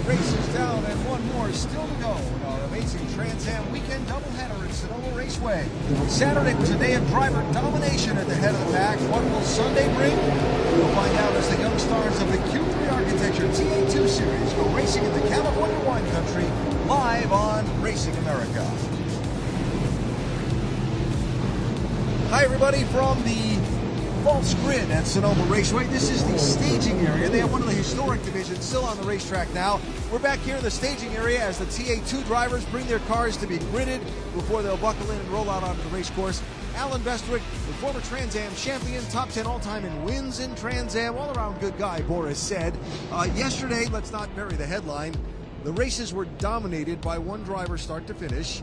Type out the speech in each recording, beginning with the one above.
race is down and one more still to go in our amazing Trans Am weekend doubleheader at Sonoma Raceway. Saturday was a day of driver domination at the head of the pack. What will Sunday bring? We'll find out as the young stars of the Q3 Architecture TA2 Series go racing in the California wine country live on Racing America. Hi everybody from the false grid at Sonoma Raceway. This is the staging area. They have one of the historic divisions still on the racetrack now. We're back here in the staging area as the TA2 drivers bring their cars to be gridded before they'll buckle in and roll out onto the race course. Alan Bestwick, the former Trans Am champion, top 10 all-time in wins in Trans Am, all-around good guy, Boris said. Yesterday, let's not bury the headline, the races were dominated by one driver start to finish.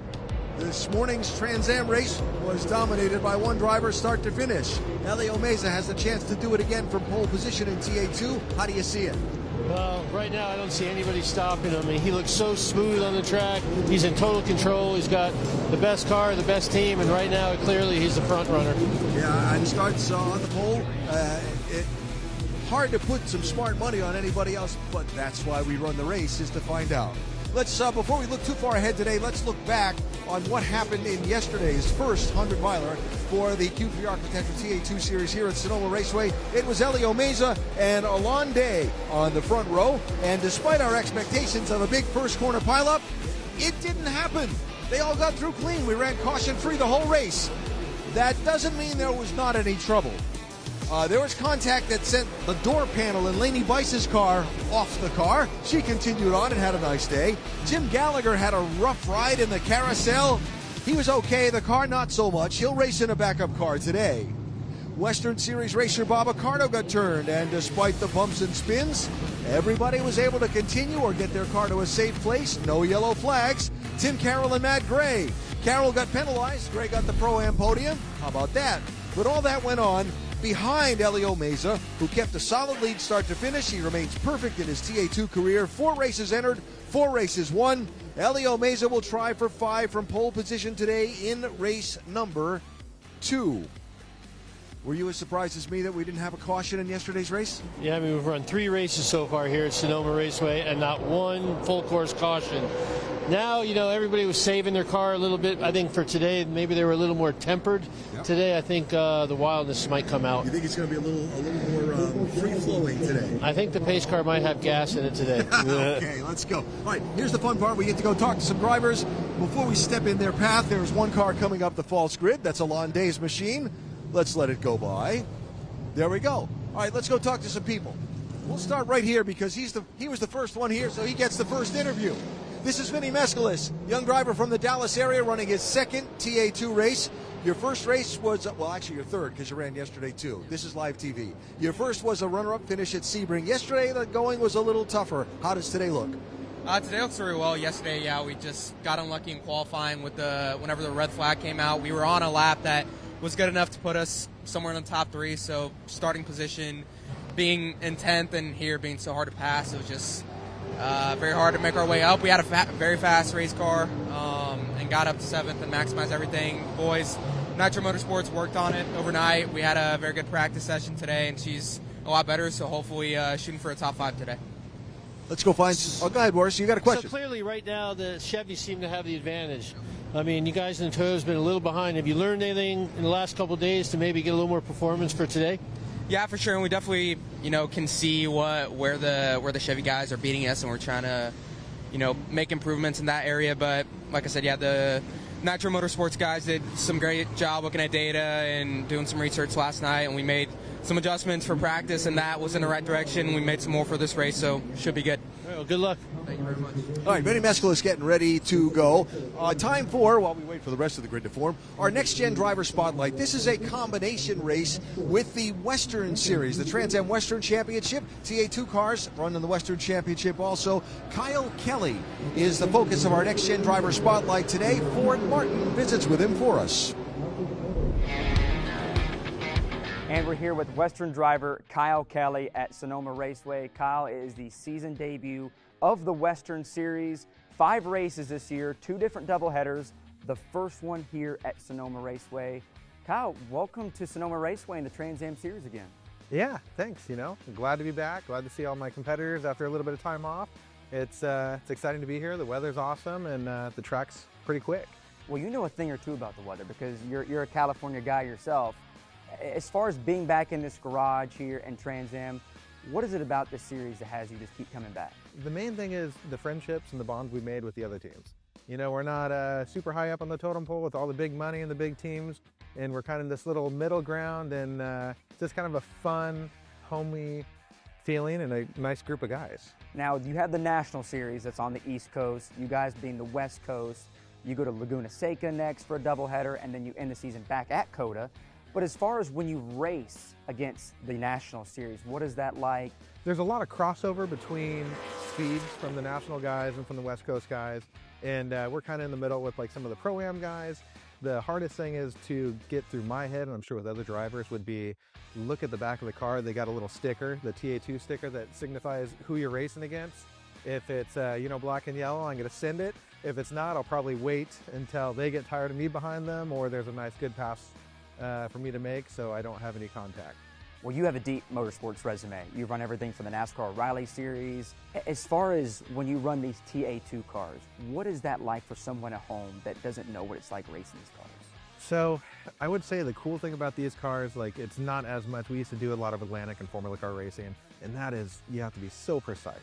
This morning's Trans Am race was dominated by one driver start to finish. Elio Meza has the chance to do it again from pole position in TA2. How do you see it? Well, right now I don't see anybody stopping him. I mean, he looks so smooth on the track. He's in total control. He's got the best car, the best team, and right now clearly he's the front runner. Yeah, and starts on the pole. Hard to put some smart money on anybody else, but that's why we run the race, is to find out. Let's, before we look too far ahead today, let's look back on what happened in yesterday's first 100-miler for the Q3 Architecture TA2 Series here at Sonoma Raceway. It was Elio Meza and Alain Day on the front row, and despite our expectations of a big first corner pileup, it didn't happen. They all got through clean. We ran caution-free the whole race. That doesn't mean there was not any trouble. There was contact that sent the door panel in Lainey Bice's car off the car. She continued on and had a nice day. Jim Gallagher had a rough ride in the carousel. He was okay, the car not so much. He'll race in a backup car today. Western Series racer Bob Accardo got turned, and despite the bumps and spins, everybody was able to continue or get their car to a safe place. No yellow flags. Tim Carroll and Matt Gray. Carroll got penalized. Gray got the Pro-Am podium. How about that? But all that went on behind Elio Meza, who kept a solid lead start to finish. He remains perfect in his TA2 career. 4 races entered, 4 races won. Elio Meza will try for 5 from pole position today in race number 2. Were you as surprised as me that we didn't have a caution in yesterday's race? Yeah, I mean, we've run 3 races so far here at Sonoma Raceway and not one full course caution. Now, you know, everybody was saving their car a little bit. I think for today, maybe they were a little more tempered. Yep. Today, I think the wildness might come out. You think it's going to be a little more free-flowing today? I think the pace car might have gas in it today. Okay, let's go. All right, here's the fun part. We get to go talk to some drivers. Before we step in their path, there's one car coming up the false grid. That's Alain Day's machine. Let's let it go by. There we go. All right, let's go talk to some people. We'll start right here because he was the first one here, so he gets the first interview. This is Vinnie Mescalis, young driver from the Dallas area, running his second TA2 race. Your first race was, well, actually your third, because you ran yesterday too. This is live TV. Your first was a runner-up finish at Sebring. Yesterday, the going was a little tougher. How does today look? Today looks very well. Yesterday, yeah, we just got unlucky in qualifying with whenever the red flag came out. We were on a lap that was good enough to put us somewhere in the top 3, so starting position, being in 10th and here being so hard to pass, it was just very hard to make our way up. We had a very fast race car and got up to 7th and maximized everything. Boys, Nitro Motorsports worked on it overnight. We had a very good practice session today, and she's a lot better, so hopefully shooting for a top 5 today. Let's go find... Oh, go ahead, Boris. You got a question. So clearly right now the Chevys seem to have the advantage. I mean, you guys in the Toyota's been a little behind. Have you learned anything in the last couple of days to maybe get a little more performance for today? Yeah, for sure, and we definitely, can see where the Chevy guys are beating us, and we're trying to, make improvements in that area. But like I said, yeah, the Nitro Motorsports guys did some great job looking at data and doing some research last night, and we made some adjustments for practice, and that was in the right direction. We made some more for this race, so should be good. All right, well, good luck. Thank you very much. All right, Vinnie Mescalis getting ready to go. Time for, while we wait for the rest of the grid to form, our next-gen driver spotlight. This is a combination race with the Western Series, the Trans Am Western Championship. TA2 cars run in the Western Championship also. Kyle Kelly is the focus of our next-gen driver spotlight today. Ford Martin visits with him for us. And we're here with Western driver Kyle Kelly at Sonoma Raceway. Kyle, it is the season debut of the Western Series. 5 races this year, 2 different doubleheaders. The first one here at Sonoma Raceway. Kyle, welcome to Sonoma Raceway and the Trans Am Series again. Yeah, thanks, I'm glad to be back. Glad to see all my competitors after a little bit of time off. It's exciting to be here. The weather's awesome, and the track's pretty quick. Well, you know a thing or two about the weather because you're a California guy yourself. As far as being back in this garage here in Trans Am, what is it about this series that has you just keep coming back? The main thing is the friendships and the bonds we made with the other teams. You know, we're not super high up on the totem pole with all the big money and the big teams, and we're kind of this little middle ground, and just kind of a fun, homey feeling and a nice group of guys. Now, you have the National Series that's on the East Coast, you guys being the West Coast. You go to Laguna Seca next for a doubleheader, and then you end the season back at COTA. But as far as when you race against the National Series, what is that like? There's a lot of crossover between speeds from the National guys and from the West Coast guys, and we're kind of in the middle with like some of the ProAm guys. The hardest thing is to get through my head, and I'm sure with other drivers, would be look at the back of the car. They got a little sticker, the TA2 sticker, that signifies who you're racing against. If it's you know, black and yellow, I'm going to send it. If it's not, I'll probably wait until they get tired of me behind them, or there's a nice good pass for me to make, so I don't have any contact. Well, you have a deep motorsports resume. You run everything from the NASCAR Rally Series. As far as when you run these TA2 cars, what is that like for someone at home that doesn't know what it's like racing these cars? So I would say the cool thing about these cars, like, it's not as much. We used to do a lot of Atlantic and Formula car racing, and that is, you have to be so precise.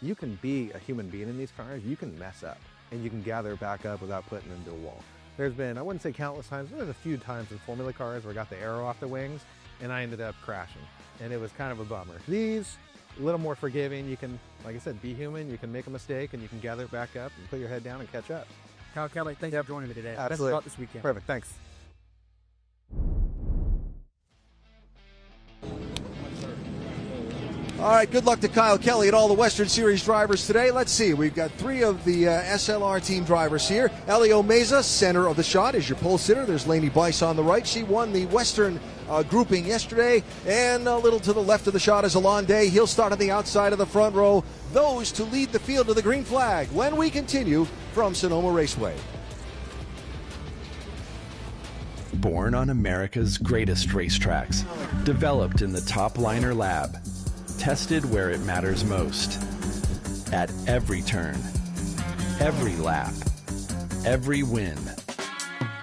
You can be a human being in these cars, you can mess up, and you can gather back up without putting into a wall. There's been, I wouldn't say countless times, but there's a few times in Formula cars where I got the arrow off the wings and I ended up crashing, and it was kind of a bummer. These, a little more forgiving. You can, like I said, be human, you can make a mistake, and you can gather it back up and put your head down and catch up. Kyle Kelly, thanks for joining me today. Absolutely. Best of luck this weekend. Perfect, thanks. All right, good luck to Kyle Kelly and all the Western Series drivers today. Let's see, we've got three of the SLR team drivers here. Elio Meza, center of the shot, is your pole sitter. There's Lainey Bice on the right. She won the Western grouping yesterday. And a little to the left of the shot is Alon Day. He'll start on the outside of the front row. Those to lead the field to the green flag when we continue from Sonoma Raceway. Born on America's greatest racetracks, developed in the Top Liner Lab, tested where it matters most. At every turn, every lap, every win.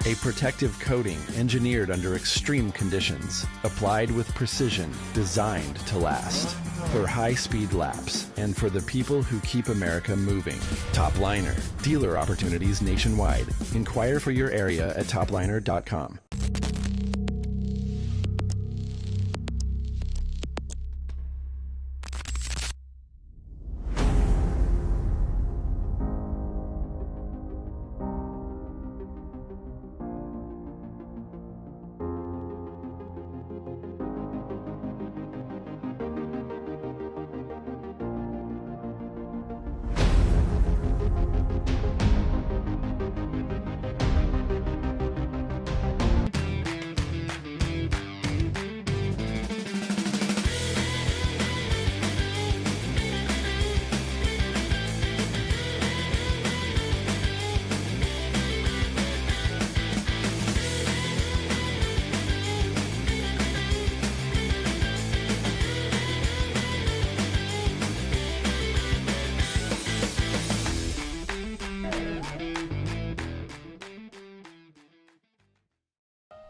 A protective coating engineered under extreme conditions, applied with precision, designed to last. For high-speed laps and for the people who keep America moving. Top Liner. Dealer opportunities nationwide. Inquire for your area at topliner.com.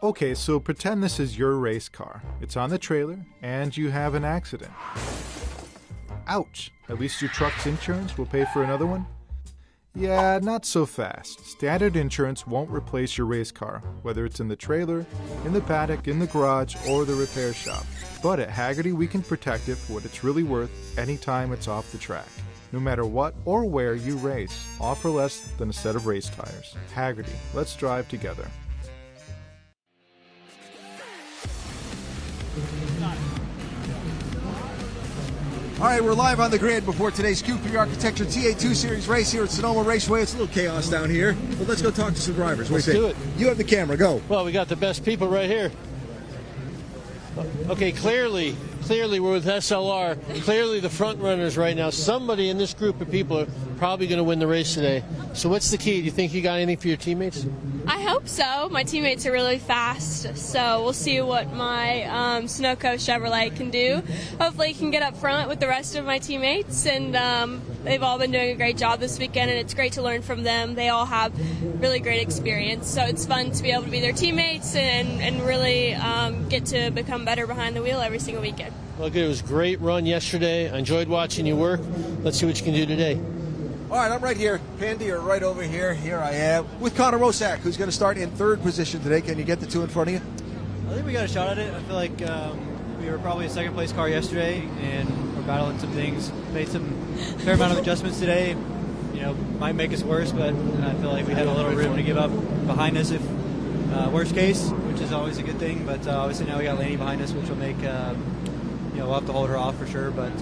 Okay, so pretend this is your race car. It's on the trailer, and you have an accident. Ouch! At least your truck's insurance will pay for another one? Yeah, not so fast. Standard insurance won't replace your race car, whether it's in the trailer, in the paddock, in the garage, or the repair shop. But at Hagerty, we can protect it for what it's really worth anytime it's off the track. No matter what or where you race, all for less than a set of race tires. Hagerty, let's drive together. All right, we're live on the grid before today's Q3 Architecture TA2 Series race here at Sonoma Raceway. It's a little chaos down here, but let's go talk to some drivers. Let's do it. You have the camera, go. Well, we got the best people right here. Okay, clearly clearly we're with SLR, clearly the front runners right now. Somebody in this group of people are probably going to win the race today. So what's the key? Do you think you got anything for your teammates? I hope so. My teammates are really fast, so we'll see what my Sunoco Chevrolet can do. Hopefully he can get up front with the rest of my teammates, and they've all been doing a great job this weekend, and it's great to learn from them. They all have really great experience, so it's fun to be able to be their teammates and really get to become better behind the wheel every single weekend. Well, good. It was a great run yesterday. I enjoyed watching you work. Let's see what you can do today. All right, I'm right here. Pandy, you're right over here. Here I am with Connor Rosak, who's going to start in third position today. Can you get the two in front of you? I think we got a shot at it. I feel like we were probably a second place car yesterday, and we're battling some things. Made some fair amount of adjustments today. You know, might make us worse, but I feel like we had a little room to give up behind us if worst case, which is always a good thing. But obviously now we got Laney behind us, which will make we'll have to hold her off for sure. But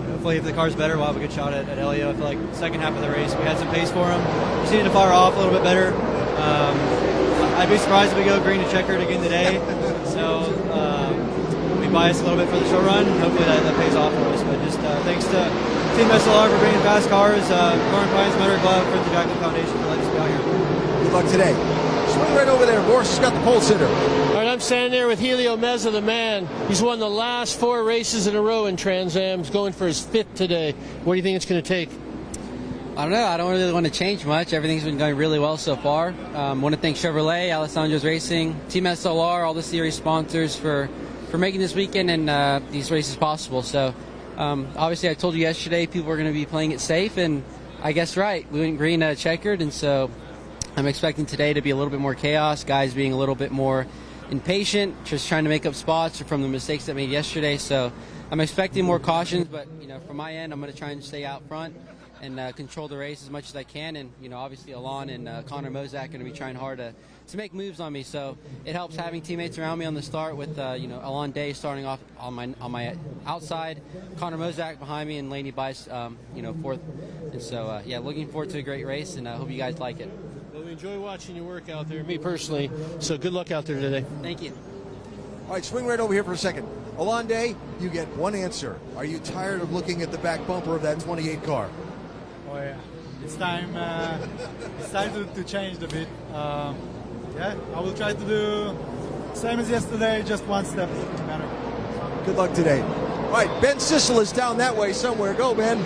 hopefully if the car's better, we'll have a good shot at Elio. I feel like second half of the race we had some pace for him. We just needed to fire off a little bit better. I'd be surprised if we go green and checkered again today. So we bias a little bit for the short run. Hopefully that pays off for us. But just thanks to Team SLR for bringing fast cars, Lauren Pines, Motor Club, Friends of Jackson Foundation for letting us be out here. Good luck today. Swing right over there. Boris has got the pole sitter. All right, I'm standing there with Helio Meza, the man. He's won the last 4 races in a row in Trans Am. He's going for his 5th today. What do you think it's going to take? I don't know. I don't really want to change much. Everything's been going really well so far. Want to thank Chevrolet, Alessandro's Racing, Team SLR, all the series sponsors for making this weekend and these races possible. So obviously I told you yesterday people were going to be playing it safe, and I guess right. We went green checkered, and so I'm expecting today to be a little bit more chaos, guys being a little bit more impatient, just trying to make up spots from the mistakes that made yesterday. So I'm expecting more cautions, but from my end, I'm going to try and stay out front and control the race as much as I can. And obviously Alon and Connor Mozak are going to be trying hard to make moves on me. So it helps having teammates around me on the start with Alon Day starting off on my outside, Connor Mozak behind me, and Laney Bice fourth. And so looking forward to a great race, and I hope you guys like it. Well, we enjoy watching you work out there, me personally. So good luck out there today. Thank you. All right, swing right over here for a second. Alon Day, you get one answer. Are you tired of looking at the back bumper of that 28 car? Oh yeah, it's time. It's time to change a bit. I will try to do same as yesterday, just one step better. Good luck today. All right, Ben Sissel is down that way somewhere. Go, Ben.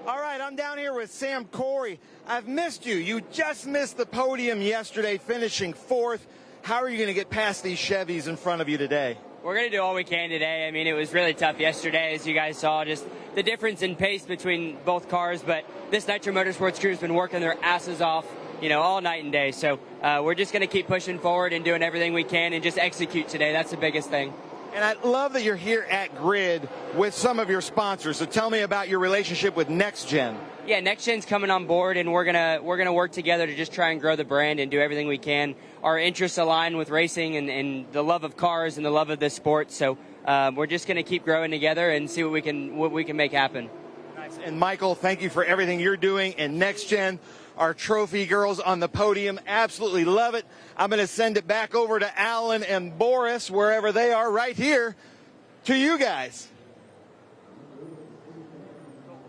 All right, I'm down here with Sam Cory. I've missed you. You just missed the podium yesterday, finishing 4th. How are you going to get past these Chevys in front of you today? We're going to do all we can today. I mean, it was really tough yesterday, as you guys saw, just the difference in pace between both cars. But this Nitro Motorsports crew has been working their asses off, all night and day. So we're just going to keep pushing forward and doing everything we can and just execute today. That's the biggest thing. And I love that you're here at Grid with some of your sponsors. So tell me about your relationship with NextGen. Yeah, NextGen's coming on board, and we're gonna work together to just try and grow the brand and do everything we can. Our interests align with racing and the love of cars and the love of this sport. So we're just gonna keep growing together and see what we can make happen. Nice. And Michael, thank you for everything you're doing. And NextGen, our trophy girls on the podium, absolutely love it. I'm going to send it back over to Alan and Boris, wherever they are, right here, to you guys.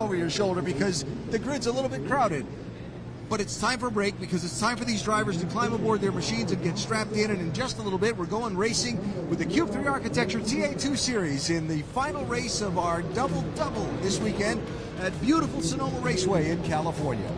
Over your shoulder because the grid's a little bit crowded. But it's time for a break because it's time for these drivers to climb aboard their machines and get strapped in. And in just a little bit, we're going racing with the Cube 3 Architecture TA2 Series in the final race of our double-double this weekend at beautiful Sonoma Raceway in California.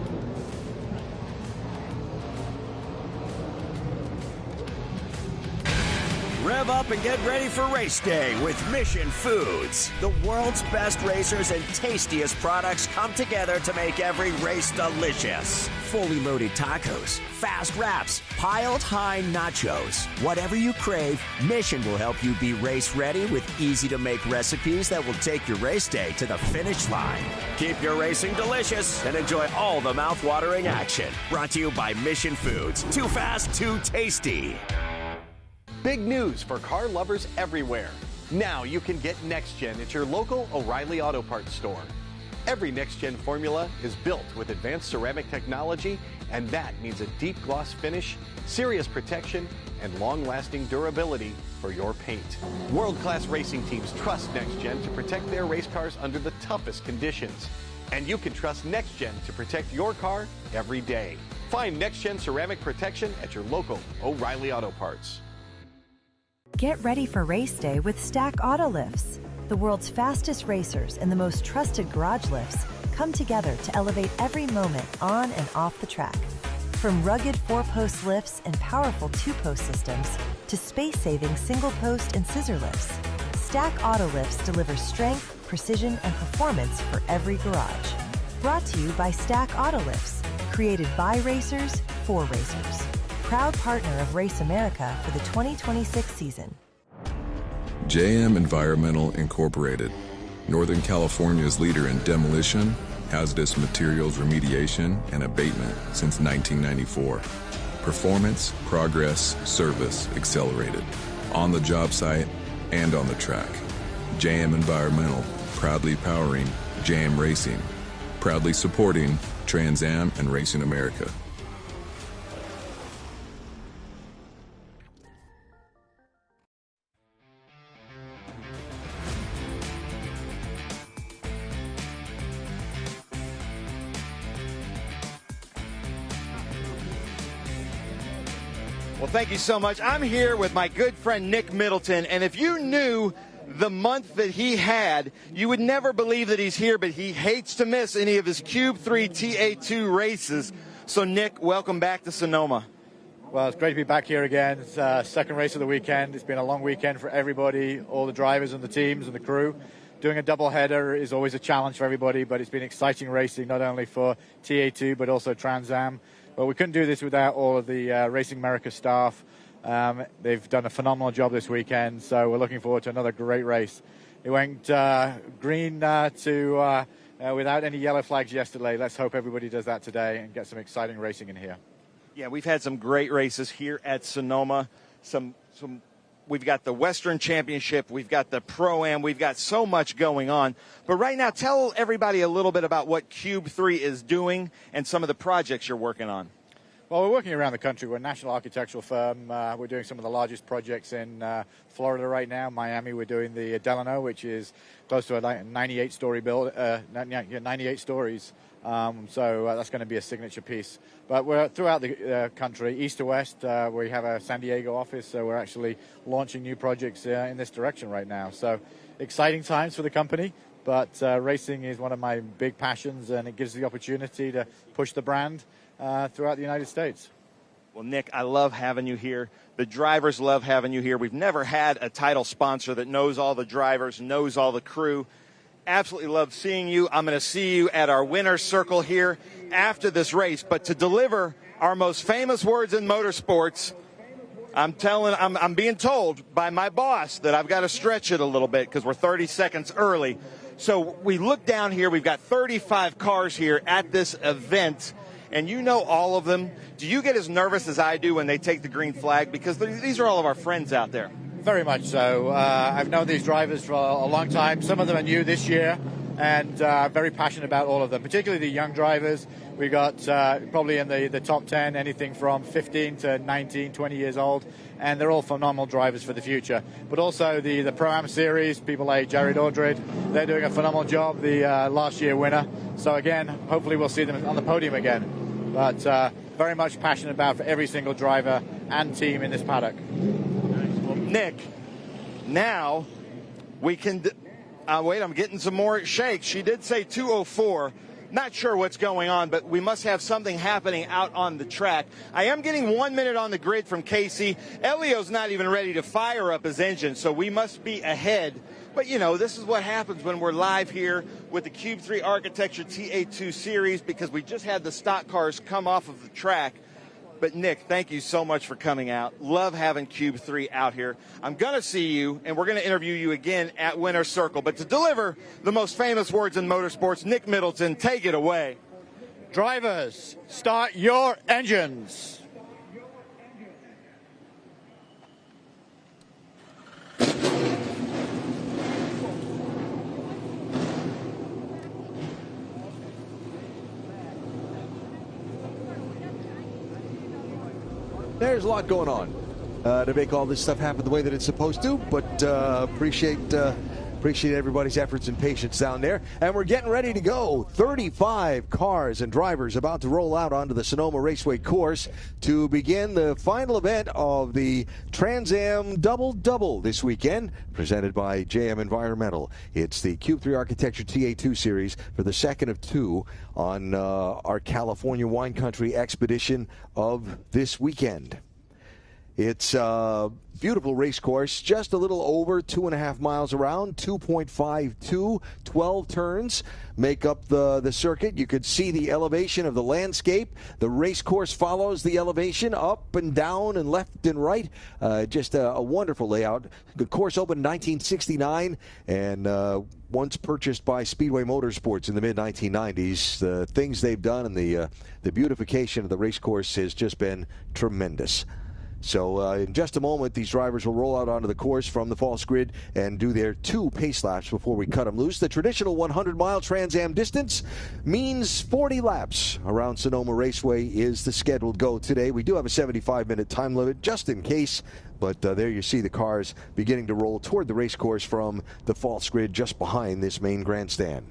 Rev up and get ready for race day with Mission Foods. The world's best racers and tastiest products come together to make every race delicious. Fully loaded tacos, fast wraps, piled high nachos. Whatever you crave, Mission will help you be race ready with easy-to-make recipes that will take your race day to the finish line. Keep your racing delicious and enjoy all the mouth-watering action. Brought to you by Mission Foods. Too fast, too tasty. Big news for car lovers everywhere. Now you can get NextGen at your local O'Reilly Auto Parts store. Every NextGen formula is built with advanced ceramic technology, and that means a deep gloss finish, serious protection, and long-lasting durability for your paint. World-class racing teams trust NextGen to protect their race cars under the toughest conditions. And you can trust NextGen to protect your car every day. Find NextGen ceramic protection at your local O'Reilly Auto Parts. Get ready for race day with Stack Auto Lifts. The world's fastest racers and the most trusted garage lifts come together to elevate every moment on and off the track. From rugged 4-post lifts and powerful 2-post systems to space-saving single-post and scissor lifts, Stack Auto Lifts delivers strength, precision, and performance for every garage. Brought to you by Stack Auto Lifts, created by racers for racers. Proud partner of Race America for the 2026 season. JM Environmental Incorporated, Northern California's leader in demolition, hazardous materials remediation, and abatement since 1994. Performance, progress, service accelerated. On the job site and on the track. JM Environmental, proudly powering JM Racing. Proudly supporting Trans Am and Racing America. Well, thank you so much. I'm here with my good friend Nick Middleton, and if you knew the month that he had, you would never believe that he's here, but he hates to miss any of his Cube 3 TA2 races. So, Nick, welcome back to Sonoma. Well, it's great to be back here again. It's second race of the weekend. It's been a long weekend for everybody, all the drivers and the teams and the crew. Doing a doubleheader is always a challenge for everybody, but it's been exciting racing, not only for TA2, but also Trans Am. But we couldn't do this without all of the Racing America staff. They've done a phenomenal job this weekend, so we're looking forward to another great race. It went green to without any yellow flags yesterday. Let's hope everybody does that today and get some exciting racing in here. Yeah, we've had some great races here at Sonoma. We've got the Western Championship, we've got the Pro-Am, we've got so much going on. But right now, tell everybody a little bit about what Cube 3 is doing and some of the projects you're working on. Well, we're working around the country. We're a national architectural firm. We're doing some of the largest projects in Florida right now. Miami, we're doing the Delano, which is close to a 98-story build, 98 stories. So that's going to be a signature piece. But we're throughout the country, east to west. We have a San Diego office, so we're actually launching new projects in this direction right now. So exciting times for the company, but racing is one of my big passions, and it gives the opportunity to push the brand throughout the United States. Well, Nick, I love having you here. The drivers love having you here. We've never had a title sponsor that knows all the drivers, knows all the crew. Absolutely love seeing you. I'm going to see you at our winner's circle here after this race. But to deliver our most famous words in motorsports, I'm being told by my boss that I've got to stretch it a little bit because we're 30 seconds early. So we look down here. We've got 35 cars here at this event, and you know all of them. Do you get as nervous as I do when they take the green flag? Because these are all of our friends out there. Very much so. I've known these drivers for a long time. Some of them are new this year, and very passionate about all of them, particularly the young drivers. We got probably in the top 10, anything from 15 to 19, 20 years old, and they're all phenomenal drivers for the future. But also the ProAm series, people like Jared Aldred, they're doing a phenomenal job, the last year winner. So again, hopefully we'll see them on the podium again. But very much passionate about for every single driver and team in this paddock. Nick, now we can wait, I'm getting some more shakes. She did say 2:04. Not sure what's going on, but we must have something happening out on the track. I am getting 1 minute on the grid from Casey. Elio's not even ready to fire up his engine, so we must be ahead. But, you know, this is what happens when we're live here with the Cube 3 Architecture TA2 Series, because we just had the stock cars come off of the track. But, Nick, thank you so much for coming out. Love having Cube 3 out here. I'm going to see you, and we're going to interview you again at Winner's Circle. But to deliver the most famous words in motorsports, Nick Middleton, take it away. Drivers, start your engines. there's a lot going on to make all this stuff happen the way that it's supposed to, but appreciate everybody's efforts and patience down there. And we're getting ready to go. 35 cars and drivers about to roll out onto the Sonoma Raceway course to begin the final event of the Trans Am Double this weekend, presented by JM Environmental. It's the Cube 3 Architecture TA2 Series for the second of two on our California wine country expedition of this weekend. It's a beautiful race course, just a little over 2.5 miles around, 2.52, 12 turns make up the circuit. You could see the elevation of the landscape. The race course follows the elevation up and down and left and right. Just a wonderful layout. The course opened in 1969 and once purchased by Speedway Motorsports in the mid-1990s. The things they've done and the beautification of the race course has just been tremendous. So in just a moment, these drivers will roll out onto the course from the false grid and do their 2 pace laps before we cut them loose. The traditional 100-mile Trans Am distance means 40 laps around Sonoma Raceway is the scheduled go today. We do have a 75-minute time limit just in case, but there you see the cars beginning to roll toward the race course from the false grid just behind this main grandstand.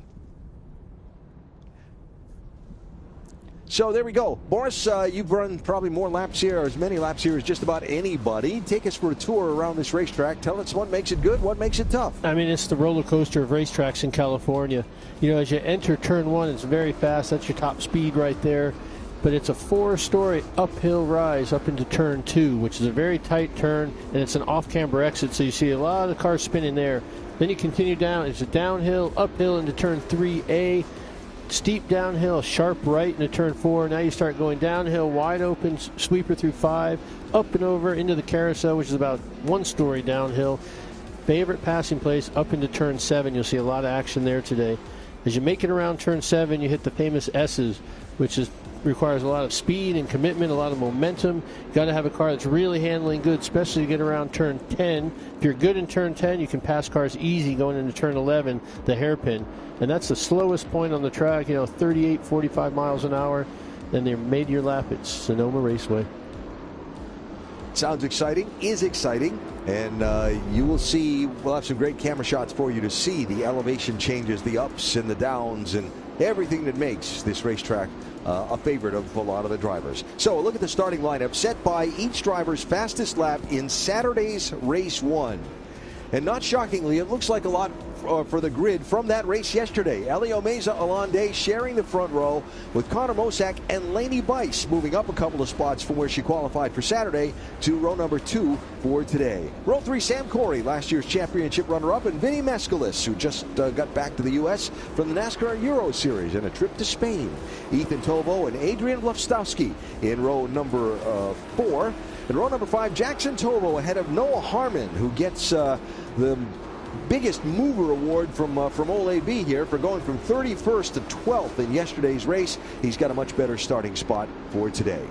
So there we go. Boris, you've run probably more laps here, or as many laps here as just about anybody. Take us for a tour around this racetrack. Tell us what makes it good, what makes it tough. I mean, it's the roller coaster of racetracks in California. You know, as you enter turn 1, it's very fast. That's your top speed right there. But it's a 4-story uphill rise up into turn 2, which is a very tight turn, and it's an off-camber exit, so you see a lot of the cars spinning there. Then you continue down. It's a downhill, uphill into turn 3A. Steep downhill, sharp right into turn 4. Now you start going downhill, wide open, sweeper through 5, up and over into the carousel, which is about 1-story downhill. Favorite passing place up into turn 7. You'll see a lot of action there today. As you make it around turn 7, you hit the famous S's, which requires a lot of speed and commitment, a lot of momentum. You got to have a car that's really handling good, especially to get around turn 10. If you're good in turn 10, you can pass cars easy going into turn 11, the hairpin. And that's the slowest point on the track, 38, 45 miles an hour. Then they made your lap at Sonoma Raceway. Sounds exciting, is exciting, and you will see, we'll have some great camera shots for you to see the elevation changes, the ups and the downs, and everything that makes this racetrack a favorite of a lot of the drivers. So look at the starting lineup set by each driver's fastest lap in Saturday's race 1. And not shockingly, it looks like a lot for the grid from that race yesterday. Elio Meza Alande sharing the front row with Connor Mosack and Lainey Bice moving up a couple of spots from where she qualified for Saturday to row number 2 for today. Row 3, Sam Cory, last year's championship runner-up, and Vinnie Mescalis, who just got back to the U.S. from the NASCAR Euro Series and a trip to Spain. Ethan Tovo and Adrian Vlhovstowski in row number 4. In row number 5, Jackson Tovo ahead of Noah Harmon, who gets the biggest mover award from Ole B here for going from 31st to 12th in yesterday's race. He's got a much better starting spot for today.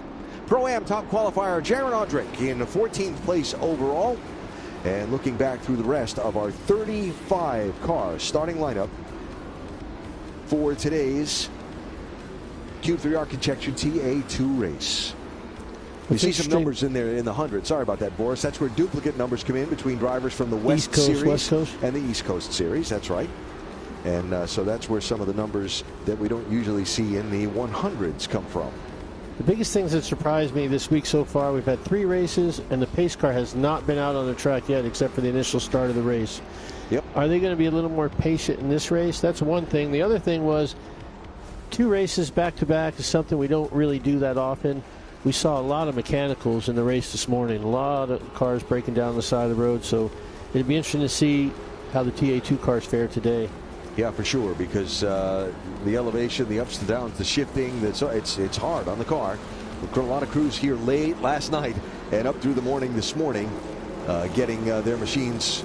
ProAm top qualifier Jaron Odrick in 14th place overall. And looking back through the rest of our 35 car starting lineup for today's Cube 3 Architecture TA2 race. You see some numbers in there in the hundreds. Sorry about that, Boris. That's where duplicate numbers come in between drivers from the West Series and the East Coast Series. That's right. And so that's where some of the numbers that we don't usually see in the 100s come from. The biggest things that surprised me this week so far, we've had 3 races, and the pace car has not been out on the track yet except for the initial start of the race. Yep. Are they going to be a little more patient in this race? That's one thing. The other thing was 2 races back-to-back is something we don't really do that often. We saw a lot of mechanicals in the race this morning, a lot of cars breaking down the side of the road, so it'd be interesting to see how the TA2 cars fare today. Yeah, for sure, because the elevation, the ups and downs, the shifting, it's hard on the car. A lot of crews here late last night and up through the morning this morning getting their machines,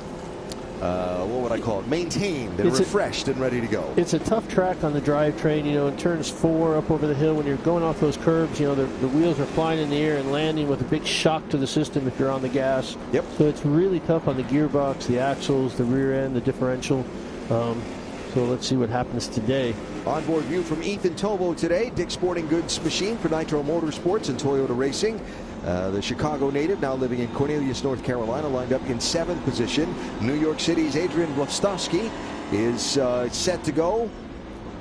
what would I call it, maintained and refreshed and ready to go. It's a tough track on the drivetrain, in turns 4 up over the hill. When you're going off those curbs, the wheels are flying in the air and landing with a big shock to the system if you're on the gas. Yep. So it's really tough on the gearbox, the axles, the rear end, the differential. So let's see what happens today. Onboard view from Ethan Tovo today. Dick's Sporting Goods machine for Nitro Motorsports and Toyota Racing. The Chicago native, now living in Cornelius, North Carolina, lined up in 7th position. New York City's Adrian Vlastowski is set to go.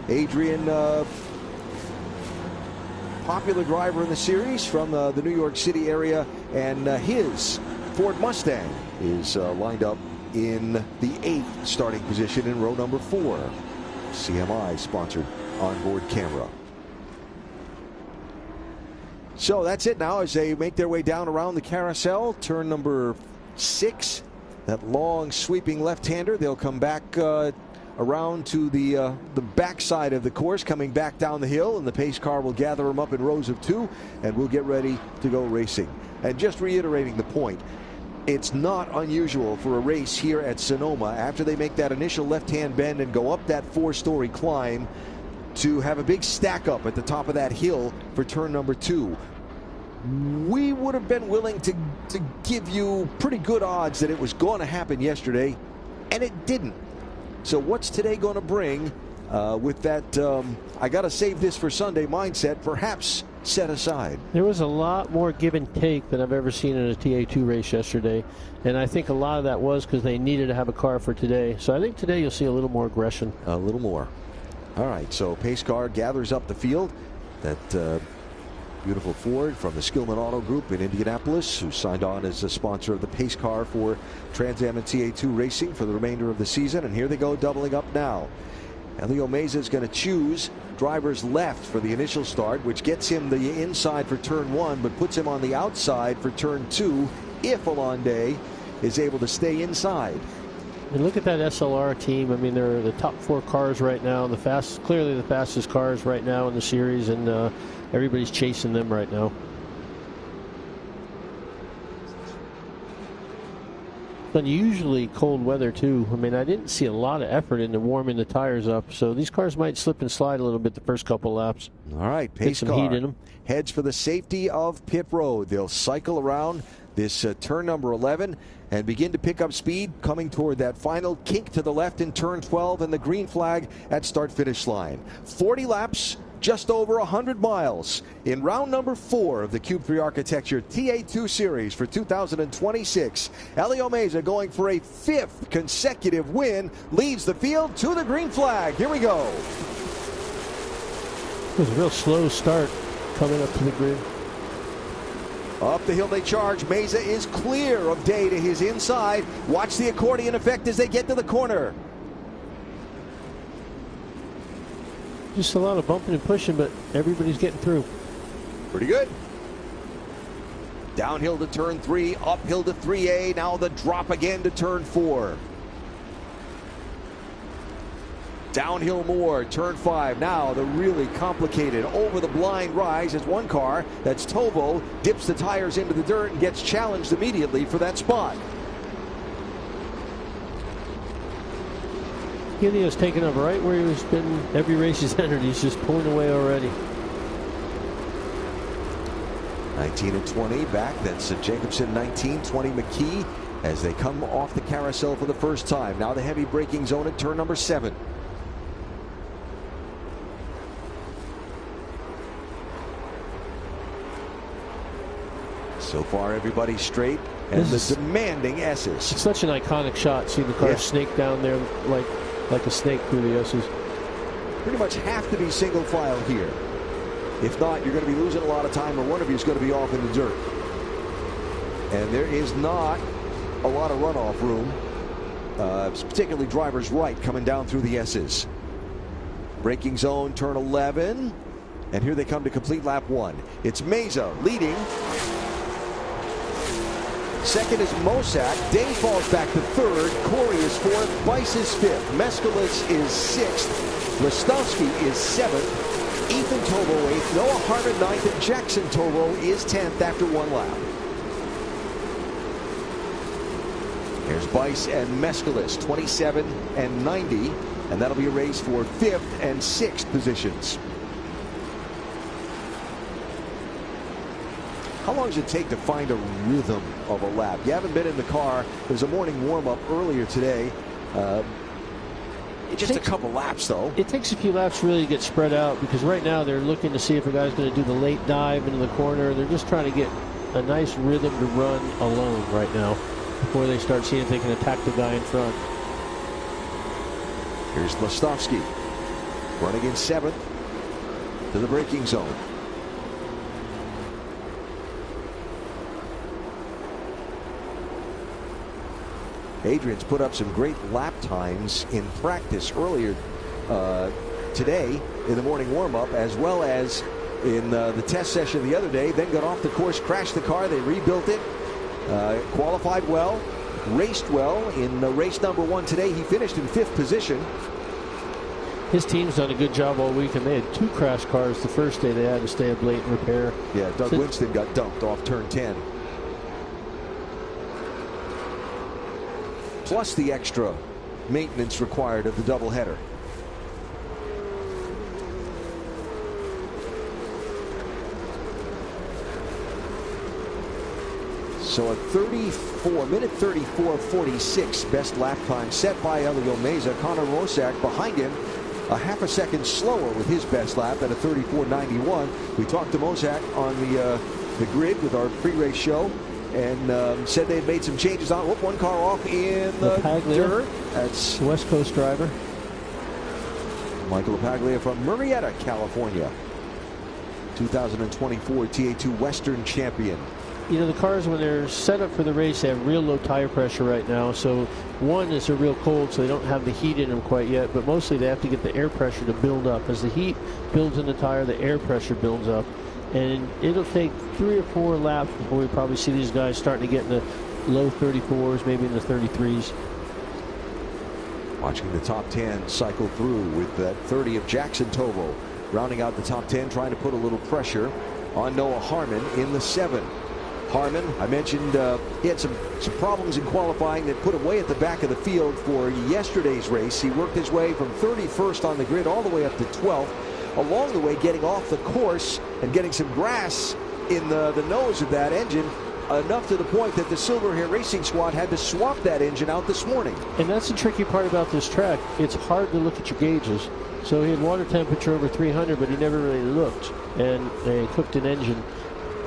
Adrian, popular driver in the series from the New York City area, and his Ford Mustang is lined up in the 8th starting position in row number 4. CMI sponsored onboard camera. So that's it now as they make their way down around the carousel. Turn number 6, that long sweeping left-hander. They'll come back around to the backside of the course, coming back down the hill, and the pace car will gather them up in rows of 2, and we'll get ready to go racing. And just reiterating the point, it's not unusual for a race here at Sonoma, after they make that initial left-hand bend and go up that 4-story climb, to have a big stack up at the top of that hill for turn number 2. We would have been willing to give you pretty good odds that it was going to happen yesterday, and it didn't. So what's today going to bring with that I got to save this for Sunday mindset perhaps set aside? There was a lot more give and take than I've ever seen in a TA2 race yesterday, and I think a lot of that was because they needed to have a car for today. So I think today you'll see a little more aggression. A little more. All right, so pace car gathers up the field. That beautiful Ford from the Skillman Auto Group in Indianapolis, who signed on as a sponsor of the pace car for Trans Am and TA2 racing for the remainder of the season. And here they go, doubling up now. Elio Meza is going to choose driver's left for the initial start, which gets him the inside for turn 1, but puts him on the outside for turn 2 if Alonde is able to stay inside. And look at that SLR team. I mean, they're the top 4 cars right now, clearly the fastest cars right now in the series, and everybody's chasing them right now. Unusually cold weather too. I mean, I didn't see a lot of effort into warming the tires up, so these cars might slip and slide a little bit the first couple laps. All right, pace some car heat in them. Heads for the safety of pit road. They'll cycle around this turn number 11 and begin to pick up speed, coming toward that final kink to the left in turn 12 and the green flag at start-finish line. 40 laps, just over 100 miles in round number 4 of the Cube 3 Architecture TA2 Series for 2026. Elio Meza, going for a 5th consecutive win, leads the field to the green flag. Here we go. It was a real slow start coming up to the grid. Up the hill they charge. Meza is clear of Day to his inside. Watch the accordion effect as they get to the corner. Just a lot of bumping and pushing, but everybody's getting through. Pretty good. Downhill to turn 3, uphill to 3A. Now the drop again to turn 4. Downhill more, turn 5. Now the really complicated over the blind rise as one car, that's Tovo, dips the tires into the dirt and gets challenged immediately for that spot. Gideon's taking up right where he's been every race he's entered. He's just pulling away already. 19 and 20 back. That's Jacobson 19, 20 McKee as they come off the carousel for the first time. Now the heavy braking zone at turn number 7. So far, everybody straight, and the demanding S's. It's such an iconic shot. See the car snake down there like a snake through the S's. Pretty much have to be single file here. If not, you're going to be losing a lot of time, or one of you is going to be off in the dirt. And there is not a lot of runoff room, particularly driver's right coming down through the S's. Braking zone, turn 11. And here they come to complete lap 1. It's Meza leading. Second is Mosak. Day falls back to 3rd. Cory is 4th. Weiss is 5th. Mescalis is 6th. Rostowski is 7th. Ethan Tovo 8th. Noah Harmon 9th. And Jackson Tovo is 10th after 1 lap. Here's Weiss and Mescalis, 27 and 90. And that'll be a race for 5th and 6th positions. How long does it take to find a rhythm of a lap? You haven't been in the car. There's a morning warm-up earlier today. Just a couple laps, though. It takes a few laps really to get spread out, because right now they're looking to see if a guy's going to do the late dive into the corner. They're just trying to get a nice rhythm to run alone right now before they start seeing if they can attack the guy in front. Here's Lastovsky running in 7th to the braking zone. Adrian's put up some great lap times in practice earlier today in the morning warm-up, as well as in the test session the other day. Then got off the course, crashed the car, they rebuilt it, qualified well, raced well. In race number 1 today, he finished in 5th position. His team's done a good job all week, and they had 2 crash cars the first day. They had to stay up late and repair. Yeah, Doug Winston got dumped off turn 10. Plus the extra maintenance required of the doubleheader. So a minute 34:46 best lap time set by Elio Meza. Connor Rosak behind him, a half a second slower with his best lap at a 34:91. We talked to Mosak on the grid with our pre-race show, and said they'd made some changes on. One car off in the dirt. That's West Coast driver Michael LaPaglia from Murrieta, California. 2024 TA2 Western champion. You know, the cars, when they're set up for the race, they have real low tire pressure right now. So one is they're real cold, so they don't have the heat in them quite yet, but mostly they have to get the air pressure to build up. As the heat builds in the tire, the air pressure builds up. And it'll take 3 or 4 laps before we probably see these guys starting to get in the low 34s, maybe in the 33s. Watching the top 10 cycle through with that 30 of Jackson Tovo. Rounding out the top 10, trying to put a little pressure on Noah Harmon in the 7. Harmon, I mentioned he had some problems in qualifying that put him way at the back of the field for yesterday's race. He worked his way from 31st on the grid all the way up to 12th. Along the way, getting off the course and getting some grass in the nose of that engine, enough to the point that the Silver Hair Racing Squad had to swap that engine out this morning. And that's the tricky part about this track. It's hard to look at your gauges. So he had water temperature over 300, but he never really looked. And they cooked an engine.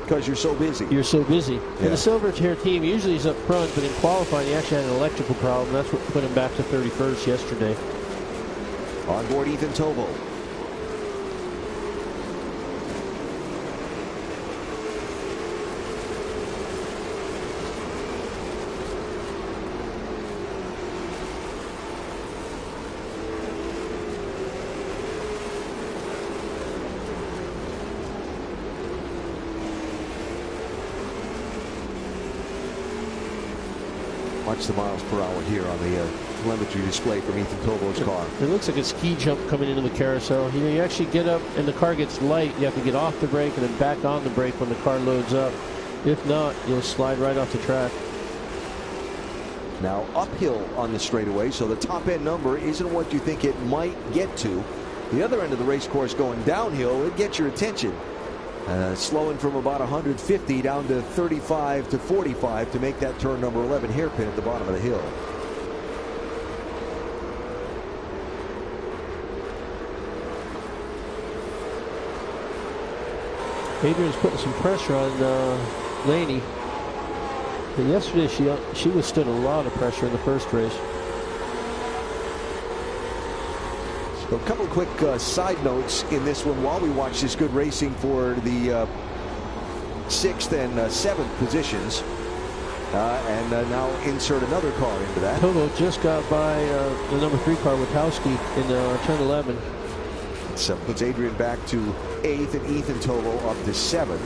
Because you're so busy. You're so busy. Yeah. And the Silver Hair team usually is up front, but in qualifying, he actually had an electrical problem. That's what put him back to 31st yesterday. On board Ethan Tovo. Watch the miles per hour here on the telemetry display from Ethan Tovo's car. It looks like a ski jump coming into the carousel. You actually get up and the car gets light. You have to get off the brake and then back on the brake when the car loads up. If not, you'll slide right off the track. Now uphill on the straightaway, so the top end number isn't what you think it might get to. The other end of the race course going downhill, it gets your attention. Slowing from about 150 down to 35 to 45 to make that turn number 11 hairpin at the bottom of the hill. Adrian's putting some pressure on Laney. But yesterday she withstood a lot of pressure in the first race. So a couple of quick side notes in this one while we watch this good racing for the 6th and 7th positions. And now insert another car into that. Tovo just got by the number 3 car, Wachowski, in turn 11. So puts Adrian back to 8th and Ethan Tovo up to 7th.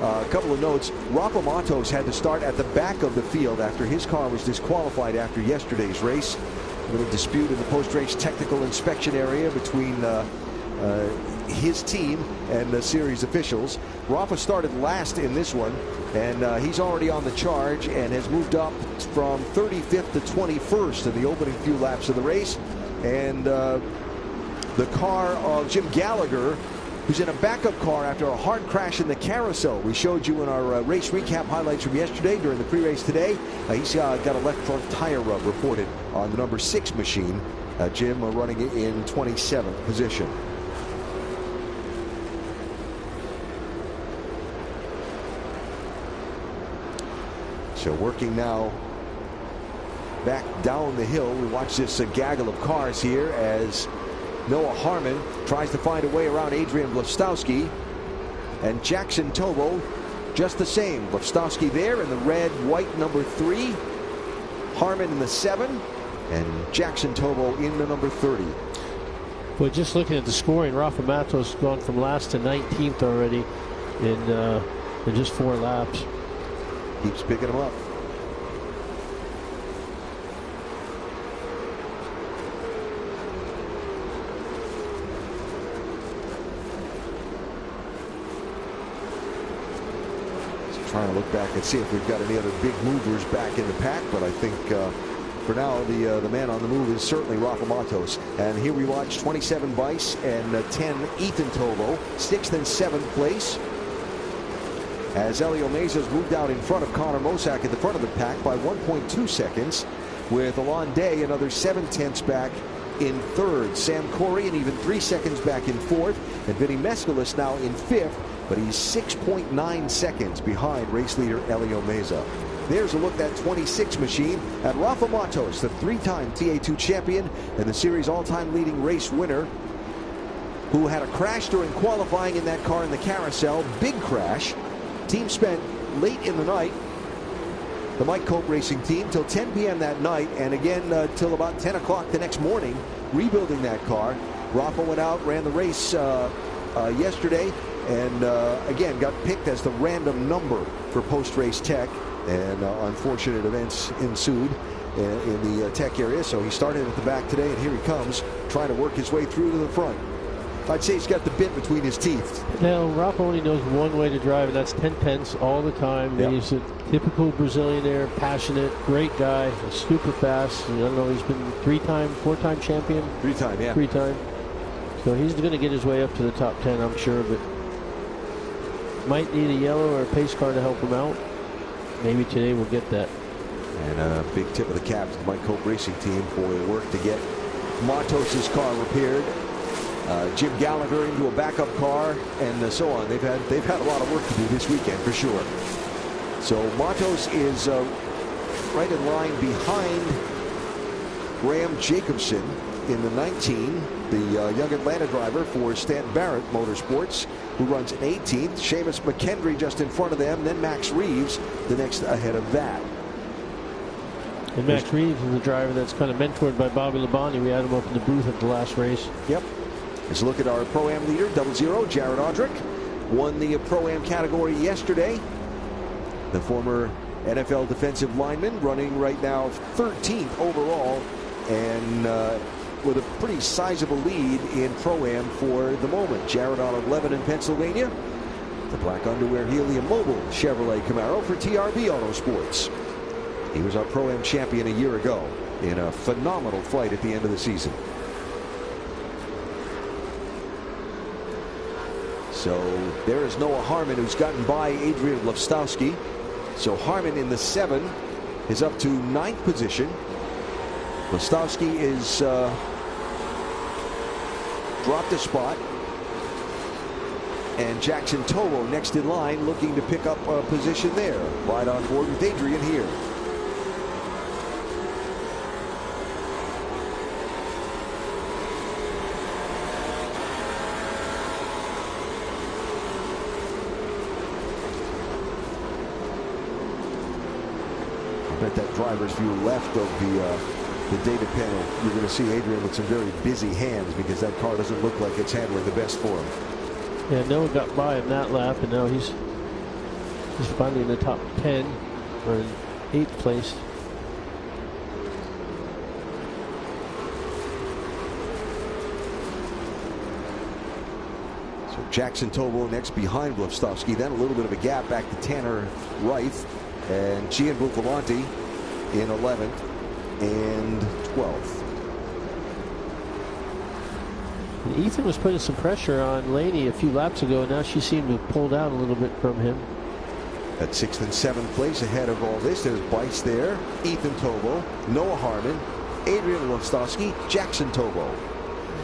A couple of notes. Rafa Matos had to start at the back of the field after his car was disqualified after yesterday's race. A little dispute in the post-race technical inspection area between his team and the series officials. Rafa started last in this one, and he's already on the charge and has moved up from 35th to 21st in the opening few laps of the race. And the car of Jim Gallagher, who's in a backup car after a hard crash in the carousel. We showed you in our race recap highlights from yesterday during the pre-race today. He's got a left front tire rub reported on the number 6 machine. Jim running in 27th position. So working now back down the hill. We watch this gaggle of cars here as Noah Harmon tries to find a way around Adrian Blostowski. And Jackson Tobo just the same. Blostowski there in the red, white number 3. Harmon in the 7. And Jackson Tobo in the number 30. But just looking at the scoring, Rafa Matos has gone from last to 19th already in just 4 laps. Keeps picking them up. Trying to look back and see if we've got any other big movers back in the pack, but I think for now the man on the move is certainly Rafa Matos. And here we watch 27 Bice and 10 Ethan Tobo, 6th and 7th place, as Elio Mesa's moved out in front of Connor Mosack at the front of the pack by 1.2 seconds, with Alon Day another 7/10 back in 3rd. Sam Cory and even 3 seconds back in 4th, and Vinnie Mescalis now in 5th, but he's 6.9 seconds behind race leader Elio Mesa. There's a look at that 26 machine at Rafa Matos, the 3-time TA2 champion and the series all-time leading race winner, who had a crash during qualifying in that car in the carousel. Big crash. Team spent late in the night, the Mike Cope Racing team, till 10 p.m. that night, and again till about 10 o'clock the next morning, rebuilding that car. Rafa went out, ran the race yesterday, and again got picked as the random number for post-race tech, and unfortunate events ensued in the tech area. So he started at the back today, and here he comes trying to work his way through to the front. I'd say he's got the bit between his teeth. Now, Rafa only knows one way to drive, and that's 10/10 all the time. Yep. He's a typical Brazilianaire, passionate, great guy, super fast. I don't know, he's been 3-time, 4-time champion? 3-time, yeah. 3-time. So he's going to get his way up to the top 10, I'm sure, but might need a yellow or a pace car to help him out. Maybe today we'll get that. And a big tip of the cap to the Mike Cope Racing team for the work to get Matos' car repaired. Jim Gallagher into a backup car, and so on. They've had a lot of work to do this weekend for sure. So Matos is right in line behind Graham Jacobson in the 19, the young Atlanta driver for Stan Barrett Motorsports, who runs in 18th. Seamus McKendry just in front of them, then Max Reeves the next ahead of that. And Max Reeves is the driver that's kind of mentored by Bobby Labonte. We had him up in the booth at the last race. Yep. Let's look at our Pro-Am leader, 00, Jared Audrick. Won the Pro-Am category yesterday. The former NFL defensive lineman, running right now 13th overall, and with a pretty sizable lead in Pro-Am for the moment. Jared out of Lebanon, Pennsylvania. The black underwear helium mobile Chevrolet Camaro for TRB Autosports. He was our Pro-Am champion a year ago in a phenomenal fight at the end of the season. So there is Noah Harmon, who's gotten by Adrian Blostowski. So Harmon in the 7 is up to 9th position. Blostowski is dropped a spot. And Jackson Tobo next in line, looking to pick up a position there. Right on board with Adrian here. At that driver's view left of the data panel, you're going to see Adrian with some very busy hands, because that car doesn't look like it's handling the best for him. Yeah, Noah got by him that lap, and now he's finally in the top 10, or in 8th place. So Jackson Tobo next behind Blostowski, then a little bit of a gap back to Tanner Reith. And Gian Buffalante in 11th and 12th. And Ethan was putting some pressure on Laney a few laps ago, and now she seemed to have pulled out a little bit from him. At 6th and 7th place ahead of all this, there's Bice there, Ethan Tobo, Noah Harmon, Adrian Blostowski, Jackson Tobo.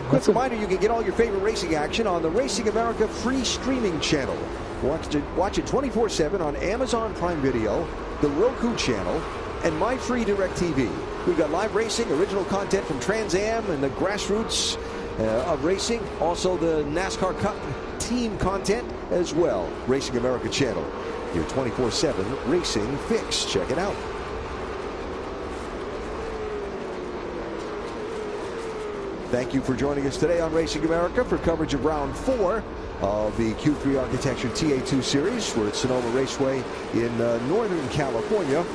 Quick reminder, you can get all your favorite racing action on the Racing America free streaming channel. Watch it 24/7 on Amazon Prime Video, the Roku channel, and my free DirecTV. We've got live racing, original content from Trans Am and the grassroots of racing. Also the NASCAR Cup team content as well. Racing America channel, your 24/7 racing fix. Check it out. Thank you for joining us today on Racing America for coverage of round 4 of the Q3 Architecture TA2 Series. We're at Sonoma Raceway in Northern California.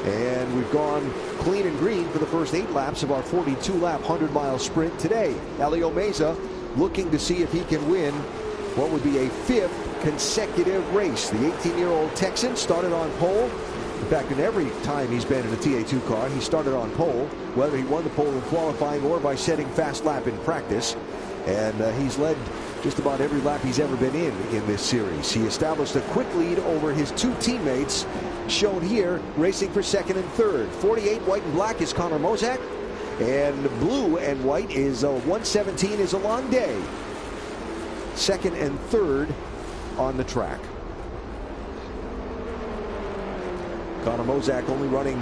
And we've gone clean and green for the first 8 laps of our 42-lap 100-mile sprint today. Elio Meza looking to see if he can win what would be a 5th consecutive race. The 18-year-old Texan started on pole. In fact, in every time he's been in a TA2 car, he started on pole, whether he won the pole in qualifying or by setting fast lap in practice. And he's led just about every lap he's ever been in this series. He established a quick lead over his 2 teammates, shown here, racing for 2nd and 3rd. 48 white and black is Connor Mozak, and blue and white is 117 is Alon Day. 2nd and 3rd on the track. Connor Mozak only running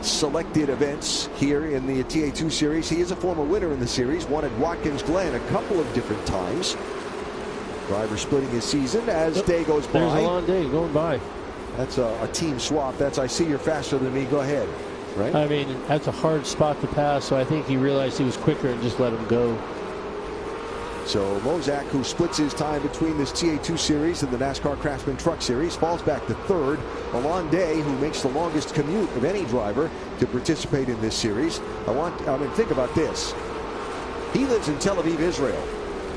selected events here in the TA2 Series. He is a former winner in the series, won at Watkins Glen a couple of different times. Driver splitting his season as day goes by. There's Alon Day going by. That's a team swap. That's, I see you're faster than me, go ahead. Right? I mean, that's a hard spot to pass, so I think he realized he was quicker and just let him go. So Mozak, who splits his time between this TA2 Series and the NASCAR Craftsman Truck Series, falls back to 3rd. Alon Day, who makes the longest commute of any driver to participate in this series. I mean, think about this. He lives in Tel Aviv, Israel,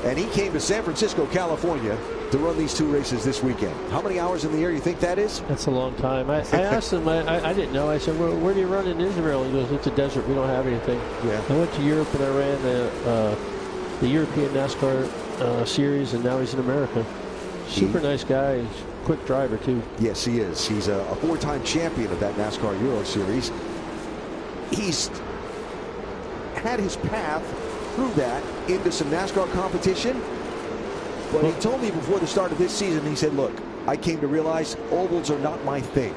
and he came to San Francisco, California to run these 2 races this weekend. How many hours in the air you think that is? That's a long time. I asked him, I didn't know. I said, where do you run in Israel? He goes, it's a desert. We don't have anything. Yeah. I went to Europe and I ran the European NASCAR series, and now he's in America. Super nice guy. He's a quick driver, too. Yes, he is. He's a 4-time champion of that NASCAR Euro Series. He's had his path through that into some NASCAR competition. But he told me before the start of this season, he said, look, I came to realize ovals are not my thing.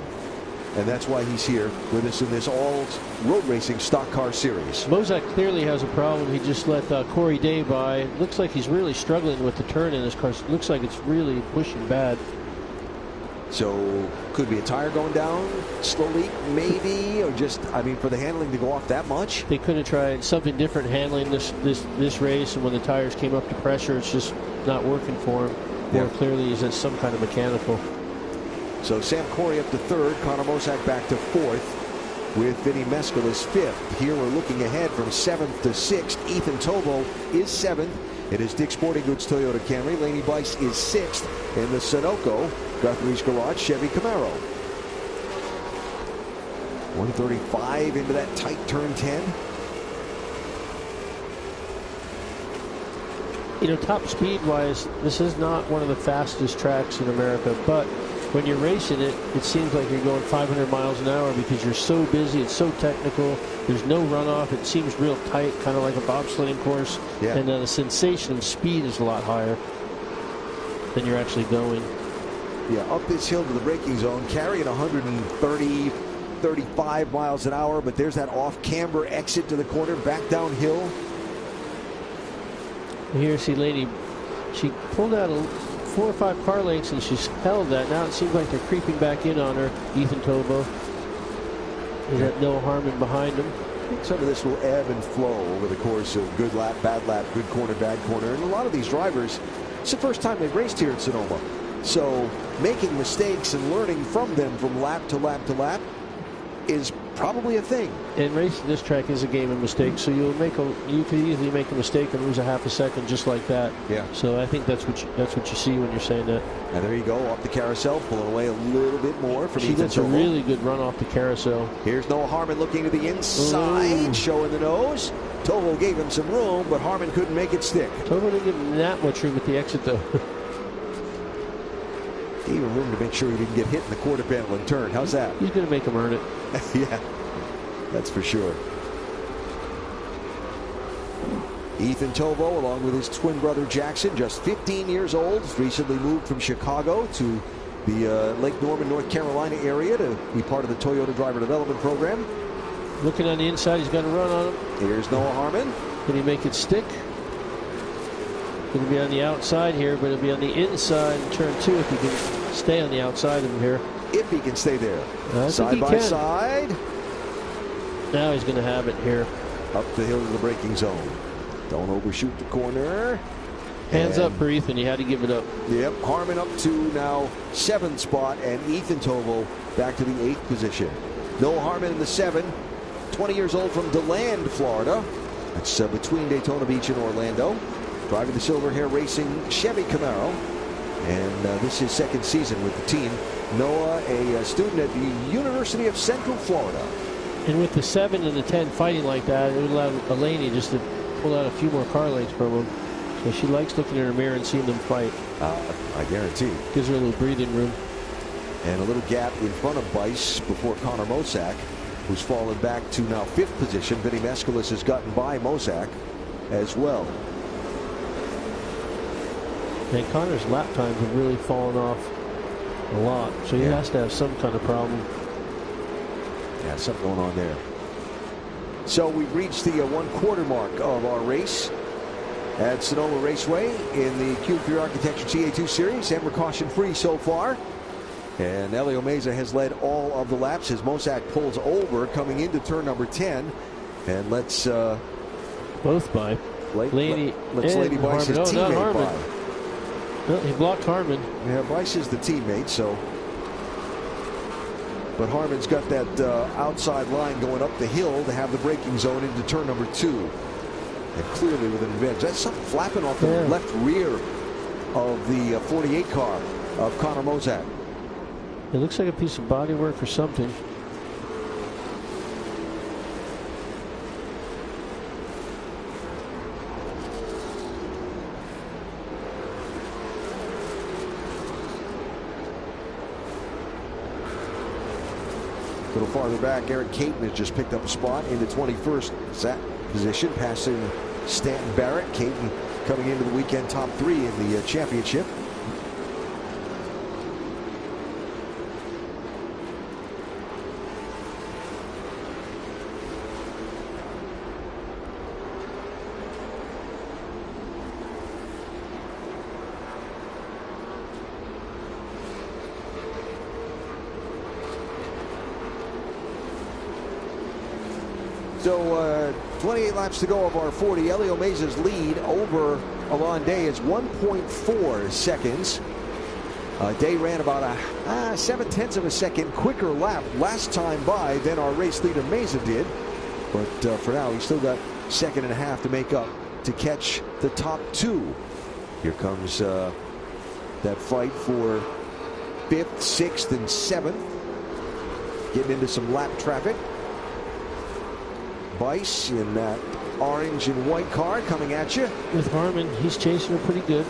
And that's why he's here with us in this all road racing stock car series. Mozak clearly has a problem. He just let Corey Day by. Looks like he's really struggling with the turn in his car. Looks like it's really pushing bad. So could be a tire going down slowly, maybe, or just, I mean, for the handling to go off that much. They could have tried something different handling this race, and when the tires came up to pressure, it's just not working for him. More clearly, he's at some kind of mechanical. So Sam Cory up to 3rd, Connor Mozak back to 4th, with Vinnie Mescalis 5th. Here we're looking ahead from 7th to 6th. Ethan Tovo is 7th. It is Dick Sporting Goods Toyota Camry. Laney Bice is 6th in the Sunoco Guthrie's Garage Chevy Camaro. 135 into that tight turn 10. You know, top speed-wise, this is not one of the fastest tracks in America, but when you're racing it, it seems like you're going 500 miles an hour because you're so busy, it's so technical, there's no runoff, it seems real tight, kind of like a bobsledding course, and the sensation of speed is a lot higher than you're actually going. Yeah, up this hill to the braking zone, carrying 130, 35 miles an hour, but there's that off-camber exit to the corner, back downhill. Here, see Laney, she pulled out 4 or 5 car lengths and she's held that. Now it seems like they're creeping back in on her. Ethan Tovo. Is that Noah Harmon behind him? I think some of this will ebb and flow over the course of good lap, good corner, bad corner. And a lot of these drivers, it's the first time they've raced here at Sonoma. So making mistakes and learning from them from lap to lap to lap is probably a thing. And racing this track is a game of mistakes, so you could easily make a mistake and lose a half a second just like that. Yeah. So I think that's what you see when you're saying that. And there you go, off the carousel, pulling away a little bit more from She Ethan gets a Tovo. really good run off the carousel. Here's Noah Harmon looking to the inside, showing the nose. Tovo gave him some room, but Harmon couldn't make it stick. Tovo didn't give him that much room at the exit, though. Gave him room to make sure he didn't get hit in the quarter panel and turn. How's that? He's going to make him earn it. Yeah, that's for sure. Ethan Tovo, along with his twin brother Jackson, just 15 years old, recently moved from Chicago to the Lake Norman, North Carolina area to be part of the Toyota Driver Development Program. Looking on the inside, he's got a run on him. Here's Noah Harmon. Can he make it stick? Going to be on the outside here, but it'll be on the inside in turn 2 if he can stay on the outside of him here. If he can stay there. Side by side. Now he's going to have it here. Up the hill to the braking zone. Don't overshoot the corner. Hands up for Ethan. He had to give it up. Yep. Harmon up to now 7th spot, and Ethan Tovo back to the 8th position. Noah Harmon in the 7, 20 years old from DeLand, Florida. That's between Daytona Beach and Orlando. Driving the Silver Hair Racing Chevy Camaro. And this is his 2nd season with the team. Noah, a student at the University of Central Florida. And with the 7 and the 10 fighting like that, it would allow Elaney just to pull out a few more car lengths from him. So she likes looking in her mirror and seeing them fight. I guarantee. Gives her a little breathing room. And a little gap in front of Bice before Connor Mosak, who's fallen back to now 5th position. Vinnie Mescalis has gotten by Mosak as well. And Connor's lap times have really fallen off a lot. So he has to have some kind of problem. Yeah, something going on there. So we've reached the 1/4 mark of our race at Sonoma Raceway in the Q3 Architecture TA2 Series, and we're caution-free so far. And Elio Meza has led all of the laps as Mosak pulls over coming into turn number 10. And let's both by Lady Bice's teammate by. Well, he blocked Harmon. Yeah, Bice is the teammate, so. But Harmon's got that outside line going up the hill to have the braking zone into turn number 2. And clearly with an advantage. That's something flapping off the left rear of the 48 car of Connor Mosak. It looks like a piece of body work or something. A little farther back, Eric Caton has just picked up a spot into 21st position, passing Stanton Barrett. Caton coming into the weekend top 3 in the championship. So 28 laps to go of our 40. Elio Meza's lead over Alon Day is 1.4 seconds. Day ran about a 7/10 of a second quicker lap last time by than our race leader Meza did. But for now, he's still got 1.5 seconds to make up to catch the top 2. Here comes that fight for 5th, 6th, and 7th. Getting into some lap traffic. Bice in that orange and white car coming at you. With Harmon, he's chasing her pretty good.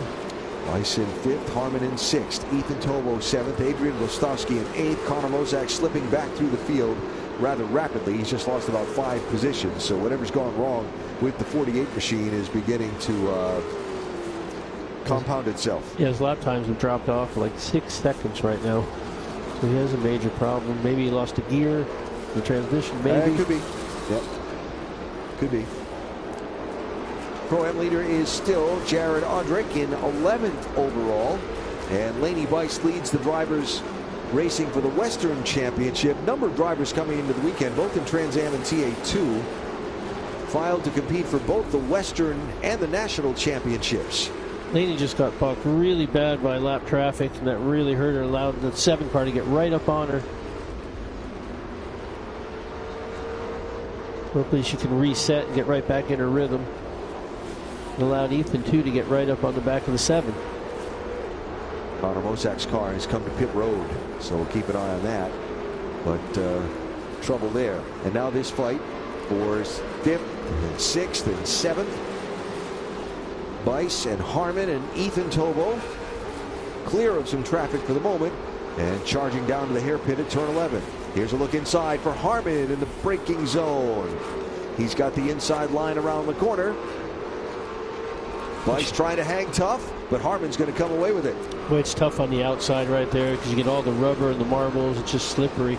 Bice in 5th, Harmon in 6th, Ethan Tovo 7th, Adrian Vostowski in 8th. Connor Mosak slipping back through the field rather rapidly. He's just lost about 5 positions. So whatever's gone wrong with the 48 machine is beginning to compound itself. Yeah, his lap times have dropped off like 6 seconds right now. So he has a major problem. Maybe he lost a gear, the transmission, maybe. Could be. Yep. Could be. Pro-Am leader is still Jared Odrick in 11th overall. And Laney Bice leads the drivers racing for the Western Championship. Number of drivers coming into the weekend, both in Trans Am and TA2, filed to compete for both the Western and the National Championships. Laney just got bucked really bad by lap traffic, and that really hurt her, allowed the 7 car to get right up on her. Hopefully she can reset and get right back in her rhythm. It allowed Ethan, too, to get right up on the back of the 7. Connor Mosak's car has come to pit road, so we'll keep an eye on that. But trouble there. And now this fight for 5th and 6th and 7th. Bice and Harmon and Ethan Tovo clear of some traffic for the moment and charging down to the hairpin at turn 11. Here's a look inside for Harmon in the braking zone. He's got the inside line around the corner. Bike's trying to hang tough, but Harmon's going to come away with it. Boy, it's tough on the outside right there because you get all the rubber and the marbles. It's just slippery.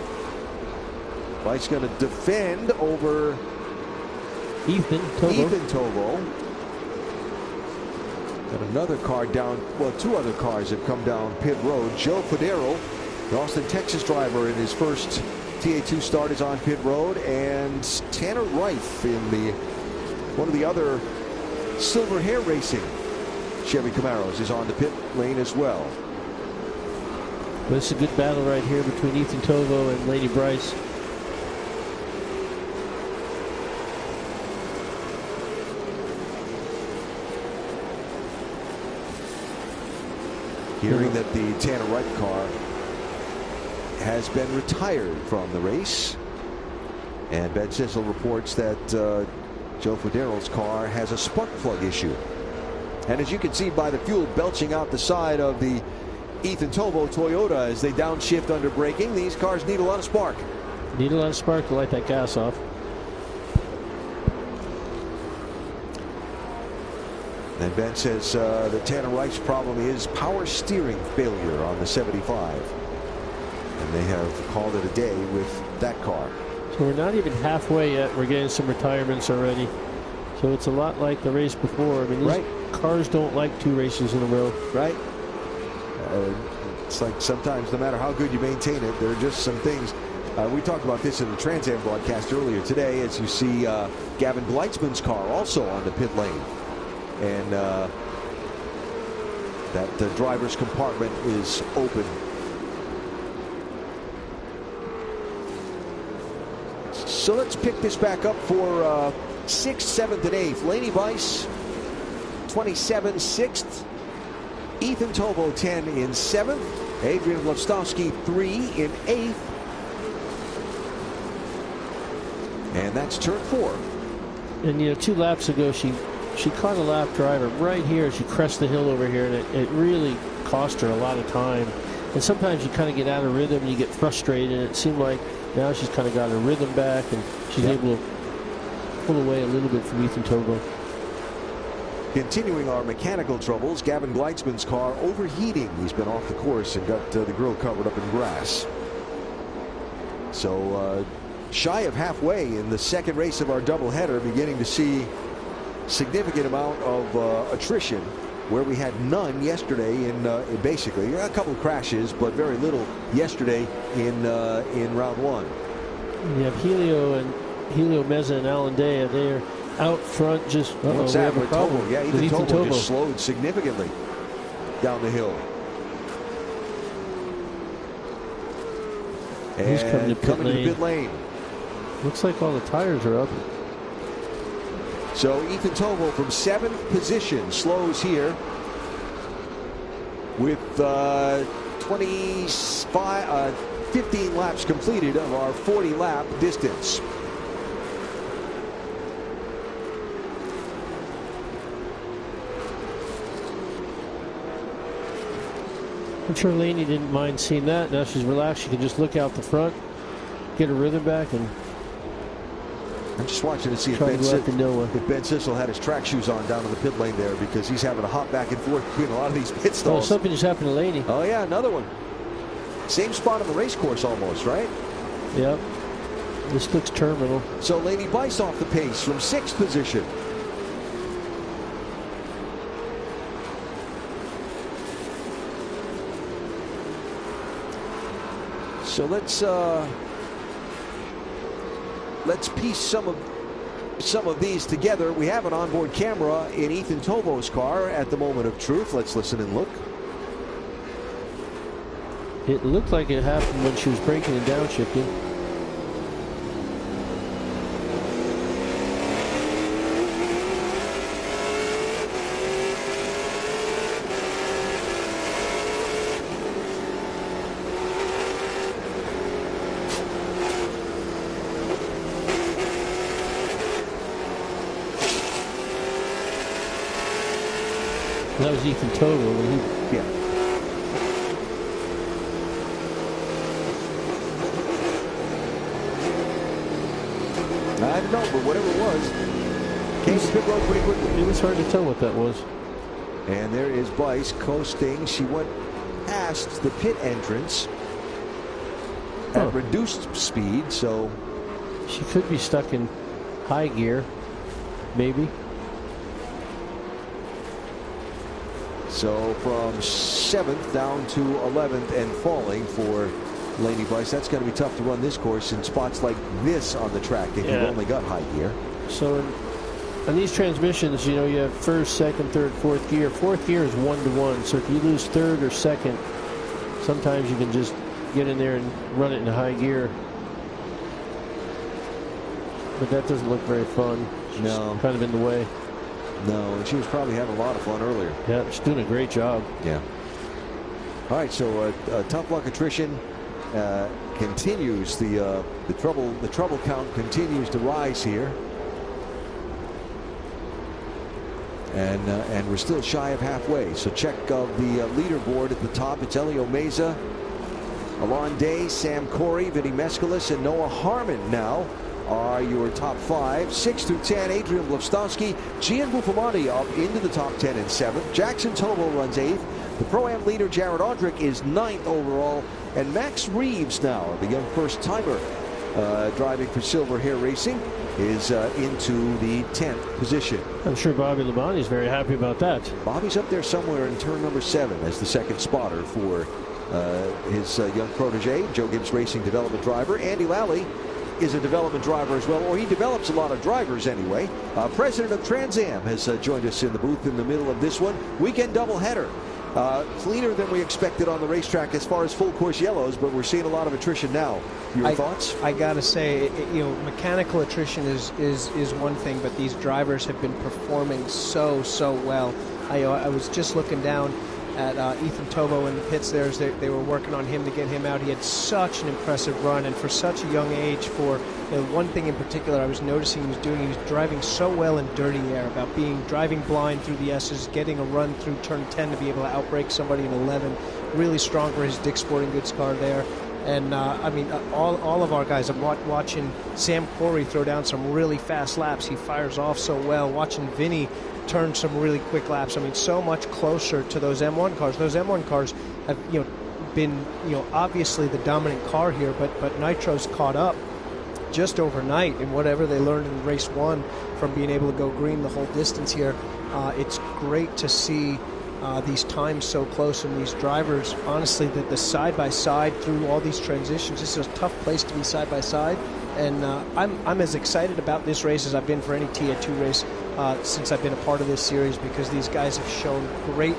Bike's going to defend over Ethan Tovo. Got another car down. Well, two other cars have come down pit road. Joe Fodero, the Austin, Texas driver, in his first TA2 start, is on pit road, and Tanner Reif in one of the other Silver Hair Racing Chevy Camaros is on the pit lane as well. But it's a good battle right here between Ethan Tovo and Laney Bryce. Hearing that the Tanner Reif car has been retired from the race, and Ben Sissel reports that Joe Fodero's car has a spark plug issue. And as you can see by the fuel belching out the side of the Ethan Tovo Toyota as they downshift under braking, these cars need a lot of spark. Need a lot of spark to light that gas off. And Ben says that Tanner Reif's problem is power steering failure on the 75. And they have called it a day with that car. So we're not even halfway yet. We're getting some retirements already. So it's a lot like the race before. I mean, these cars don't like 2 races in a row. Right. It's like sometimes no matter how good you maintain it, there are just some things. We talked about this in the Trans Am broadcast earlier today, as you see Gavin Gleitzman's car also on the pit lane. And that the driver's compartment is open. So let's pick this back up for 6th, 7th, and 8th. Laney Bryce, 27, 6th. Ethan Tovo, 10 in 7th. Adrian Lostowski, 3 in 8th. And that's turn 4. And, you know, 2 laps ago, she caught a lap driver right here. She crested the hill over here, and it really cost her a lot of time. And sometimes you kind of get out of rhythm and you get frustrated. And it seemed like now she's kind of got her rhythm back, and she's able to pull away a little bit from Ethan Tovo. Continuing our mechanical troubles, Gavin Gleitzman's car overheating. He's been off the course and got the grill covered up in grass. So shy of halfway in the second race of our doubleheader, beginning to see significant amount of attrition, where we had none yesterday in basically a couple of crashes, but very little yesterday in round 1. You have Helio Meza and Alan Dea. They're out front. Just what's that with Tovo? Yeah, Ethan Tovo just slowed significantly down the hill. And he's coming to pit lane. Looks like all the tires are up. So Ethan Tovo from 7th position slows here with 15 laps completed of our 40-lap distance. I'm sure Laney didn't mind seeing that. Now she's relaxed. She can just look out the front, get her rhythm back, and I'm just watching to see if Ben Sissel had his track shoes on down in the pit lane there, because he's having to hop back and forth between a lot of these pit stalls. Oh, something just happened to Laney. Oh, yeah, another one. Same spot on the race course almost, right? Yep. This looks terminal. So Laney Bryce off the pace from 6th position. So let's piece some of these together. We have an onboard camera in Ethan Tovo's car at the moment of truth. Let's listen and look. It looked like it happened when she was braking and downshifting. That was Ethan Tovo. Yeah. I don't know, but whatever it was, came to pit road pretty quickly. It was hard to tell what that was. And there is Blyce coasting. She went past the pit entrance at reduced speed, so she could be stuck in high gear, maybe. So from 7th down to 11th and falling for Lainey Blyce. That's going to be tough to run this course in spots like this on the track if you've only got high gear. So on these transmissions, you know, you have first, second, third, fourth gear. Fourth gear is 1-to-1. So if you lose third or second, sometimes you can just get in there and run it in high gear. But that doesn't look very fun. She's kind of in the way. No, and she was probably having a lot of fun earlier. Yeah, she's doing a great job. Yeah. All right, so tough luck attrition continues. The trouble count continues to rise here, and we're still shy of halfway. So check of the leaderboard at the top. It's Elio Meza, Alon Day, Sam Cory, Vinnie Mescalis, and Noah Harmon now are your top 5. 6 through 10, Adrian Blavstovsky, Gian Buffamani up into the top 10 and 7th. Jackson Tobo runs 8th. The Pro-Am leader, Jared Audrick, is 9th overall. And Max Reeves now, the young first-timer driving for Silver Hair Racing, is into the 10th position. I'm sure Bobby Labonte is very happy about that. Bobby's up there somewhere in turn number 7 as the second spotter for his young protege, Joe Gibbs Racing development driver. Andy Lally is a development driver as well, or he develops a lot of drivers anyway. President of Trans Am has joined us in the booth in the middle of this one. Weekend doubleheader. Cleaner than we expected on the racetrack as far as full course yellows, but we're seeing a lot of attrition now. Your thoughts? I gotta say, you know, mechanical attrition is one thing, but these drivers have been performing so well. I was just looking down at Ethan Tobo in the pits there as they were working on him to get him out. He had such an impressive run, and for such a young age, for one thing in particular I was noticing he was driving so well in dirty air, about driving blind through the S's, getting a run through turn 10 to be able to outbrake somebody in 11. Really strong for his Dick's Sporting Goods car there. And I mean, all of our guys, I'm watching Sam Cory throw down some really fast laps. He fires off so well. Watching Vinnie turn some really quick laps. I mean, so much closer to those M1 cars. Those M1 cars have, been, obviously the dominant car here, but Nitro's caught up just overnight in whatever they learned in race 1 from being able to go green the whole distance here. It's great to see these times so close, and these drivers, honestly, the side-by-side through all these transitions. This is a tough place to be side-by-side, and I'm as excited about this race as I've been for any TA2 race since I've been a part of this series, because these guys have shown great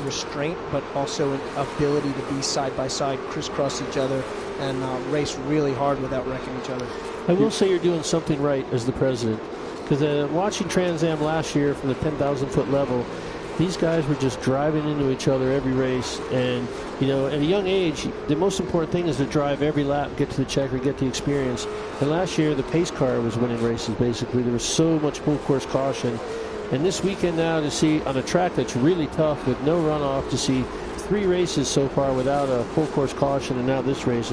restraint, but also an ability to be side-by-side, crisscross each other, and race really hard without wrecking each other. I will say you're doing something right as the president, because watching Trans Am last year from the 10,000-foot level, these guys were just driving into each other every race, and at a young age, the most important thing is to drive every lap, get to the checker, get the experience. And last year, the pace car was winning races, basically. There was so much full course caution. And this weekend now, to see on a track that's really tough with no runoff, to see 3 races so far without a full course caution, and now this race,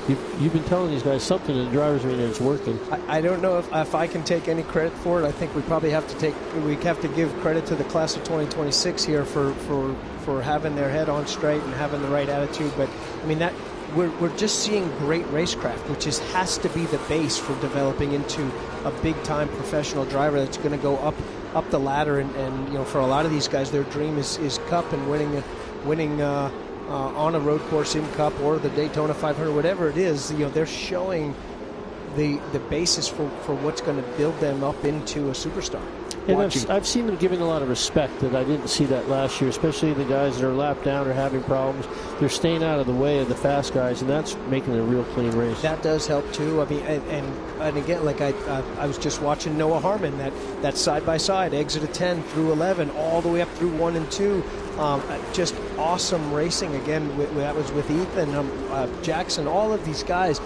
you've been telling these guys something, and the drivers are in there, it's working. I don't know if I can take any credit for it. I think we probably have to give credit to the class of 2026 here for having their head on straight and having the right attitude. But I mean, that we're just seeing great racecraft, which has to be the base for developing into a big time professional driver that's going to go up the ladder. And for a lot of these guys, their dream is Cup and winning on a road course in Cup or the Daytona 500, whatever it is. They're showing the basis for what's going to build them up into a superstar. And I've seen them giving a lot of respect that I didn't see that last year, especially the guys that are lapped down or having problems. They're staying out of the way of the fast guys, and that's making it a real clean race. That does help too. I mean, and again, like I was just watching Noah Harmon, that side-by-side, exit of 10 through 11, all the way up through 1 and 2. Just awesome racing again. That was with Ethan, Jackson, all of these guys.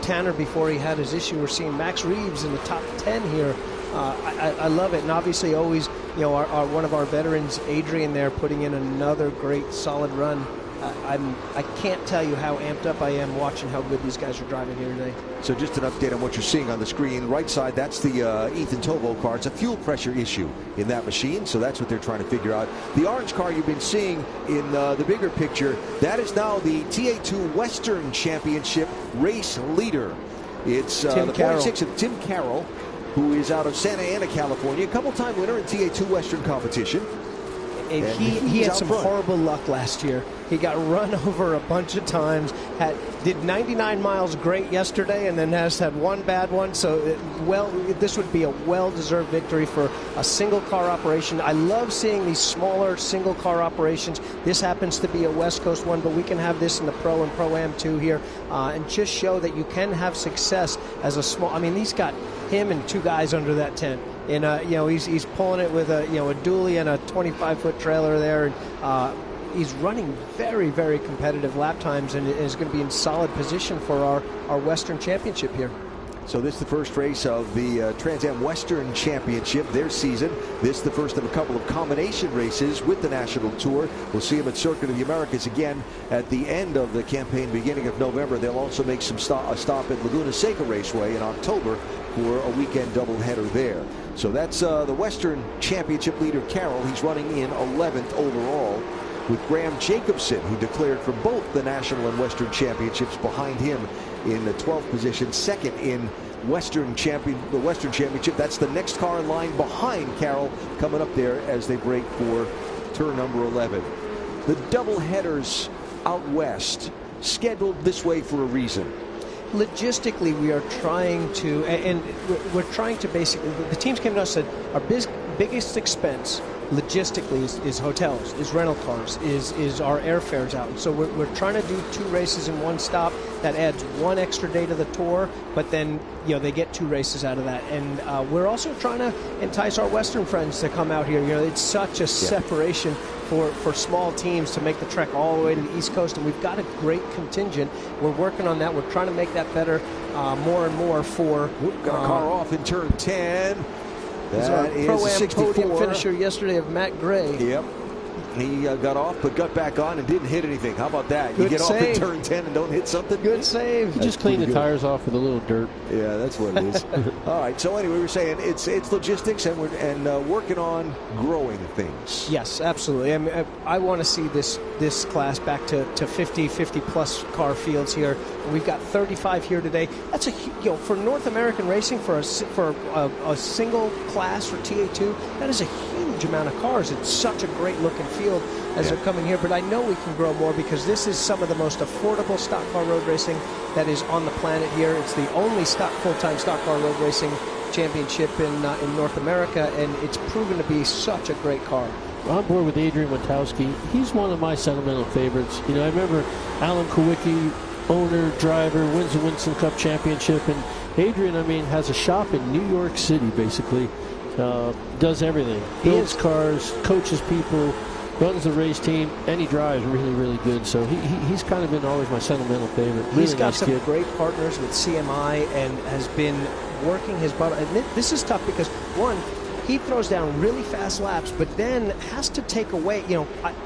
Tanner, before he had his issue, we're seeing Max Reeves in the top 10 here. I love it, and obviously always, our one of our veterans, Adrian, there putting in another great solid run I can't tell you how amped up I am watching how good these guys are driving here today. So just an update on what you're seeing on the screen. Right side, that's the Ethan Tovo car. It's a fuel pressure issue in that machine, so that's what they're trying to figure out. The orange car you've been seeing in the bigger picture, that is now the TA2 Western Championship race leader. It's the 46 of Tim Carroll, who is out of Santa Ana, California, a couple-time winner in TA2 Western competition. And he had some horrible luck last year. He got run over a bunch of times, did 99 miles great yesterday, and then has had one bad one. So, this would be a well-deserved victory for a single-car operation. I love seeing these smaller single-car operations. This happens to be a West Coast one, but we can have this in the Pro and Pro-Am too here, and just show that you can have success as a small. I mean, he's got him and two guys under that tent. And he's pulling it with a dually and a 25-foot trailer there, and he's running very, very competitive lap times, and is going to be in solid position for our Western Championship here. So this is the first race of the Trans Am Western Championship, their season. This is the first of a couple of combination races with the National Tour. We'll see them at Circuit of the Americas again at the end of the campaign, beginning of November. They'll also make a stop at Laguna Seca Raceway in October for a weekend doubleheader there. So that's the Western Championship leader, Carroll. He's running in 11th overall, with Graham Jacobson, who declared for both the National and Western Championships, behind him in the 12th position, second in the Western Championship. That's the next car in line behind Carroll, coming up there as they break for turn number 11. The doubleheaders out west, scheduled this way for a reason. Logistically, we are trying to, and we're trying to basically, the teams came to us and said, our biggest expense logistically is hotels, is rental cars, is our airfares out. And so we're trying to do 2 races in one stop. That adds 1 extra day to the tour, but then they get 2 races out of that. And we're also trying to entice our Western friends to come out here. It's such a separation for small teams to make the trek all the way to the East Coast, and we've got a great contingent. We're working on that. We're trying to make that better more and more for... Got a car off in turn 10. That is ProAm podium finisher yesterday of Matt Gray. Yep. He got off but got back on and didn't hit anything. How about that? Good you get save. off in turn 10 and don't hit something? Good save. You just clean the tires off with a little dirt. Yeah, that's what it is. All right, so anyway, we were saying it's logistics, and we're working on growing things. Yes, absolutely. I mean, I want to see this class back to 50 plus car fields here. We've got 35 here today. That's for North American racing, for a single class for TA2, that is a huge amount of cars. It's such a great looking field as they're coming here, but I know we can grow more, because this is some of the most affordable stock car road racing that is on the planet here. It's the only full-time stock car road racing championship in North America, and it's proven to be such a great car. On board with Adrian Witowski. He's one of my sentimental favorites. I remember Alan Kowicki, owner, driver, wins the Winston Cup Championship, and Adrian, has a shop in New York City, basically. Does everything. Builds cars, coaches people, runs the race team, and he drives really, really good. So he's kind of been always my sentimental favorite. Really He's got nice some kid. great partners with CMI and has been working his butt. And this is tough because, one, he throws down really fast laps, but then has to take away,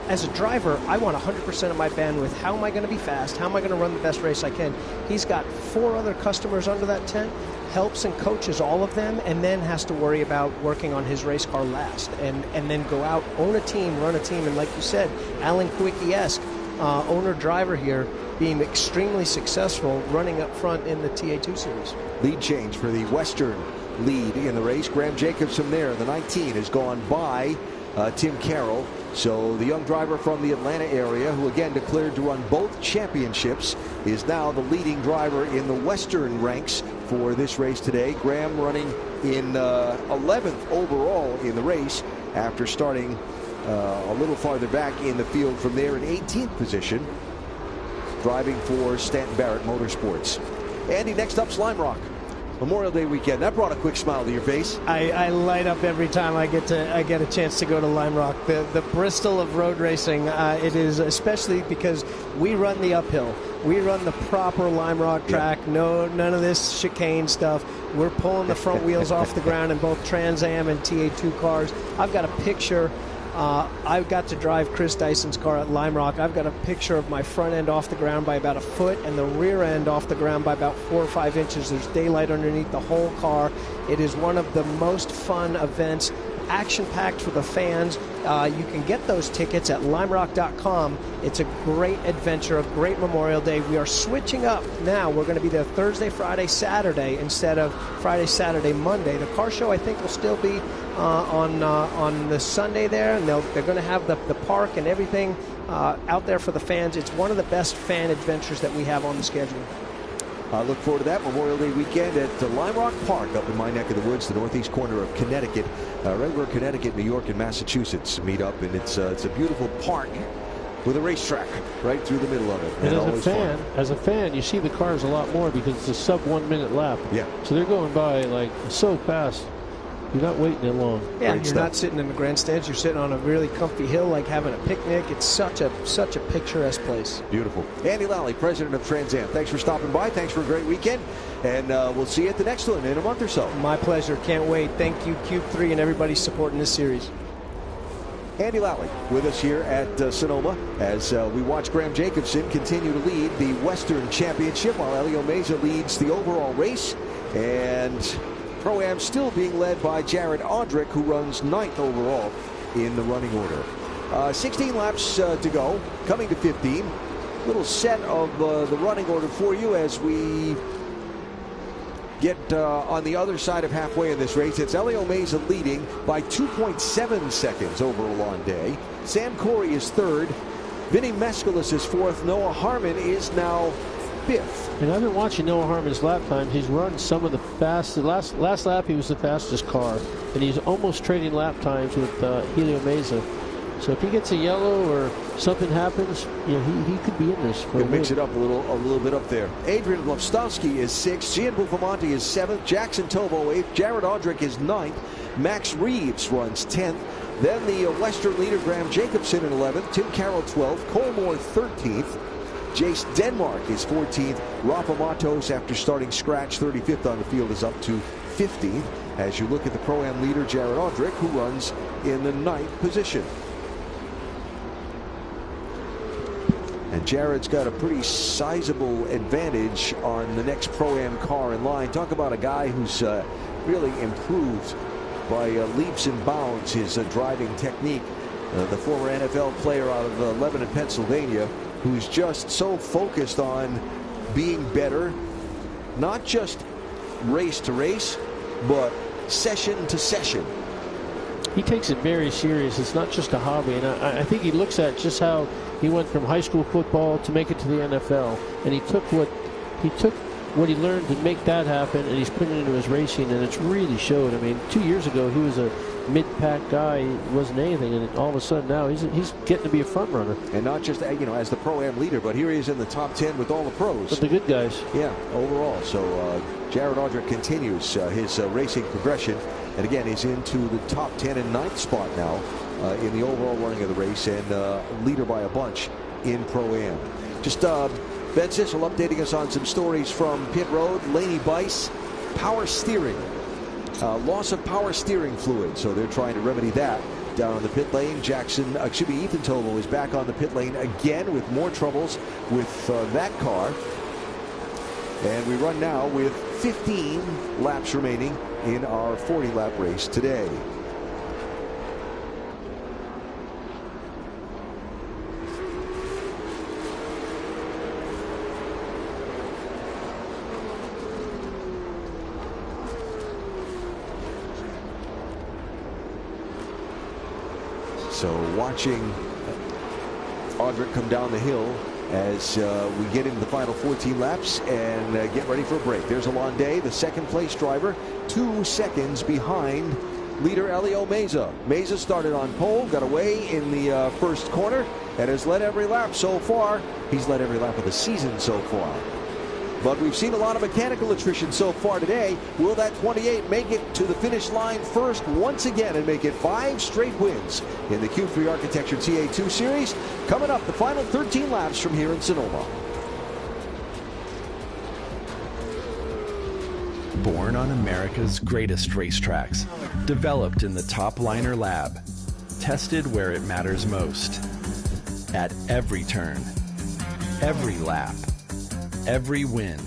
as a driver, I want 100% of my bandwidth. How am I going to be fast? How am I going to run the best race I can? He's got 4 other customers under that tent, helps and coaches all of them, and then has to worry about working on his race car last, and then go out, own a team, run a team, and like you said, Alan Kowicki-esque, owner-driver here, being extremely successful, running up front in the TA2 Series. Lead change for the Western lead in the race. Graham Jacobson there, the 19, has gone by Tim Carroll. So the young driver from the Atlanta area, who again declared to run both championships, is now the leading driver in the Western ranks for this race today. Graham running in 11th overall in the race after starting a little farther back in the field from there in 18th position, driving for Stanton Barrett Motorsports. Andy, next up's Lime Rock. Memorial Day weekend. That brought a quick smile to your face. I light up every time I get a chance to go to Lime Rock. The Bristol of road racing. It is, especially because we run the uphill. We run the proper Lime Rock track. None of this chicane stuff. We're pulling the front wheels off the ground in both Trans Am and TA2 cars. I've got a picture I got to drive Chris Dyson's car at Lime Rock. I've got a picture of my front end off the ground by about a foot and the rear end off the ground by about 4 or 5 inches. There's daylight underneath the whole car. It is one of the most fun events, action-packed for the fans. You can get those tickets at limerock.com. It's a great adventure, a great Memorial Day. We are switching up now. We're going to be there Thursday, Friday, Saturday instead of Friday, Saturday, Monday. The car show, I think, will still be on the Sunday there, and they're going to have the park and everything out there for the fans. It's one of the best fan adventures that we have on the schedule. I look forward to that Memorial Day weekend at Lime Rock Park up in my neck of the woods, the northeast corner of Connecticut. Right where Connecticut, New York, and Massachusetts meet up, and it's a beautiful park with a racetrack right through the middle of it. And as a fan, you see the cars a lot more because it's a sub 1 minute lap. Yeah. So they're going by like so fast. You're not waiting that long. Yeah, you're not sitting in the grandstands. You're sitting on a really comfy hill, like having a picnic. It's such a picturesque place. Beautiful. Andy Lally, president of Trans Am. Thanks for stopping by. Thanks for a great weekend. And we'll see you at the next one in a month or so. My pleasure. Can't wait. Thank you, Cube 3, and everybody supporting this series. Andy Lally with us here at Sonoma as we watch Graham Jacobson continue to lead the Western Championship while Elio Meza leads the overall race. And ProAm still being led by Jared Audrick, who runs 9th overall in the running order. 16 laps to go, coming to 15. Little set of the running order for you as we get on the other side of halfway in this race. It's Elio Meza leading by 2.7 seconds over Alonde. Sam Cory is 3rd. Vinnie Mescalis is 4th. Noah Harmon is now 5th. And I've been watching Noah Harmon's lap time. He's run some of the fastest. Last lap, he was the fastest car. And he's almost trading lap times with Helio Meza. So if he gets a yellow or something happens, you know, he could be in this. He'll mix it up a little bit up there. Adrian Blavstovsky is 6th. Gian Bufamonte is 7th. Jackson Tovo 8th. Jared Audrick is 9th. Max Reeves runs 10th. Then the Western leader, Graham Jacobson, in 11th. Tim Carroll 12th. Cole Moore 13th. Jace Denmark is 14th. Rafa Matos, after starting scratch, 35th on the field, is up to 15th. As you look at the Pro-Am leader, Jared Audrick, who runs in the 9th position. And Jared's got a pretty sizable advantage on the next Pro-Am car in line. Talk about a guy who's really improved by leaps and bounds his driving technique. The former NFL player out of Lebanon, Pennsylvania, who's just so focused on being better, not just race to race, but session to session. He takes it very serious. It's not just a hobby. And I think he looks at just how he went from high school football to make it to the NFL. And he took what he learned to make that happen, and he's putting it into his racing, and it's really showed. I mean, 2 years ago, he was a mid-pack guy. He wasn't anything, and all of a sudden now he's getting to be a front runner. And not just, you know, as the Pro-Am leader, but here he is in the top 10 with all the pros. But the good guys. Yeah, overall. So Jared Audrick continues his racing progression, and again, he's into the top 10 and 9th spot now in the overall running of the race, and leader by a bunch in Pro-Am. Just Ben Sissel updating us on some stories from pit road. Laney Bice, power steering. Loss of power steering fluid, so they're trying to remedy that down on the pit lane. Ethan Tovo is back on the pit lane again with more troubles with that car. And we run now with 15 laps remaining in our 40-lap race today. So watching Audrick come down the hill as we get into the final 14 laps and get ready for a break. There's Alonde, the second place driver, 2 seconds behind leader Elio Meza. Meza started on pole, got away in the first corner, and has led every lap so far. He's led every lap of the season so far. But we've seen a lot of mechanical attrition so far today. Will that 28 make it to the finish line first once again and make it 5 straight wins in the Q3 Architecture TA2 Series? Coming up, the final 13 laps from here in Sonoma. Born on America's greatest racetracks, developed in the Top Liner Lab, tested where it matters most. At every turn, every lap, every win.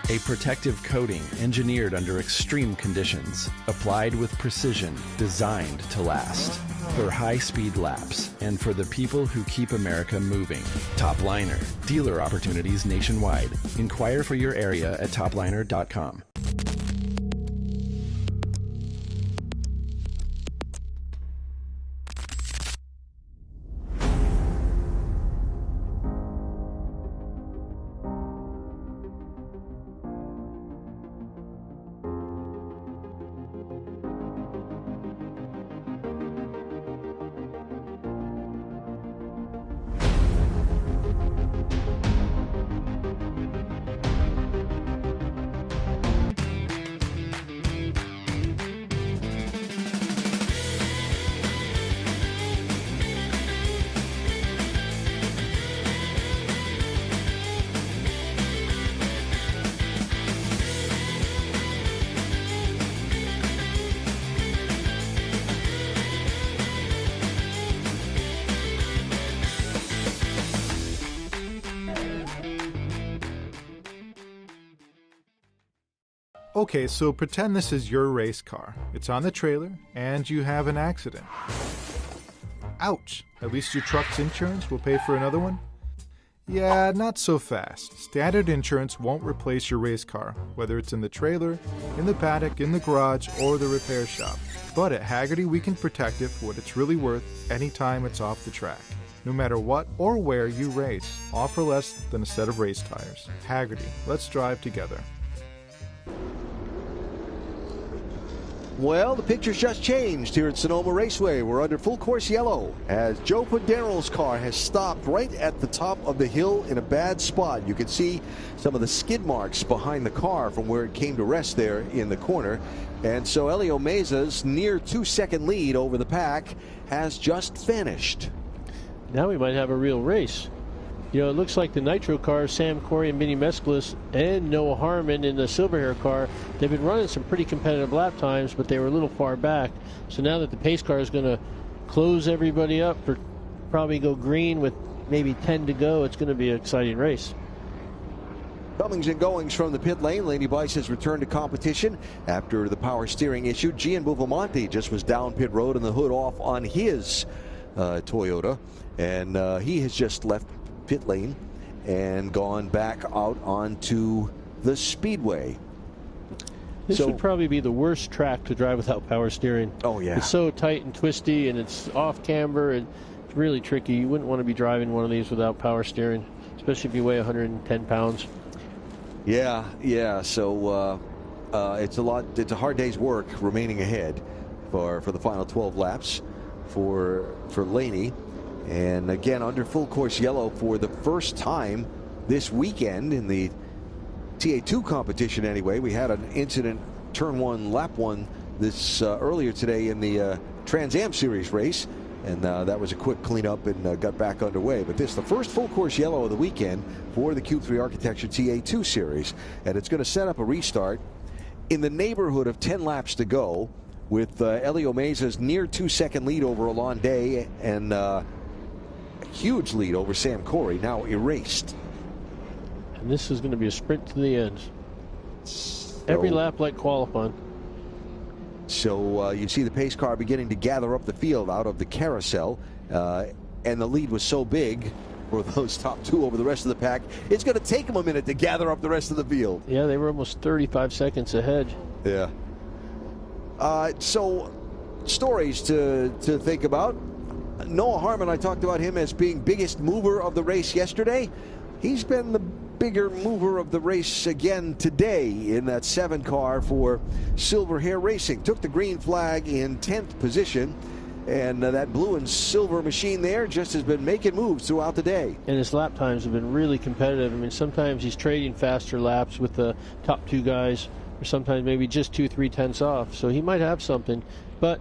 A protective coating engineered under extreme conditions, applied with precision, designed to last. For high-speed laps and for the people who keep America moving. Top Liner. Dealer opportunities nationwide. Inquire for your area at topliner.com. Okay, so pretend this is your race car. It's on the trailer, and you have an accident. Ouch! At least your truck's insurance will pay for another one? Yeah, not so fast. Standard insurance won't replace your race car, whether it's in the trailer, in the paddock, in the garage, or the repair shop. But at Hagerty, we can protect it for what it's really worth anytime it's off the track. No matter what or where you race, all for less than a set of race tires. Hagerty, let's drive together. Well, the picture's just changed here at Sonoma Raceway. We're under full course yellow as Joe Padero's car has stopped right at the top of the hill in a bad spot. You can see some of the skid marks behind the car from where it came to rest there in the corner. And so Elio Meza's near 2-second lead over the pack has just finished. Now we might have a real race. You know, it looks like the Nitro car, Sam Cory and Vinnie Mescalis and Noah Harmon in the silver hair car, they've been running some pretty competitive lap times, but they were a little far back. So now that the pace car is going to close everybody up, or probably go green with maybe 10 to go, it's going to be an exciting race. Comings and goings from the pit lane. Lady Bice has returned to competition after the power steering issue. Gian Bufamonte just was down pit road and the hood off on his Toyota, and he has just left pit lane and gone back out onto the speedway. This would probably be the worst track to drive without power steering. Oh yeah, it's so tight and twisty, and it's off camber, and it's really tricky. You wouldn't want to be driving one of these without power steering, especially if you weigh 110 pounds. Yeah. So it's a hard day's work remaining ahead for the final 12 laps for Laney. And again, under full course yellow for the first time this weekend in the TA2 competition anyway. We had an incident, turn 1, lap 1, this earlier today in the Trans Am Series race. And that was a quick cleanup and got back underway. But this is the first full course yellow of the weekend for the Q3 Architecture TA2 Series. And it's going to set up a restart in the neighborhood of 10 laps to go with Elio Meza's near 2-second lead over Alon Day and huge lead over Sam Cory, now erased. And this is going to be a sprint to the end. Every lap like qualifying. So you see the pace car beginning to gather up the field out of the carousel, and the lead was so big for those top two over the rest of the pack, it's going to take them a minute to gather up the rest of the field. Yeah, they were almost 35 seconds ahead. Yeah. So stories to think about. Noah Harmon, I talked about him as being biggest mover of the race yesterday. He's been the bigger mover of the race again today in that 7 car for Silver Hair Racing. Took the green flag in 10th position, and that blue and silver machine there just has been making moves throughout the day. And his lap times have been really competitive. I mean, sometimes he's trading faster laps with the top 2 guys, or sometimes maybe just 2-3 tenths off. So he might have something, but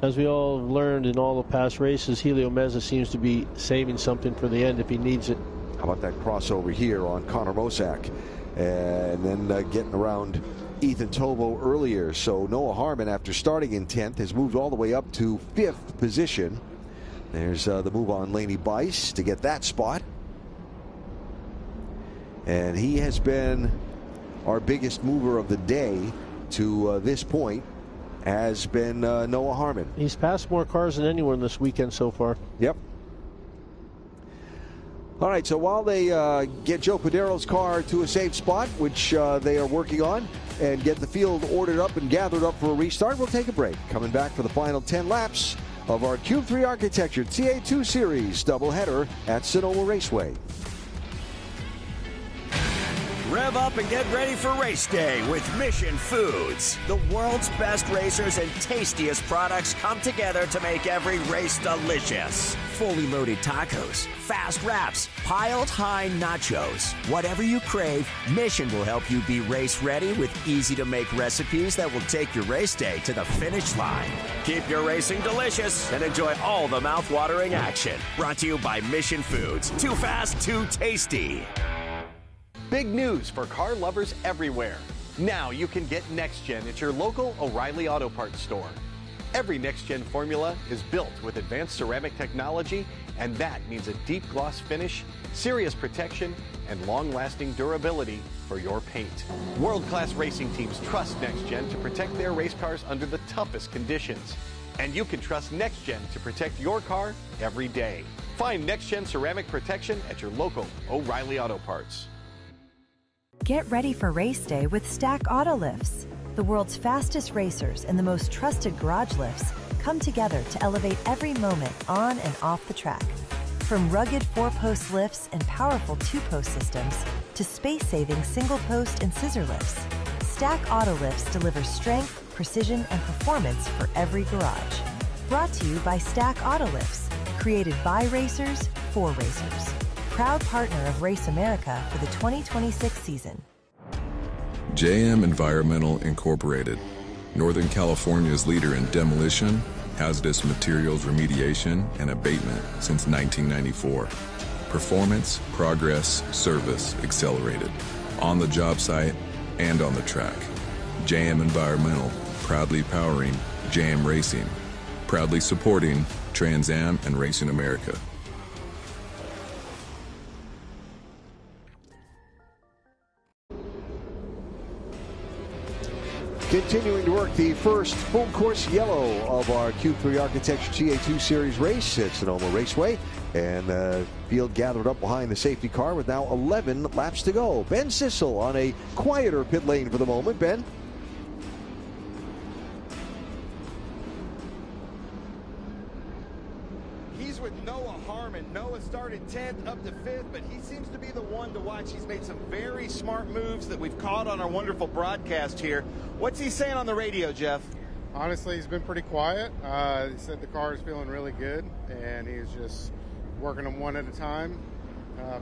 as we all learned in all the past races, Helio Meza seems to be saving something for the end if he needs it. How about that crossover here on Connor Mosack? And then getting around Ethan Tovo earlier. So Noah Harmon, after starting in 10th, has moved all the way up to 5th position. There's the move on Laney Bice to get that spot. And he has been our biggest mover of the day to this point, has been Noah Harmon. He's passed more cars than anyone this weekend so far. Yep. All right, so while they get Joe Padero's car to a safe spot, which they are working on, and get the field ordered up and gathered up for a restart, we'll take a break. Coming back for the final 10 laps of our Q3 Architecture TA2 Series doubleheader at Sonoma Raceway. Rev up and get ready for race day with Mission Foods. The world's best racers and tastiest products come together to make every race delicious. Fully loaded tacos, fast wraps, piled high nachos. Whatever you crave, Mission will help you be race ready with easy to make recipes that will take your race day to the finish line. Keep your racing delicious and enjoy all the mouth-watering action. Brought to you by Mission Foods. Too fast, too tasty. Big news for car lovers everywhere. Now you can get NextGen at your local O'Reilly Auto Parts store. Every NextGen formula is built with advanced ceramic technology, and that means a deep gloss finish, serious protection, and long-lasting durability for your paint. World-class racing teams trust NextGen to protect their race cars under the toughest conditions. And you can trust NextGen to protect your car every day. Find NextGen ceramic protection at your local O'Reilly Auto Parts. Get ready for race day with Stack Auto Lifts. The world's fastest racers and the most trusted garage lifts come together to elevate every moment on and off the track. From rugged 4-post lifts and powerful 2-post systems to space-saving single-post and scissor lifts, Stack Auto Lifts delivers strength, precision, and performance for every garage. Brought to you by Stack Auto Lifts, created by racers for racers. Proud partner of Race America for the 2026 season. JM Environmental Incorporated, Northern California's leader in demolition, hazardous materials remediation, and abatement since 1994. Performance, progress, service accelerated. On the job site and on the track. JM Environmental, proudly powering JM Racing. Proudly supporting Trans Am and Racing America. Continuing to work the first full course yellow of our Q3 Architecture TA2 Series race at Sonoma Raceway. And the field gathered up behind the safety car with now 11 laps to go. Ben Sissel on a quieter pit lane for the moment. Ben? He's with Noah Harmon. Noah started 10th up to 5th, but he seems to be the one to watch. He's made some very smart moves that we've caught on our wonderful broadcast here. What's he saying on the radio, Jeff? Honestly, he's been pretty quiet. He said the car is feeling really good, and he's just working them one at a time,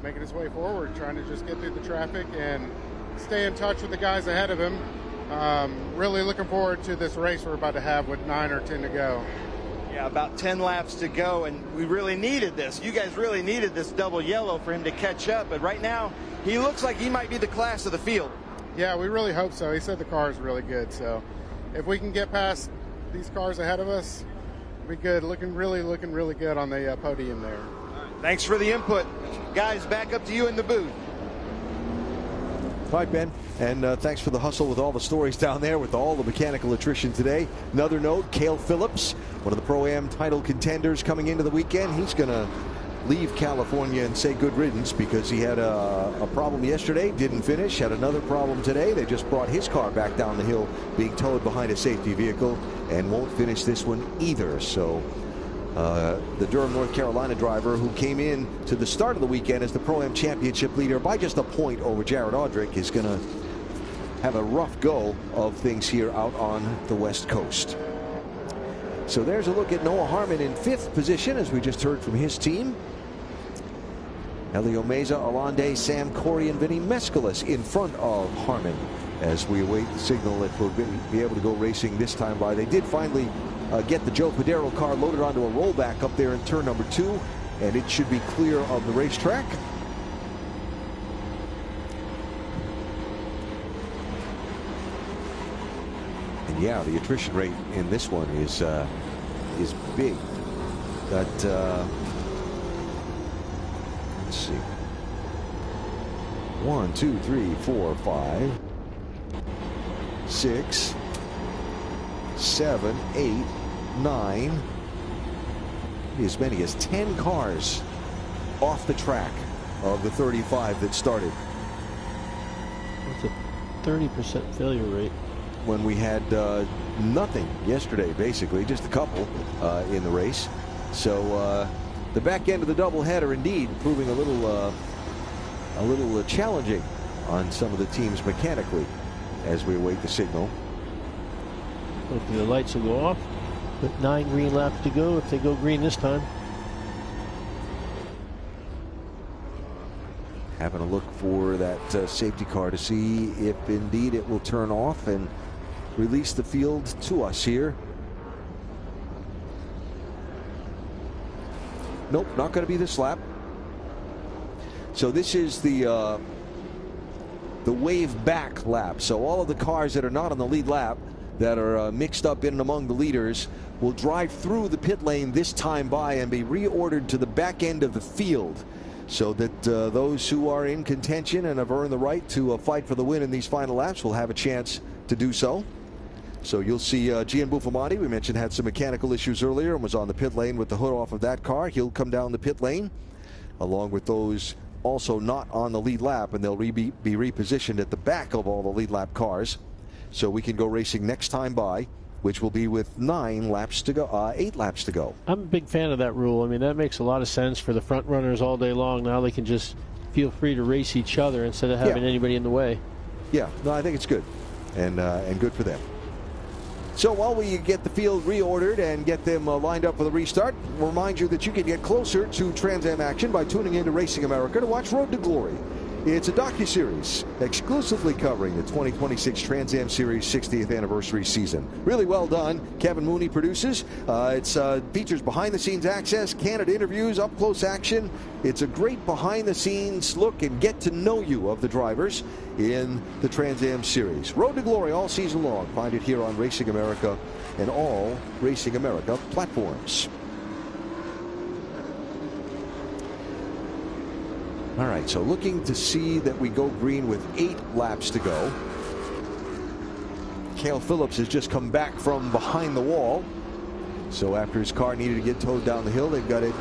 making his way forward, trying to just get through the traffic and stay in touch with the guys ahead of him. Really looking forward to this race we're about to have with 9 or 10 to go. Yeah, about 10 laps to go, and we really needed this. You guys really needed this double yellow for him to catch up, but right now he looks like he might be the class of the field. Yeah, we really hope so. He said the car is really good, so if we can get past these cars ahead of us, we'll be good. Looking really good on the podium there. Thanks for the input. Guys, back up to you in the booth. All right, Ben, and thanks for the hustle with all the stories down there with all the mechanical attrition today. Another note, Cale Phillips, one of the Pro-Am title contenders coming into the weekend. He's going to leave California and say good riddance because he had a problem yesterday, didn't finish, had another problem today. They just brought his car back down the hill being towed behind a safety vehicle and won't finish this one either. So the Durham, North Carolina driver who came in to the start of the weekend as the Pro-Am Championship leader by just a point over Jared Audrick is going to have a rough go of things here out on the West Coast. So there's a look at Noah Harmon in 5th position, as we just heard from his team. Elio Meza, Alande, Sam Cory, and Vinnie Mescalis in front of Harmon as we await the signal that we'll be able to go racing this time by. They did finally get the Joe Padero car loaded onto a rollback up there in turn number 2, and it should be clear of the racetrack. yeah, the attrition rate in this one is big. But let's see. 1, 2, 3, 4, 5, 6, 7, 8, 9. As many as 10 cars off the track of the 35 that started. That's a 30% failure rate. When we had nothing yesterday, basically, just a couple in the race. So the back end of the doubleheader indeed proving a little challenging on some of the teams mechanically as we await the signal. Hopefully the lights will go off. With 9 green laps to go if they go green this time. Having a look for that safety car to see if indeed it will turn off and release the field to us here. Nope, not going to be this lap. So this is the wave back lap. So all of the cars that are not on the lead lap, that are mixed up in and among the leaders, will drive through the pit lane this time by and be reordered to the back end of the field, so that those who are in contention and have earned the right to fight for the win in these final laps will have a chance to do so. So you'll see Gian Buffamani, we mentioned, had some mechanical issues earlier and was on the pit lane with the hood off of that car. He'll come down the pit lane along with those also not on the lead lap, and they'll be repositioned at the back of all the lead lap cars, so we can go racing next time by, which will be with 9 laps to go, 8 laps to go. I'm a big fan of that rule. I mean, that makes a lot of sense for the front runners all day long. Now they can just feel free to race each other instead of having anybody in the way. Yeah, no, I think it's good, and good for them. So while we get the field reordered and get them lined up for the restart, we'll remind you that you can get closer to Trans Am action by tuning into Racing America to watch Road to Glory. It's a docuseries exclusively covering the 2026 Trans Am Series 60th anniversary season. Really well done. Kevin Mooney produces. It features behind-the-scenes access, candid interviews, up-close action. It's a great behind-the-scenes look and get-to-know-you of the drivers in the Trans Am Series. Road to Glory all season long. Find it here on Racing America and all Racing America platforms. All right, so looking to see that we go green with 8 laps to go. Cale Phillips has just come back from behind the wall. So after his car needed to get towed down the hill, they've got it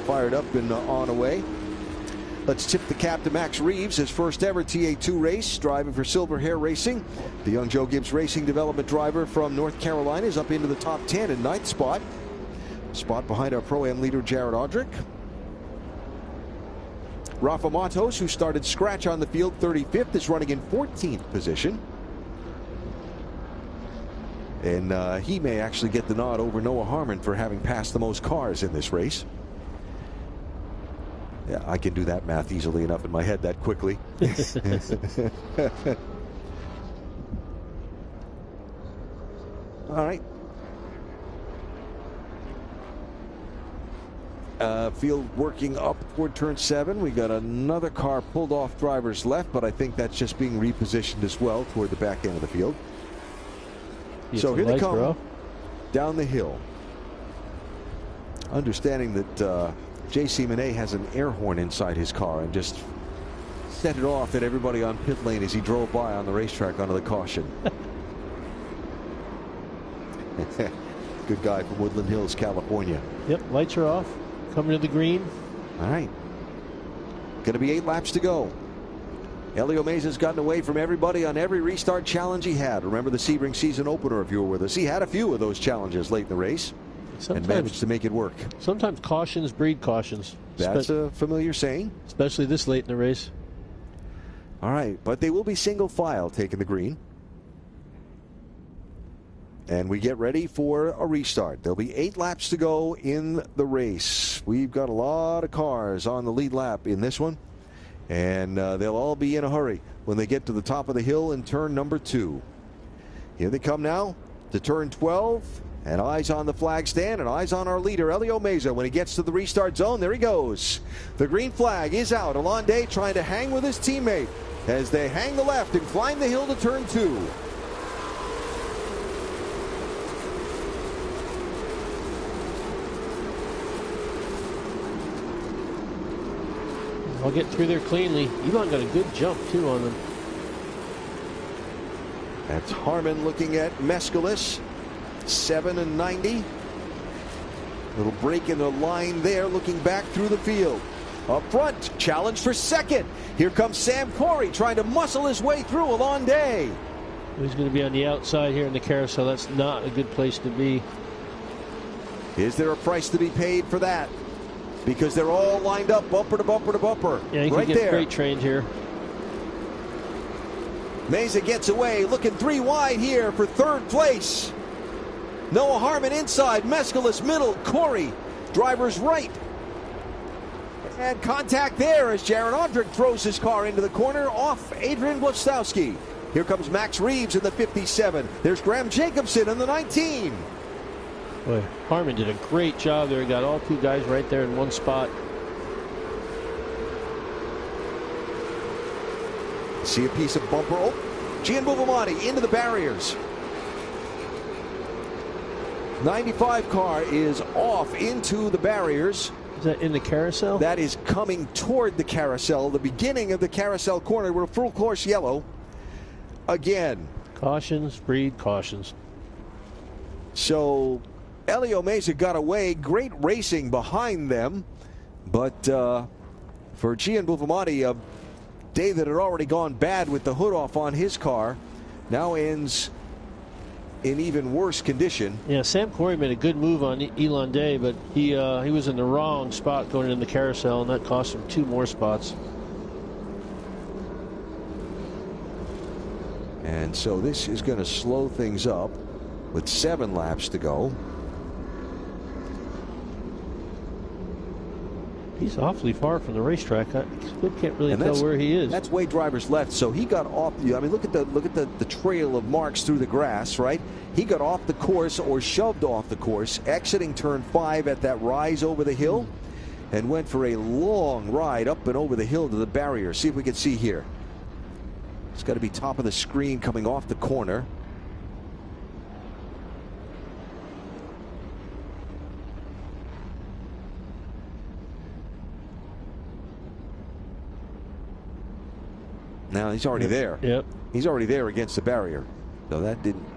fired up and on away. Let's tip the cap to Max Reeves, his first ever TA2 race, driving for Silver Hair Racing. The young Joe Gibbs Racing development driver from North Carolina is up into the top 10 in 9th spot. Spot behind our Pro-Am leader, Jared Audrick. Rafa Matos, who started scratch on the field 35th, is running in 14th position. And he may actually get the nod over Noah Harmon for having passed the most cars in this race. Yeah, I can do that math easily enough in my head that quickly. All right. Field working up toward turn 7. We got another car pulled off driver's left, but I think that's just being repositioned as well toward the back end of the field. So here they come down the hill. Understanding that J.C. Monet has an air horn inside his car and just set it off at everybody on pit lane as he drove by on the racetrack under the caution. Good guy from Woodland Hills, California. Yep, lights are off. Coming to the green. All right. Going to be 8 laps to go. Elio Mesa's gotten away from everybody on every restart challenge he had. Remember the Sebring season opener if you were with us. He had a few of those challenges late in the race and managed to make it work. Sometimes cautions breed cautions. That's a familiar saying. Especially this late in the race. All right, but they will be single file taking the green. And we get ready for a restart. There'll be 8 laps to go in the race. We've got a lot of cars on the lead lap in this one. And they'll all be in a hurry when they get to the top of the hill in turn number 2. Here they come now to turn 12. And eyes on the flag stand and eyes on our leader, Elio Mesa. When he gets to the restart zone, there he goes. The green flag is out. Alonde trying to hang with his teammate as they hang the left and climb the hill to turn 2. I'll get through there cleanly. Elon got a good jump, too, on them. That's Harmon looking at Mescalis, 7 and 90. Little break in the line there, looking back through the field. Up front, challenge for second. Here comes Sam Cory trying to muscle his way through a long day. He's going to be on the outside here in the carousel. That's not a good place to be. Is there a price to be paid for that? Because they're all lined up, bumper to bumper to bumper. Yeah, you right can get there. freight trained here. Mesa gets away, looking 3 wide here for third place. Noah Harmon inside, Mescalis middle, Cory, driver's right. And contact there as Jaron Ondrick throws his car into the corner off Adrian Blastowski. Here comes Max Reeves in the 57. There's Graham Jacobson in the 19. Boy, Harmon did a great job there. He got all 2 guys right there in one spot. See a piece of bumper. Oh, Gian Buvamati into the barriers. 95 car is off into the barriers. Is that in the carousel? That is coming toward the carousel, the beginning of the carousel corner. We're full course yellow. Again. Cautions, breed cautions. So Elio Mesa got away. Great racing behind them. But for Gian Buvamati, a day that had already gone bad with the hood off on his car, now ends in even worse condition. Yeah, Sam Cory made a good move on Elon Day, but he was in the wrong spot going in the carousel, and that cost him 2 more spots. And so this is going to slow things up with 7 laps to go. He's awfully far from the racetrack. I still can't really tell where he is. That's way drivers left. So he got off. I mean, look at the trail of marks through the grass, right? He got off the course or shoved off the course, exiting turn 5 at that rise over the hill, and went for a long ride up and over the hill to the barrier. See if we can see here. It's got to be top of the screen coming off the corner. Now he's already there. Yep. He's already there against the barrier. So that didn't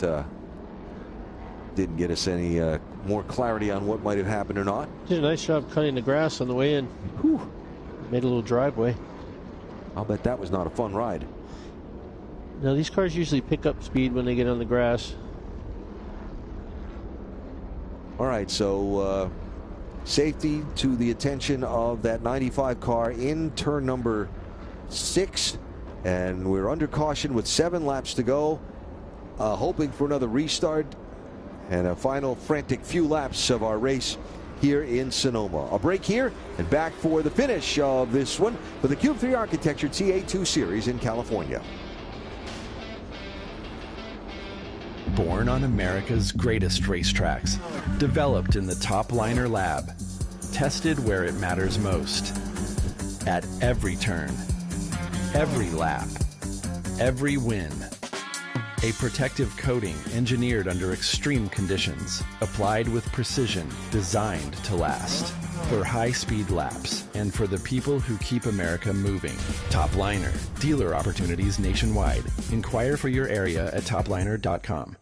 get us any more clarity on what might have happened or not. Did a nice job cutting the grass on the way in. Whew. Made a little driveway. I'll bet that was not a fun ride. Now these cars usually pick up speed when they get on the grass. All right, so safety to the attention of that 95 car in turn number 6. And we're under caution with 7 laps to go, hoping for another restart and a final frantic few laps of our race here in Sonoma. A break here and back for the finish of this one for the Cube 3 Architecture TA2 Series in California. Born on America's greatest racetracks, developed in the Top Liner Lab, tested where it matters most. At every turn, every lap, every win. A protective coating engineered under extreme conditions, applied with precision, designed to last. For high-speed laps and for the people who keep America moving. Top Liner. Dealer opportunities nationwide. Inquire for your area at topliner.com.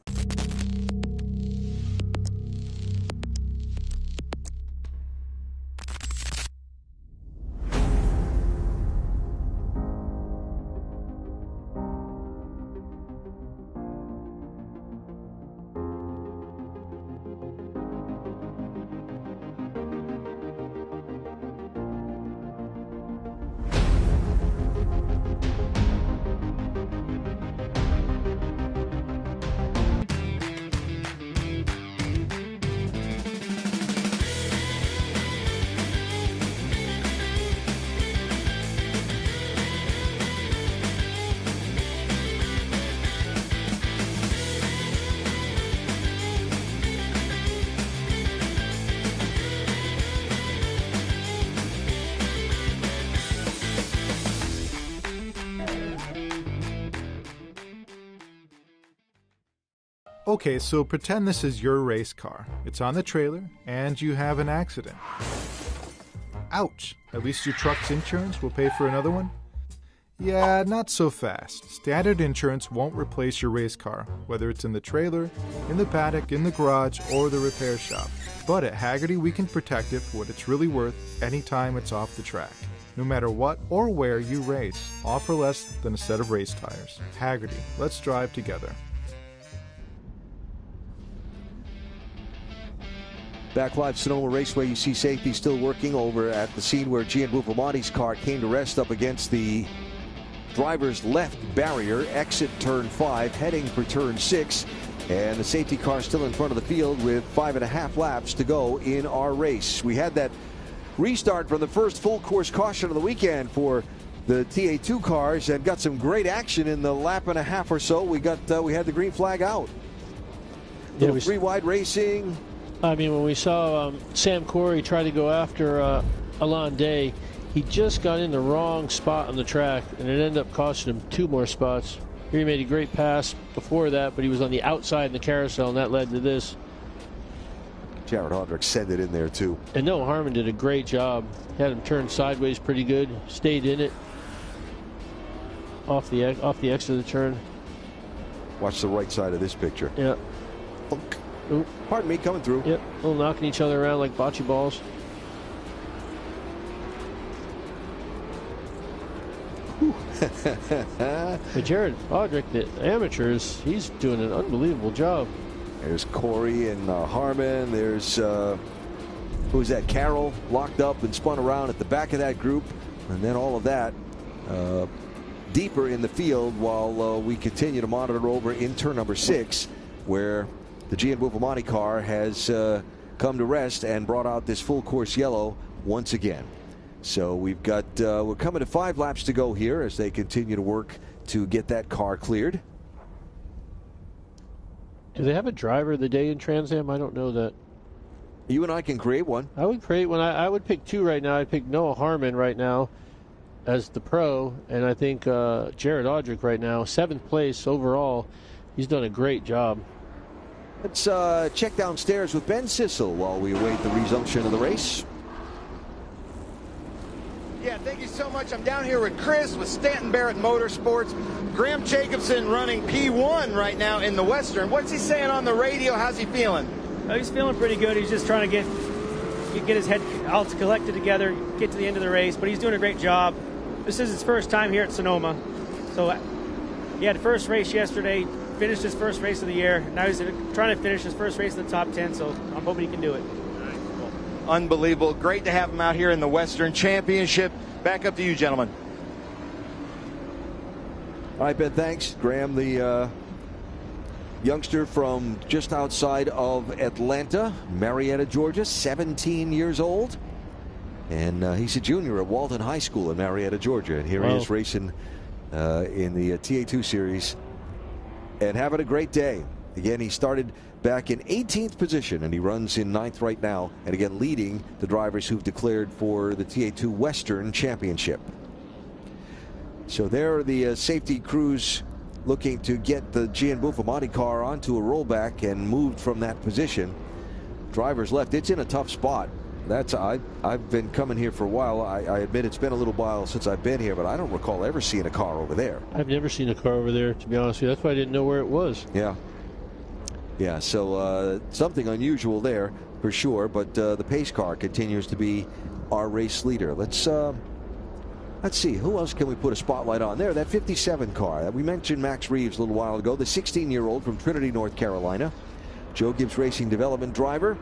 Okay, so pretend this is your race car. It's on the trailer, and you have an accident. Ouch! At least your truck's insurance will pay for another one? Yeah, not so fast. Standard insurance won't replace your race car, whether it's in the trailer, in the paddock, in the garage, or the repair shop. But at Hagerty, we can protect it for what it's really worth anytime it's off the track. No matter what or where you race, all for less than a set of race tires. Hagerty, let's drive together. Back live Sonoma Raceway, you see safety still working over at the scene where Gian Buffalmonti's car came to rest up against the driver's left barrier, exit turn 5, heading for turn 6. And the safety car still in front of the field with 5.5 laps to go in our race. We had that restart from the first full course caution of the weekend for the TA2 cars and got some great action in the lap and a half or so. We had the green flag out. Little three wide racing. I mean, when we saw Sam Cory try to go after Alon Day, he just got in the wrong spot on the track, and it ended up costing him 2 more spots. Here he made a great pass before that, but he was on the outside in the carousel, and that led to this. Jared Hodrick sent it in there, too. And Noah Harmon did a great job. Had him turn sideways pretty good. Stayed in it. Off the exit of the turn. Watch the right side of this picture. Yeah. Oop. Pardon me, coming through. Yep, a little knocking each other around like bocce balls. But Jared Audrick, the amateurs, he's doing an unbelievable job. There's Cory and Harmon. There's, who's that? Carroll locked up and spun around at the back of that group. And then all of that deeper in the field while we continue to monitor over in turn number 6, where the Gian Buffalmonti car has come to rest and brought out this full course yellow once again. So we've got, we're coming to 5 laps to go here as they continue to work to get that car cleared. Do they have a driver of the day in Trans Am? I don't know that. You and I can create one. I would create one. I would pick 2 right now. I'd pick Noah Harmon right now as the pro, and I think Jared Audrick right now, 7th place overall. He's done a great job. Let's check downstairs with Ben Sissel while we await the resumption of the race. Yeah, thank you so much. I'm down here with Chris with Stanton Barrett Motorsports. Graham Jacobson running P1 right now in the Western. What's he saying on the radio? How's he feeling? He's feeling pretty good. He's just trying to get his head all collected together, get to the end of the race, but he's doing a great job. This is his first time here at Sonoma. So he had the first race yesterday, finished his first race of the year. Now he's trying to finish his first race in the top 10, so I'm hoping he can do it. Unbelievable. Great to have him out here in the Western Championship. Back up to you, gentlemen. All right, Ben, thanks. Graham, the youngster from just outside of Atlanta, Marietta, Georgia, 17 years old. And he's a junior at Walton High School in Marietta, Georgia. And here he is racing in the TA2 Series and having a great day. Again, he started back in 18th position, and he runs in 9th right now, and again leading the drivers who've declared for the TA2 Western Championship. So there are the safety crews looking to get the Gian Buffalmonti car onto a rollback and moved from that position. Drivers left. It's in a tough spot. I've been coming here for a while. I admit it's been a little while since I've been here, but I don't recall ever seeing a car over there. I've never seen a car over there, to be honest with you. That's why I didn't know where it was. Yeah, so something unusual there for sure, but the pace car continues to be our race leader. Let's see, who else can we put a spotlight on there? That 57 car. We mentioned Max Reeves a little while ago, the 16-year-old from Trinity, North Carolina. Joe Gibbs Racing development driver.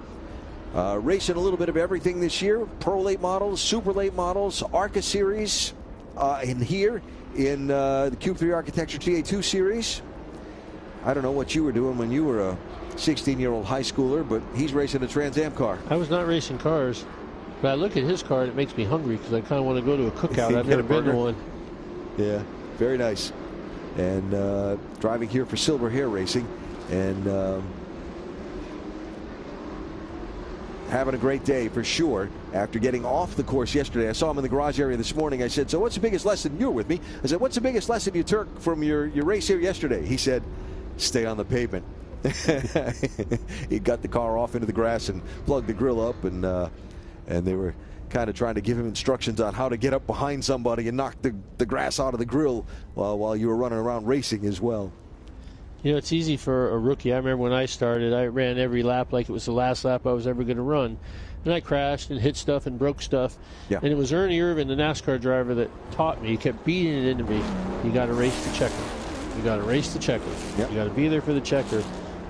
Racing a little bit of everything this year. Pro late models, super late models, ARCA series in here in the Cube 3 Architecture TA2 Series. I don't know what you were doing when you were a 16-year-old high schooler, but he's racing a Trans Am car. I was not racing cars, but I look at his car and it makes me hungry because I kind of want to go to a cookout. I've never been to one. Yeah, very nice. And driving here for Silver Hair Racing and having a great day for sure. After getting off the course yesterday, I saw him in the garage area this morning. I said, so what's the biggest lesson? You're with me. I said, what's the biggest lesson you took from your race here yesterday? He said, stay on the pavement. He got the car off into the grass and plugged the grill up, and they were kind of trying to give him instructions on how to get up behind somebody and knock the grass out of the grill while you were running around racing as well. You know, it's easy for a rookie. I remember when I started, I ran every lap like it was the last lap I was ever going to run. And I crashed and hit stuff and broke stuff. Yeah. And it was Ernie Irvin, the NASCAR driver, that taught me. He kept beating it into me. You got to race the checker. You got to race the checker. Yep. You got to be there for the checker.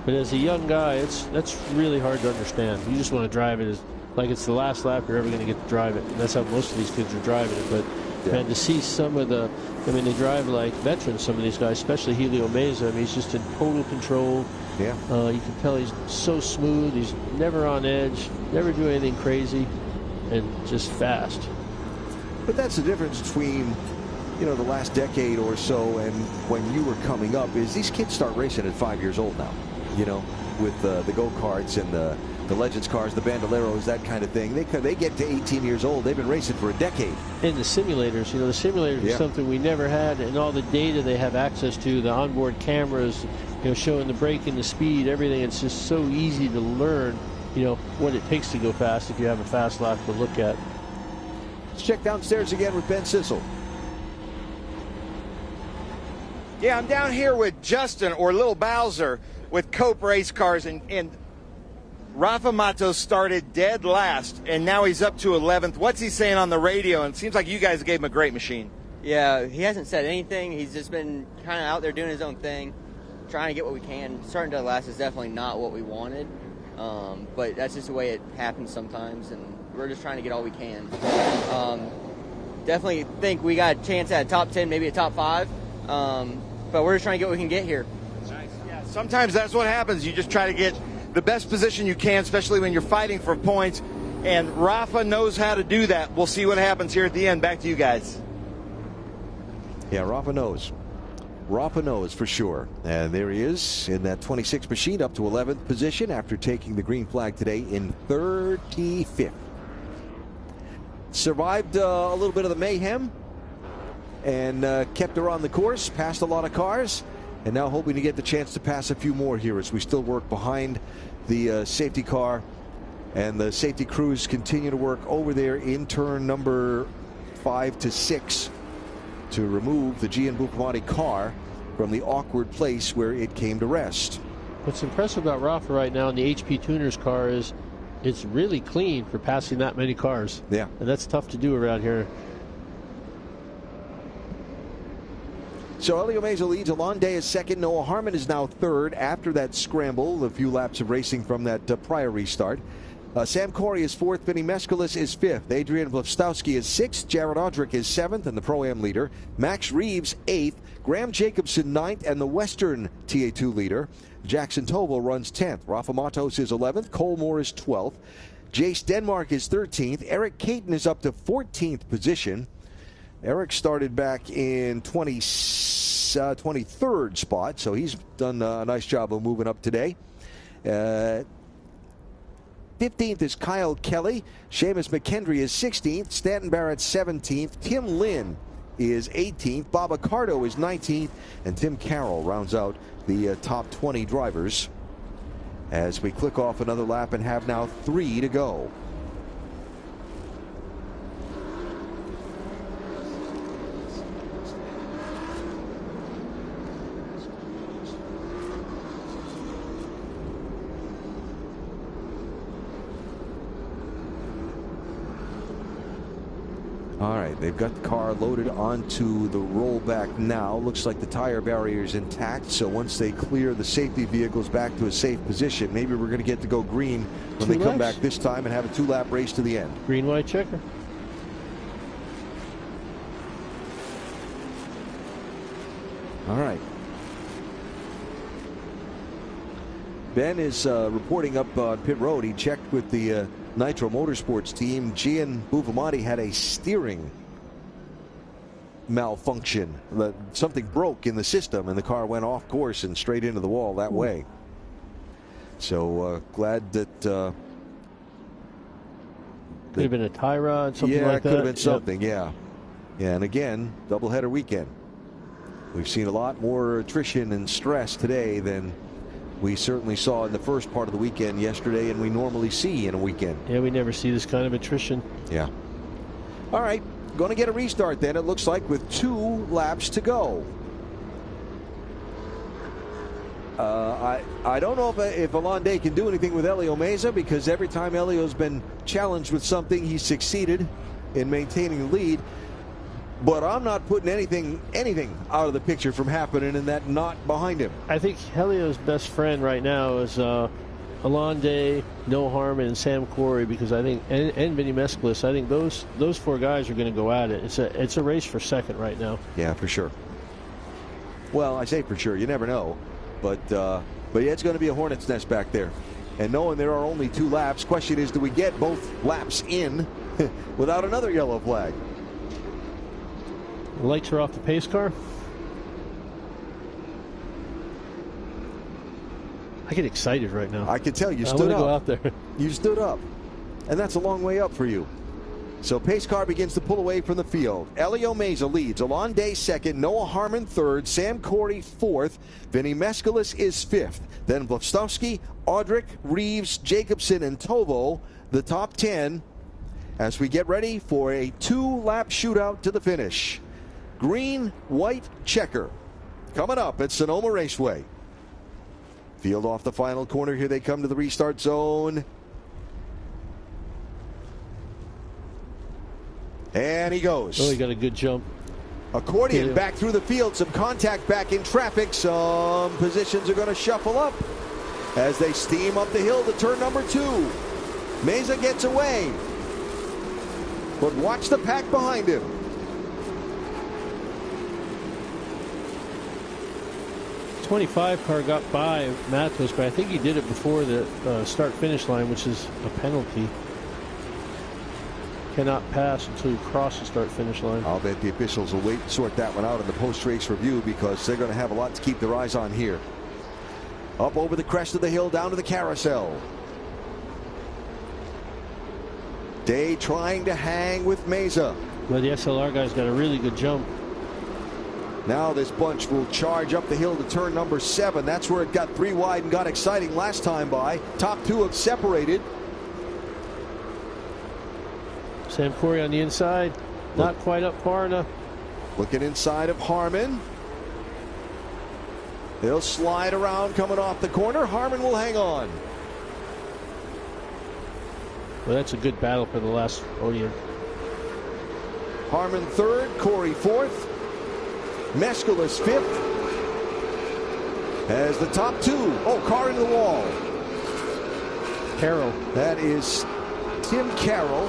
But as a young guy, that's really hard to understand. You just want to drive it like it's the last lap you're ever going to get to drive it. And that's how most of these kids are driving it. But man, to see some of the, I mean, they drive like veterans, some of these guys, especially Helio Meza. I mean, he's just in total control. Yeah. You can tell he's so smooth. He's never on edge, never do anything crazy, and just fast. But that's the difference between, you know, the last decade or so and when you were coming up, is these kids start racing at 5 years old now, you know, with the go-karts and the Legends cars, the Bandoleros, that kind of thing. They get to 18 years old. They've been racing for a decade. And the simulators, you know, the simulators are something we never had, and all the data they have access to, the onboard cameras, you know, showing the braking, the speed, everything. It's just so easy to learn, you know, what it takes to go fast if you have a fast lap to look at. Let's check downstairs again with Ben Sissel. Yeah, I'm down here with Justin, or Little Bowser, with Cope Race Cars, and Rafa Matos started dead last, and now he's up to 11th. What's he saying on the radio? And it seems like you guys gave him a great machine. Yeah, he hasn't said anything. He's just been kind of out there doing his own thing, trying to get what we can. Starting dead last is definitely not what we wanted, but that's just the way it happens sometimes, and we're just trying to get all we can. Definitely think we got a chance at a top 10, maybe a top 5, but we're just trying to get what we can get here. Nice. Yeah, sometimes that's what happens. You just try to get the best position you can, especially when you're fighting for points, and Rafa knows how to do that. We'll see what happens here at the end. Back to you guys. Yeah, Rafa knows. Rafa knows for sure. And there he is in that 26 machine, up to 11th position after taking the green flag today in 35th. Survived a little bit of the mayhem and kept her on the course, passed a lot of cars, and now hoping to get the chance to pass a few more here as we still work behind the safety car, and the safety crews continue to work over there in turn number 5 to 6 to remove the Gian Buffamati car from the awkward place where it came to rest. What's impressive about Rafa right now in the HP Tuners car is it's really clean for passing that many cars. Yeah. And that's tough to do around here. So Helio Meza leads. Alonde is second. Noah Harmon is now third after that scramble, a few laps of racing from that prior restart. Sam Cory is fourth. Vinnie Mescalis is fifth. Adrian Vlstowski is sixth. Jared Odrick is seventh and the Pro-Am leader. Max Reeves eighth. Graham Jacobson ninth and the Western TA2 leader. Jackson Toval runs 10th. Rafa Matos is 11th. Cole Moore is 12th. Jace Denmark is 13th. Eric Caton is up to 14th position. Eric started back in 23rd spot, so he's done a nice job of moving up today. 15th is Kyle Kelly. Seamus McKendry is 16th. Stanton Barrett 17th. Tim Lynn is 18th. Bob Accardo is 19th. And Tim Carroll rounds out the top 20 drivers as we click off another lap and have now 3 to go. All right, they've got the car loaded onto the rollback now. Looks like the tire barrier is intact, so once they clear the safety vehicles back to a safe position, maybe we're going to get to go green when they come back this time and have a 2-lap race to the end. Green, white checker. All right. Ben is reporting up on pit road. He checked with the Nitro Motorsports team. Gian Buffamati had a steering malfunction. Something broke in the system and the car went off course and straight into the wall that way. So glad that could have been a tie rod, something like that. Yeah, could have been something. Yeah, and again, doubleheader weekend. We've seen a lot more attrition and stress today than we certainly saw in the first part of the weekend yesterday, and we normally see in a weekend. Yeah, we never see this kind of attrition. Yeah. All right, going to get a restart then, it looks like, with 2 laps to go. I don't know if Alonde can do anything with Elio Meza, because every time Elio's been challenged with something, he's succeeded in maintaining the lead. But I'm not putting anything out of the picture from happening in that knot behind him. I think Helio's best friend right now is Alonde, Noah Harmon, and Sam Cory, because I think, and Vinnie Mescalis, I think those 4 guys are going to go at it. It's a race for second right now. Yeah, for sure. Well, I say for sure. You never know. But yeah, it's going to be a hornet's nest back there. And knowing there are only 2 laps, question is, do we get both laps in without another yellow flag? The lights are off the pace car. I get excited right now. I can tell you stood up. I want to go out there. You stood up. And that's a long way up for you. So pace car begins to pull away from the field. Elio Meza leads. Alonde second. Noah Harmon third. Sam Cory fourth. Vinnie Mescalis is fifth. Then Vlastowski, Audric, Reeves, Jacobson, and Tovo, the top 10, as we get ready for a 2-lap shootout to the finish. Green, white, checker. Coming up at Sonoma Raceway. Field off the final corner. Here they come to the restart zone. And he goes. Oh, he got a good jump. Accordion back through the field. Some contact back in traffic. Some positions are going to shuffle up as they steam up the hill to turn number 2. Meza gets away. But watch the pack behind him. The 25 car got by Matos, but I think he did it before the start-finish line, which is a penalty. Cannot pass until you cross the start-finish line. I'll bet the officials will wait and sort that one out in the post-race review, because they're going to have a lot to keep their eyes on here. Up over the crest of the hill, down to the carousel. Day trying to hang with Meza. Well, the SLR guy's got a really good jump. Now this bunch will charge up the hill to turn number 7. That's where it got 3 wide and got exciting last time by. Top 2 have separated. Sam Cory on the inside, not quite up far enough. Looking inside of Harmon. They'll slide around coming off the corner. Harmon will hang on. Well, that's a good battle for the last podium. Harmon third, Cory fourth, Mescalis fifth. As the top 2, car into the wall. Carroll. That is Tim Carroll.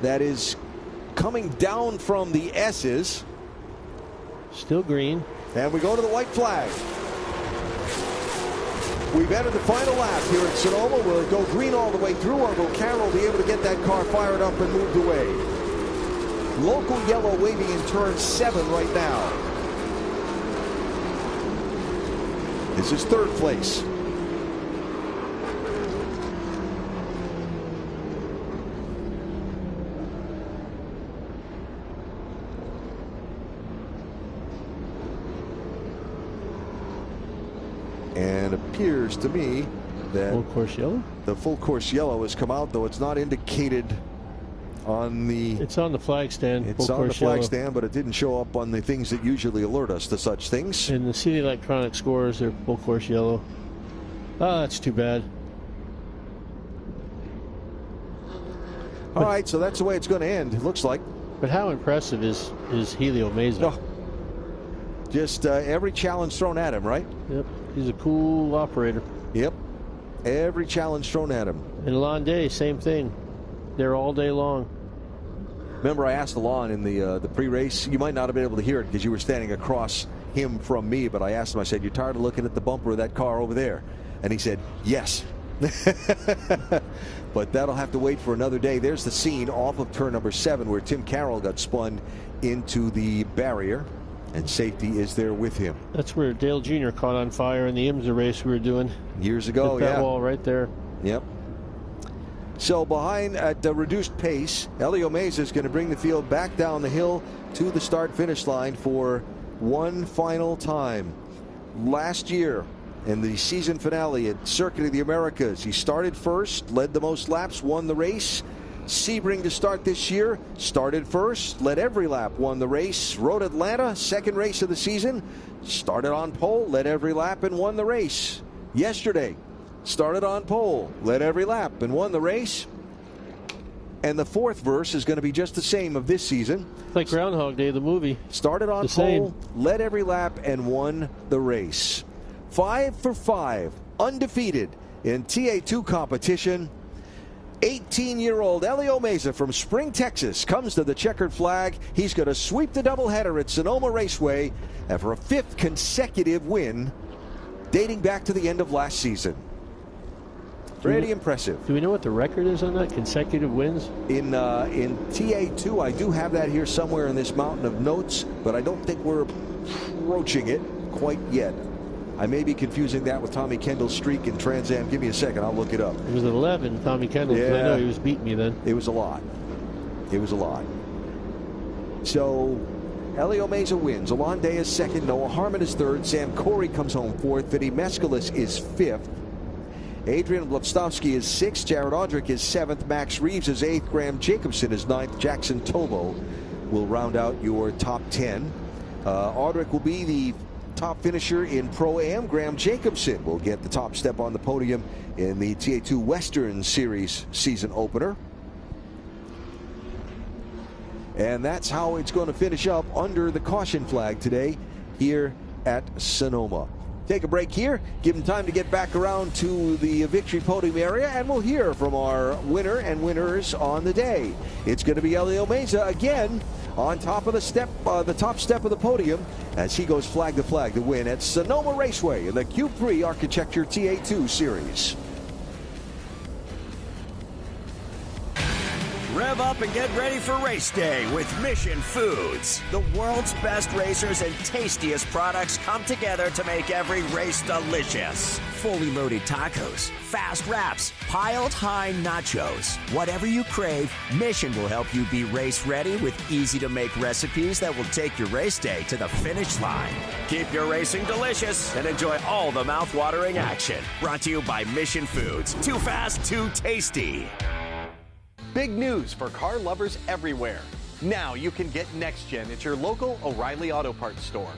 That is coming down from the S's. Still green. And we go to the white flag. We've entered the final lap here at Sonoma. Will it go green all the way through, or will Carroll be able to get that car fired up and moved away? Local yellow waving in turn 7 right now. This is third place. And appears to me that full course yellow? The full course yellow has come out, though it's not indicated on the... It's on the flag stand. It's on the flag stand, but it didn't show up on the things that usually alert us to such things. In the City Electronic scores, they're full course yellow. Oh, that's too bad. All right, so that's the way it's going to end, it looks like. But how impressive is Helio Meza? Oh, just every challenge thrown at him, right? Yep, he's a cool operator. Yep, every challenge thrown at him. And Alonde, same thing. They're all day long. Remember, I asked Alon in the pre-race. You might not have been able to hear it because you were standing across him from me, but I asked him, I said, "You're tired of looking at the bumper of that car over there?" And he said, "Yes." But that'll have to wait for another day. There's the scene off of turn number 7 where Tim Carroll got spun into the barrier, and safety is there with him. That's where Dale Jr. caught on fire in the IMSA race we were doing years ago. That wall right there. Yep. So behind at the reduced pace, Helio Meza is going to bring the field back down the hill to the start-finish line for one final time. Last year, in the season finale at Circuit of the Americas. He started first, led the most laps, won the race. Sebring to start this year, started first, led every lap, won the race. Rode Atlanta, second race of the season, started on pole, led every lap, and won the race. Yesterday, started on pole, led every lap, and won the race. And the fourth verse is going to be just the same of this season. It's like Groundhog Day, the movie. Started on pole, led every lap, and won the race. 5 for 5, undefeated in TA2 competition. 18-year-old Elio Meza from Spring, Texas, comes to the checkered flag. He's going to sweep the doubleheader at Sonoma Raceway for a 5th consecutive win, dating back to the end of last season. Pretty impressive. Do we know what the record is on that? Consecutive wins? In TA2, I do have that here somewhere in this mountain of notes, but I don't think we're approaching it quite yet. I may be confusing that with Tommy Kendall's streak in Trans Am. Give me a second, I'll look it up. It was 11, Tommy Kendall. Yeah. I know he was beating me then. It was a lot. It was a lot. So, Elio Meza wins. Alon Day is second. Noah Harmon is third. Sam Cory comes home fourth. Vinnie Mescalis is fifth. Adrian Blavstovsky is sixth. Jared Audrick is seventh. Max Reeves is eighth. Graham Jacobson is ninth. Jackson Tobo will round out your top 10. Audrick will be the top finisher in Pro-Am. Graham Jacobson will get the top step on the podium in the TA2 Western Series season opener. And that's how it's going to finish up under the caution flag today here at Sonoma. Take a break here, give them time to get back around to the victory podium area, and we'll hear from our winner and winners on the day. It's going to be Elio Meza again on top of the step, the top step of the podium, as he goes flag to flag to win at Sonoma Raceway in the Q3 Architecture TA2 Series. Rev up and get ready for race day with Mission Foods. The world's best racers and tastiest products come together to make every race delicious. Fully loaded tacos, fast wraps, piled high nachos. Whatever you crave, Mission will help you be race ready with easy to make recipes that will take your race day to the finish line. Keep your racing delicious and enjoy all the mouth-watering action. Brought to you by Mission Foods. Too fast, too tasty. Big news for car lovers everywhere. Now you can get NextGen at your local O'Reilly Auto Parts store.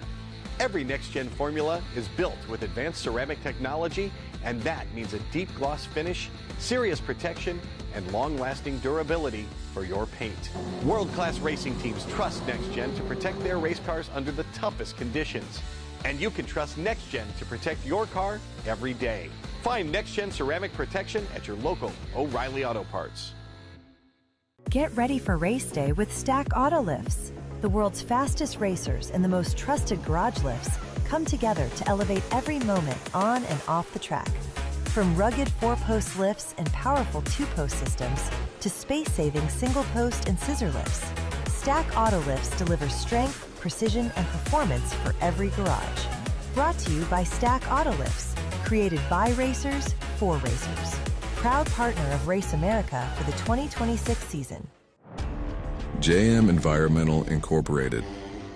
Every NextGen formula is built with advanced ceramic technology, and that means a deep gloss finish, serious protection, and long-lasting durability for your paint. World-class racing teams trust NextGen to protect their race cars under the toughest conditions. And you can trust NextGen to protect your car every day. Find NextGen ceramic protection at your local O'Reilly Auto Parts. Get ready for race day with Stack Auto Lifts. The world's fastest racers and the most trusted garage lifts come together to elevate every moment on and off the track. From rugged 4-post lifts and powerful 2-post systems to space-saving single-post and scissor lifts, Stack Auto Lifts delivers strength, precision, and performance for every garage. Brought to you by Stack Auto Lifts, created by racers for racers. Proud partner of Race America for the 2026 season. JM Environmental Incorporated,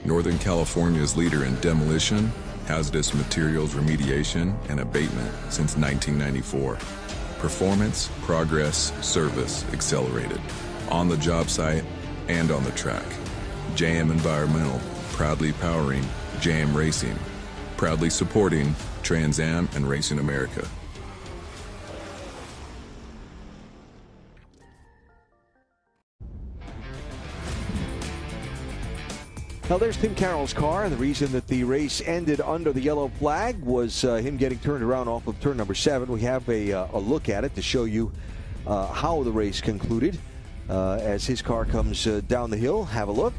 Northern California's leader in demolition, hazardous materials remediation, and abatement since 1994. Performance, progress, service accelerated. On the job site and on the track. JM Environmental, proudly powering JM Racing. Proudly supporting Trans Am and Racing America. Now there's Tim Carroll's car, and the reason that the race ended under the yellow flag was him getting turned around off of turn number 7. We have a look at it to show you how the race concluded as his car comes down the hill. Have a look.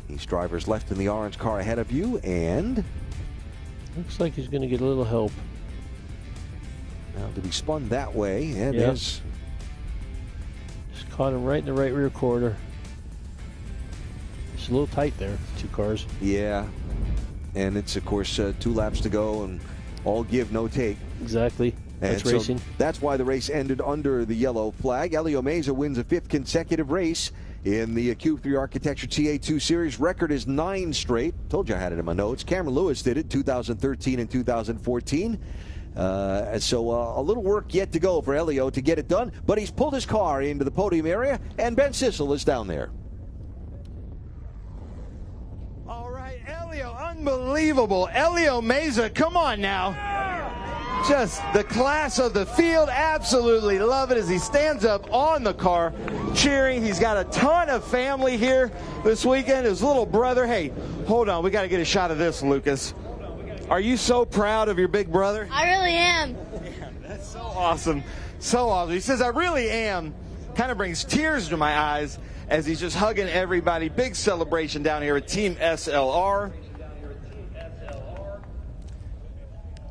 These drivers left in the orange car ahead of you, and looks like he's going to get a little help. Now to be spun that way, and just caught him right in the right rear corner. It's a little tight there, 2 cars. Yeah, and it's of course 2 laps to go, and all give, no take. Exactly. That's racing. That's why the race ended under the yellow flag. Elio Meza wins a 5th consecutive race in the Q3 Architecture TA2 Series. Record is 9 straight. Told you I had it in my notes. Cameron Lewis did it 2013 and 2014. So a little work yet to go for Elio to get it done, but he's pulled his car into the podium area, and Ben Sissel is down there. All right, Elio, unbelievable. Elio Meza, come on now. Just the class of the field. Absolutely love it as he stands up on the car cheering. He's got a ton of family here this weekend. His little brother. Hey, hold on. We got to get a shot of this, Lucas. Are you so proud of your big brother? I really am. That's so awesome. So awesome. He says, I really am. Kind of brings tears to my eyes as he's just hugging everybody. Big celebration down here at Team SLR.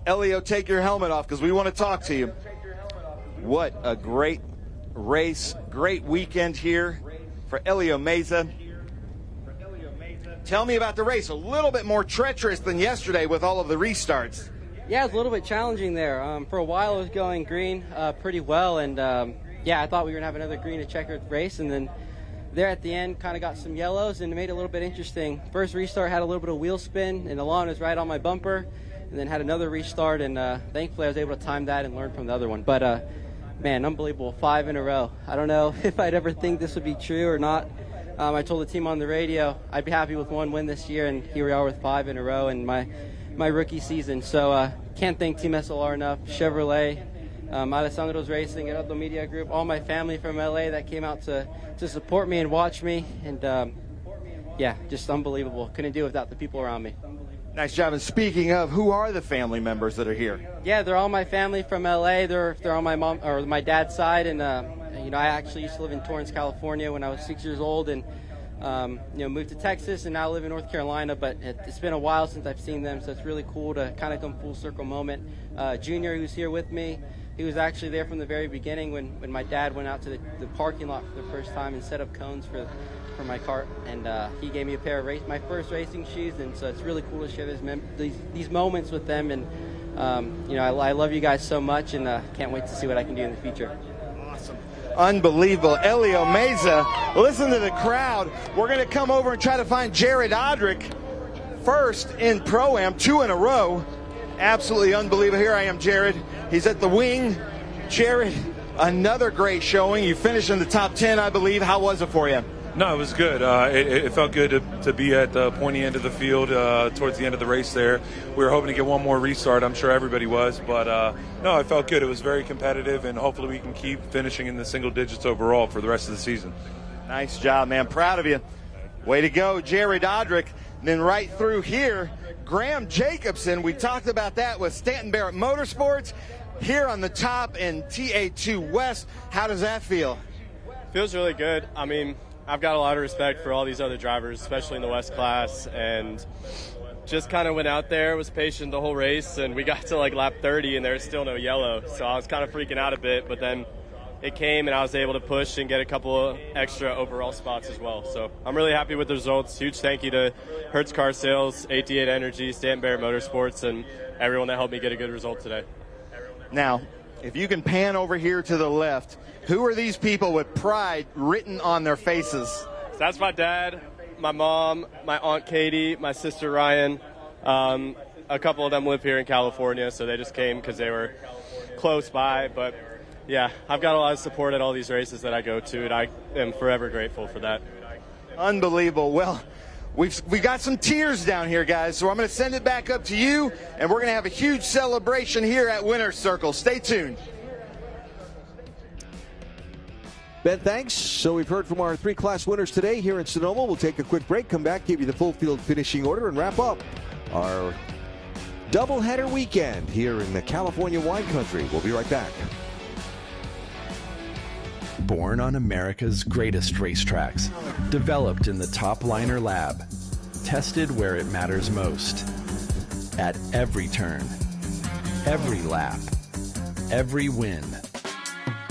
Elio, take your helmet off because we want to talk to you. What a great race, great weekend here for Elio Meza. Tell me about the race. A little bit more treacherous than yesterday with all of the restarts. Yeah, it was a little bit challenging there. For a while, it was going green pretty well, and yeah, I thought we were going to have another green to checkered race, and then there at the end, kind of got some yellows, and it made it a little bit interesting. First restart had a little bit of wheel spin, and the lawn was right on my bumper, and then had another restart, and thankfully I was able to time that and learn from the other one. But, man, unbelievable, 5 in a row. I don't know if I'd ever think this would be true or not. I told the team on the radio I'd be happy with 1 win this year, and here we are with 5 in a row in my rookie season. So can't thank Team SLR enough, Chevrolet, Alessandro's Racing, and other media group, all my family from LA that came out to support me and watch me, and yeah, just unbelievable. Couldn't do it without the people around me. Nice job. And speaking of, who are the family members that are here? Yeah, they're all my family from LA. They're on my mom or my dad's side, and you know, I actually used to live in Torrance, California when I was 6 years old, and you know, moved to Texas and now live in North Carolina. But it's been a while since I've seen them, so it's really cool to kind of come full circle moment. Junior, who's here with me, he was actually there from the very beginning when my dad went out to the parking lot for the first time and set up cones for my cart, and he gave me a pair of my first racing shoes, and so it's really cool to share these moments with them. And you know, I love you guys so much, and can't wait to see what I can do in the future. Awesome. Unbelievable. Elio Meza. Listen to the crowd. We're going to come over and try to find Jared Odrick first in Pro-Am, 2 in a row. Absolutely unbelievable. Here I am, Jared. He's at the wing. Jared, another great showing. You finished in the top 10, I believe. How was it for you? No, it was good. It felt good to be at the pointy end of the field towards the end of the race there. We were hoping to get one more restart. I'm sure everybody was. But, no, it felt good. It was very competitive, and hopefully we can keep finishing in the single digits overall for the rest of the season. Nice job, man. Proud of you. Way to go, Jared Odrick. And then right through here, Graham Jacobson. We talked about that with Stanton Barrett Motorsports. Here on the top in TA2 West. How does that feel? Feels really good. I mean, I've got a lot of respect for all these other drivers, especially in the West class, and just kind of went out there, was patient the whole race, and we got to like lap 30 and there's still no yellow, so I was kind of freaking out a bit, but then it came and I was able to push and get a couple of extra overall spots as well. So I'm really happy with the results. Huge thank you to Hertz Car Sales, 88 Energy, Stanton Barrett Motorsports, and everyone that helped me get a good result today. Now, if you can pan over here to the left, who are these people with pride written on their faces? So that's my dad, my mom, my Aunt Katie, my sister Ryan. A couple of them live here in California, so they just came because they were close by. But, yeah, I've got a lot of support at all these races that I go to, and I am forever grateful for that. Unbelievable. Well, we got some tears down here, guys, so I'm going to send it back up to you, and we're going to have a huge celebration here at Winner's Circle. Stay tuned. Ben, thanks. So we've heard from our 3 class winners today here in Sonoma. We'll take a quick break, come back, give you the full field finishing order, and wrap up our doubleheader weekend here in the California wine country. We'll be right back. Born on America's greatest racetracks, developed in the Top Liner Lab, tested where it matters most. At every turn, every lap, every win.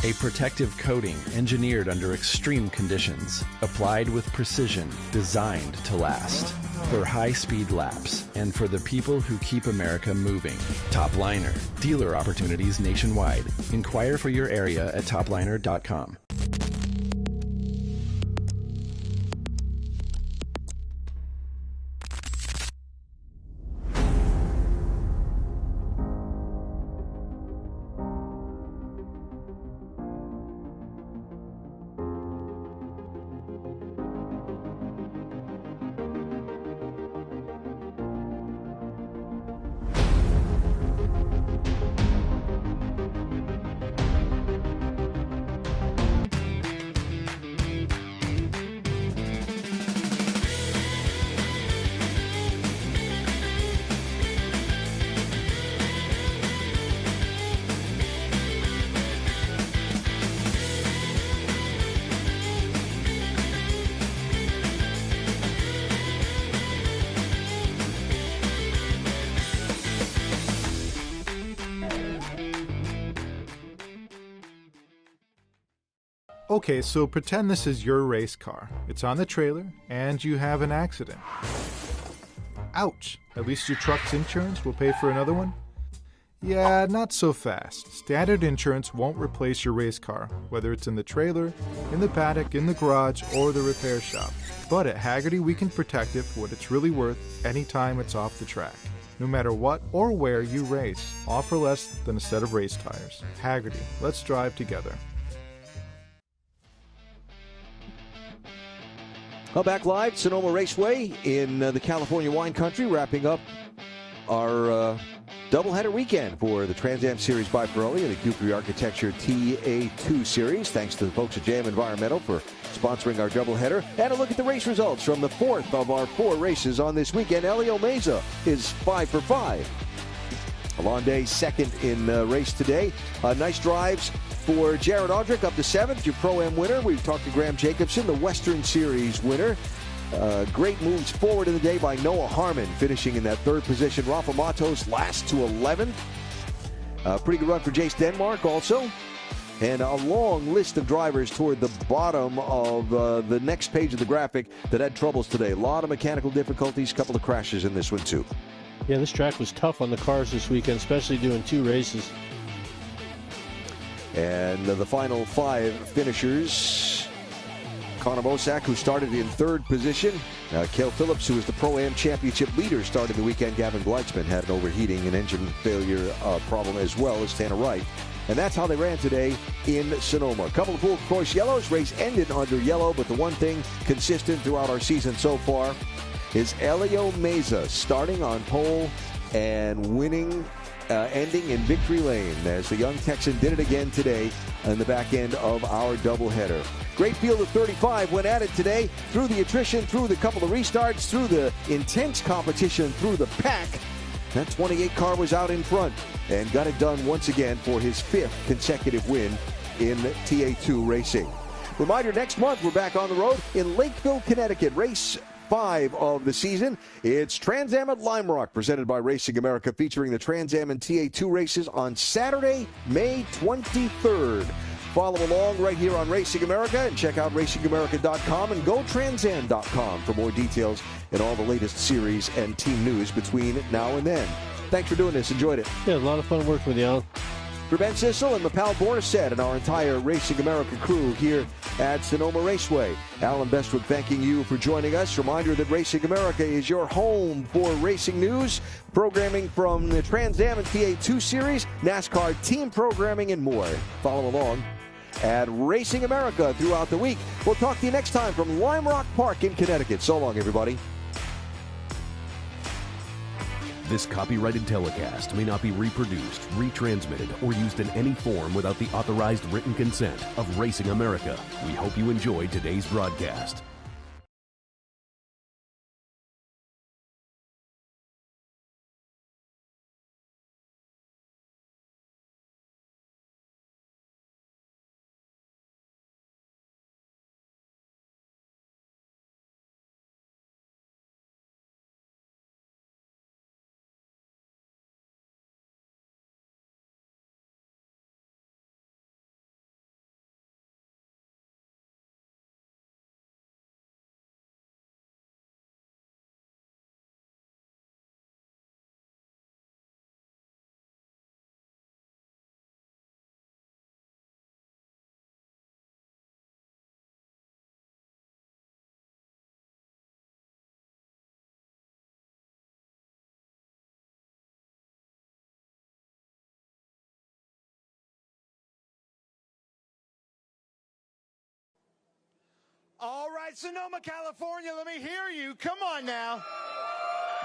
A protective coating engineered under extreme conditions, applied with precision, designed to last. For high-speed laps and for the people who keep America moving. Top Liner. Dealer opportunities nationwide. Inquire for your area at topliner.com. Okay, so pretend this is your race car. It's on the trailer, and you have an accident. Ouch! At least your truck's insurance will pay for another one? Yeah, not so fast. Standard insurance won't replace your race car, whether it's in the trailer, in the paddock, in the garage, or the repair shop. But at Hagerty, we can protect it for what it's really worth anytime it's off the track. No matter what or where you race, all for less than a set of race tires. Hagerty, let's drive together. Well, back live, Sonoma Raceway in the California wine country, wrapping up our doubleheader weekend for the Trans Am Series by Pirelli and the Q3 Architecture TA2 Series. Thanks to the folks at JM Environmental for sponsoring our doubleheader. And a look at the race results from the fourth of our 4 races on this weekend. Elio Meza is 5 for 5. Alonde second in race today. Nice drives for Jared Audrick up to 7th, your Pro-Am winner. We've talked to Graham Jacobson, the Western Series winner. Great moves forward in the day by Noah Harmon, finishing in that 3rd position. Rafa Matos last to 11th. Pretty good run for Jace Denmark also. And a long list of drivers toward the bottom of the next page of the graphic that had troubles today. A lot of mechanical difficulties, a couple of crashes in this one too. Yeah, this track was tough on the cars this weekend, especially doing 2 races. And the final 5 finishers. Connor Bosak, who started in 3rd position. Cale Phillips, who was the Pro-Am Championship leader, started the weekend. Gavin Gleitzman had an overheating and engine failure problem, as well as Tanner Wright. And that's how they ran today in Sonoma. A couple of full course yellows. Race ended under yellow, but the one thing consistent throughout our season so far is Elio Meza starting on pole and winning, ending in victory lane, as the young Texan did it again today on the back end of our doubleheader. Great field of 35 went at it today, through the attrition, through the couple of restarts, through the intense competition, through the pack. That 28 car was out in front and got it done once again for his 5th consecutive win in TA2 racing. Reminder, next month we're back on the road in Lakeville, Connecticut. Race 5 of the season. It's Trans Am at Lime Rock, presented by Racing America, featuring the Trans Am and TA2 races on Saturday, May 23rd. Follow along right here on Racing America, and check out racingamerica.com and gotransam.com for more details and all the latest series and team news between now and then. Thanks for doing this. Enjoyed it. Yeah, a lot of fun working with you, Alan. For Ben Sissel and Mapal Bornstead and our entire Racing America crew here at Sonoma Raceway, Alan Bestwick thanking you for joining us. Reminder that Racing America is your home for racing news, programming from the Trans Am and TA2 Series, NASCAR team programming, and more. Follow along at Racing America throughout the week. We'll talk to you next time from Lime Rock Park in Connecticut. So long, everybody. This copyrighted telecast may not be reproduced, retransmitted, or used in any form without the authorized written consent of Racing America. We hope you enjoyed today's broadcast. All right, Sonoma, California, let me hear you. Come on now.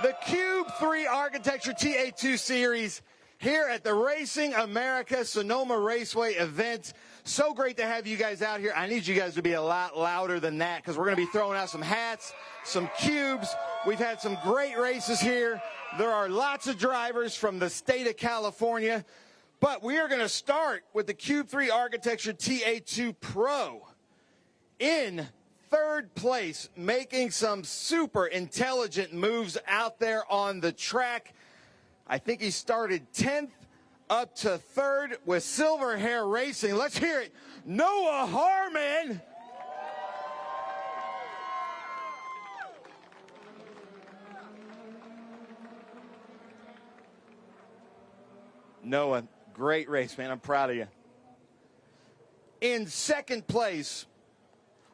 The Cube 3 Architecture TA2 Series here at the Racing America Sonoma Raceway event. So great to have you guys out here. I need you guys to be a lot louder than that, because we're going to be throwing out some hats, some cubes. We've had some great races here. There are lots of drivers from the state of California. But we are going to start with the Cube 3 Architecture TA2 Pro. In 3rd place, making some super intelligent moves out there on the track. I think he started 10th Up to third with Silver Hair Racing. Let's hear it. Noah Harmon. Noah, great race, man. I'm proud of you. In second place,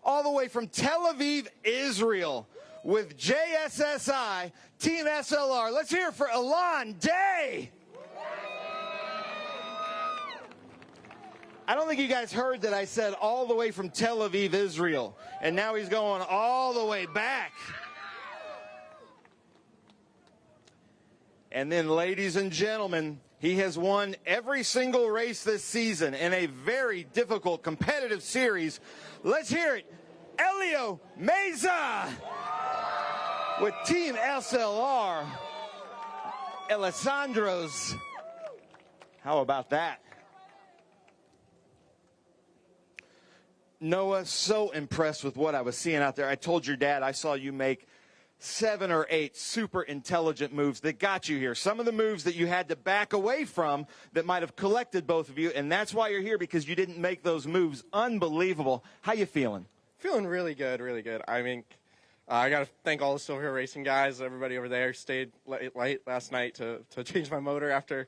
all the way from Tel Aviv, Israel, with JSSI, Team SLR. Let's hear it for Alon Day. I don't think you guys heard that I said all the way from Tel Aviv, Israel. And now he's going all the way back. And then, ladies and gentlemen, he has won every single race this season in a very difficult competitive series. Let's hear it. Elio Meza with Team SLR. Alessandro's. How about that? Noah, so impressed with what I was seeing out there. I told your dad I saw you make 7 or 8 super intelligent moves that got you here. Some of the moves that you had to back away from that might have collected both of you, and that's why you're here, because you didn't make those moves. Unbelievable. How you feeling? Feeling really good, really good. I mean, I got to thank all the Silver Hair Racing guys. Everybody over there stayed late last night to change my motor after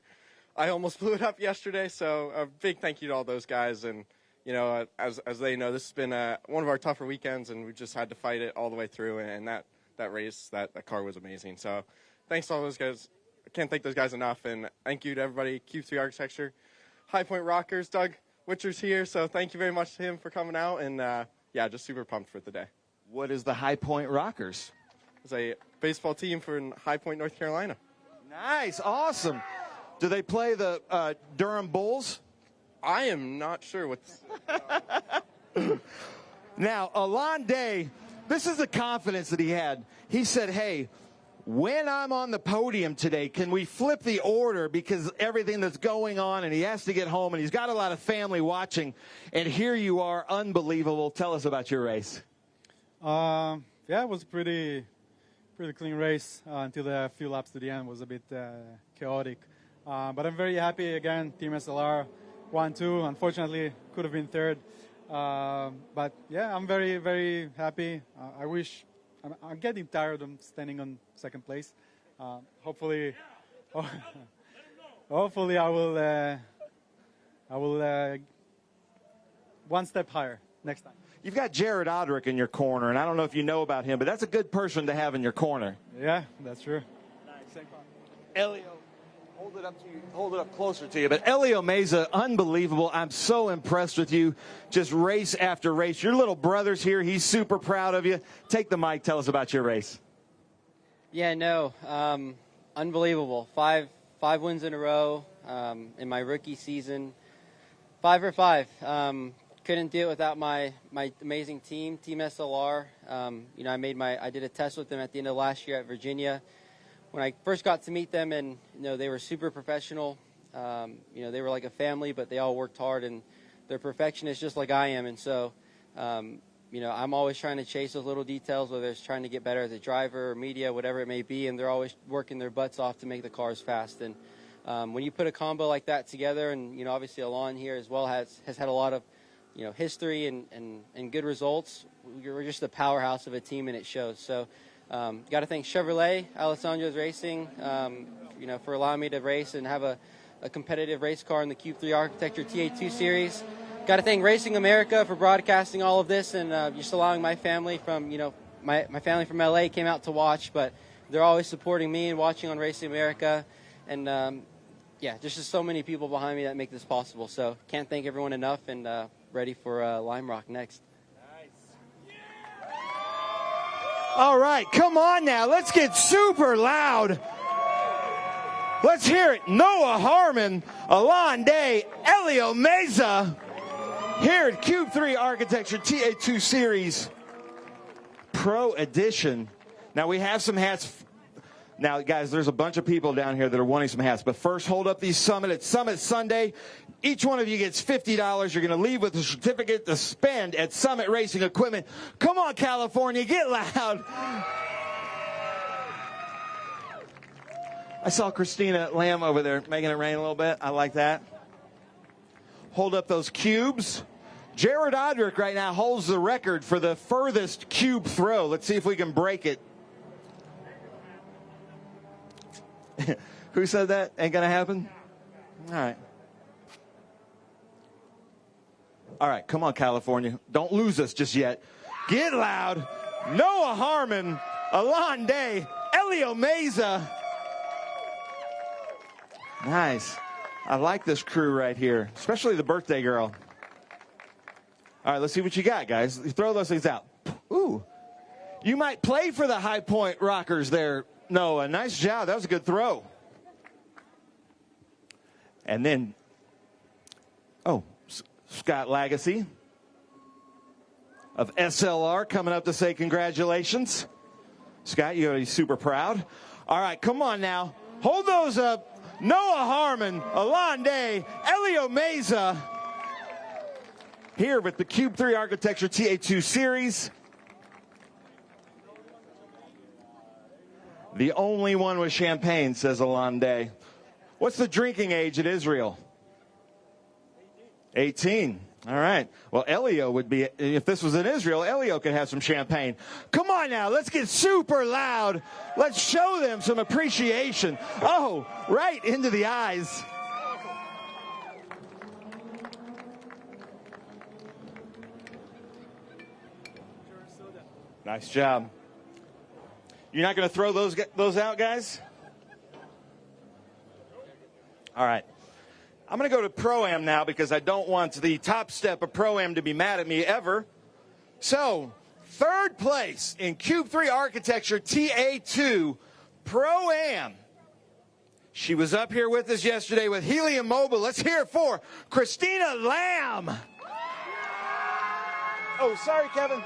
I almost blew it up yesterday. So a big thank you to all those guys. And, you know, as they know, this has been one of our tougher weekends, and we just had to fight it all the way through. And that race, that car was amazing. So thanks to all those guys. I can't thank those guys enough. And thank you to everybody, Q3 Architecture, High Point Rockers, Doug Witcher's here. So thank you very much to him for coming out. And, yeah, just super pumped for the day. What is the High Point Rockers? It's a baseball team from High Point, North Carolina. Nice. Awesome. Do they play the Durham Bulls? I am not sure what's... Now, Alon Day, this is the confidence that he had. He said, hey, when I'm on the podium today, can we flip the order because everything that's going on, and he has to get home, and he's got a lot of family watching, and here you are, unbelievable. Tell us about your race. Yeah, it was a pretty clean race until the few laps to the end was a bit chaotic. But I'm very happy, again, Team SLR 1-2. Unfortunately, could have been third. But, yeah, I'm very, very happy. I'm getting tired of standing on second place. Hopefully, hopefully I will one step higher next time. You've got Jared Odrick in your corner, and I don't know if you know about him, but that's a good person to have in your corner. Yeah, that's true. Nice. Elio, hold it up closer to you. But Elio Meza, unbelievable. I'm so impressed with you, just race after race. Your little brother's here. He's super proud of you. Take the mic. Tell us about your race. Yeah, no, unbelievable. Five wins in a row in my rookie season. 5 for 5. Couldn't do it without my amazing team, Team SLR. You know, I did a test with them at the end of last year at Virginia. When I first got to meet them, and you know, they were super professional. You know, they were like a family, but they all worked hard, and they're perfectionists just like I am. And so, you know, I'm always trying to chase those little details, whether it's trying to get better as a driver or media, whatever it may be, and they're always working their butts off to make the cars fast. And when you put a combo like that together, and you know, obviously Alon here as well has had a lot of, you know, history and good results. We're just a powerhouse of a team, and it shows. So, got to thank Chevrolet, Alessandro's Racing, you know, for allowing me to race and have a competitive race car in the Q3 Architecture TA2 Series. Got to thank Racing America for broadcasting all of this, and just allowing my family from, you know, my family from LA came out to watch, but they're always supporting me and watching on Racing America. And yeah, there's just so many people behind me that make this possible. So can't thank everyone enough, and ready for Lime Rock next. All right, come on now. Let's get super loud. Let's hear it. Noah Harmon, Alon Day, Elio Meza, here at Cube 3 Architecture TA2 Series Pro Edition. Now, we have some hats. Now, guys, there's a bunch of people down here that are wanting some hats. But first, hold up these Summit. It's Summit Sunday. Each one of you gets $50. You're going to leave with a certificate to spend at Summit Racing Equipment. Come on, California, get loud. I saw Christina Lamb over there making it rain a little bit. I like that. Hold up those cubes. Jared Odrick right now holds the record for the furthest cube throw. Let's see if we can break it. Who said that? Ain't gonna happen? All right. All right, come on, California. Don't lose us just yet. Get loud. Noah Harmon, Alon Day, Elio Meza. Nice. I like this crew right here, especially the birthday girl. All right, let's see what you got, guys. Throw those things out. Ooh. You might play for the High Point Rockers there, Noah. Nice job. That was a good throw. And then, Scott Lagacy of SLR coming up to say congratulations. Scott, you're going to be super proud. All right, come on now. Hold those up. Noah Harmon, Alon Day, Elio Meza here with the Cube 3 Architecture TA2 Series. The only one with champagne, says Alon Day. What's the drinking age at Israel? 18. All right. Well, Elio would be, if this was in Israel, Elio could have some champagne. Come on now. Let's get super loud. Let's show them some appreciation. Oh, right into the eyes. Nice job. You're not going to throw those out, guys? All right. I'm going to go to ProAm now because I don't want the top step of ProAm to be mad at me ever. So, third place in Cube 3 Architecture TA2 ProAm. She was up here with us yesterday with Helium Mobile. Let's hear it for Christina Lamb. Oh, sorry, Kevin.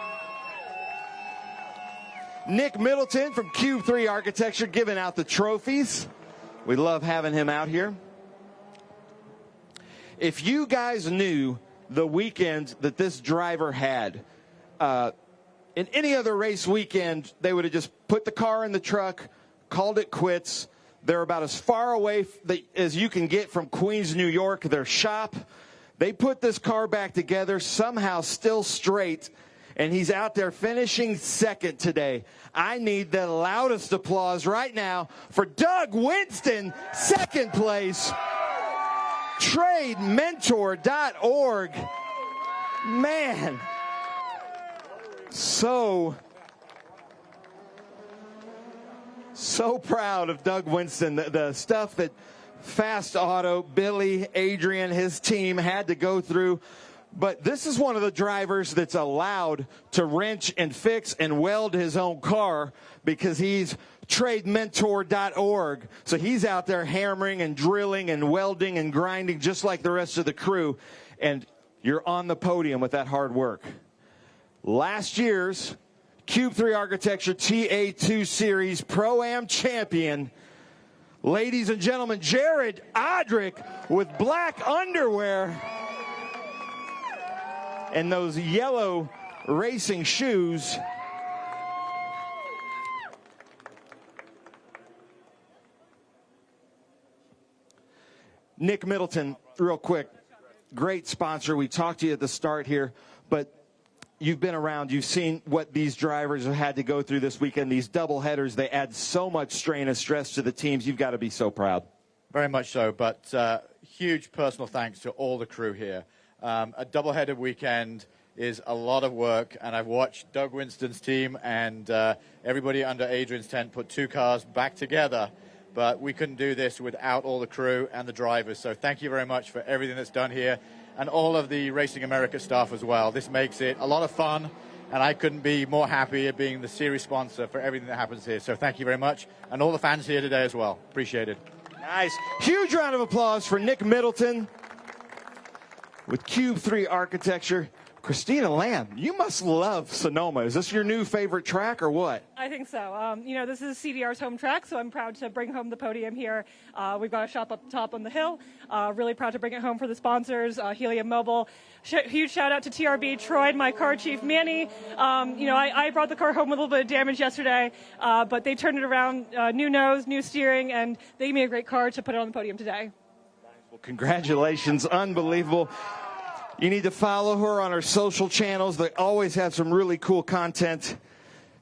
Nick Middleton from Cube 3 Architecture giving out the trophies. We love having him out here. If you guys knew the weekend that this driver had, in any other race weekend, they would have just put the car in the truck, called it quits. They're about as far away as you can get from Queens, New York, their shop. They put this car back together, somehow still straight, and he's out there finishing second today. I need the loudest applause right now for Doug Winston, second place. TradeMentor.org. Man, so proud of Doug Winston. The stuff that Fast Auto, Billy, Adrian, his team had to go through. But this is one of the drivers that's allowed to wrench and fix and weld his own car because he's TradeMentor.org. So he's out there hammering and drilling and welding and grinding just like the rest of the crew. And you're on the podium with that hard work. Last year's Cube 3 Architecture TA2 Series Pro-Am champion, ladies and gentlemen, Jared Odrick with black underwear and those yellow racing shoes. Nick Middleton, real quick, great sponsor. We talked to you at the start here, but you've been around. You've seen what these drivers have had to go through this weekend. These double headers, they add so much strain and stress to the teams. You've got to be so proud. Very much so, but huge personal thanks to all the crew here. A double-headed weekend is a lot of work, and I've watched Doug Winston's team and everybody under Adrian's tent put two cars back together, but we couldn't do this without all the crew and the drivers. So thank you very much for everything that's done here, and all of the Racing America staff as well. This makes it a lot of fun, and I couldn't be more happy at being the series sponsor for everything that happens here. So thank you very much, and all the fans here today as well. Appreciate it. Nice. Huge round of applause for Nick Middleton with Cube 3 Architecture. Christina Lamb, you must love Sonoma. Is this your new favorite track or what? I think so. This is CDR's home track, so I'm proud to bring home the podium here. We've got a shop up top on the hill. Really proud to bring it home for the sponsors, Helium Mobile. Huge shout out to TRB, Troy, my car chief, Manny. I brought the car home with a little bit of damage yesterday, but they turned it around, new nose, new steering, and they gave me a great car to put it on the podium today. Well, congratulations. Unbelievable. You need to follow her on her social channels. They always have some really cool content.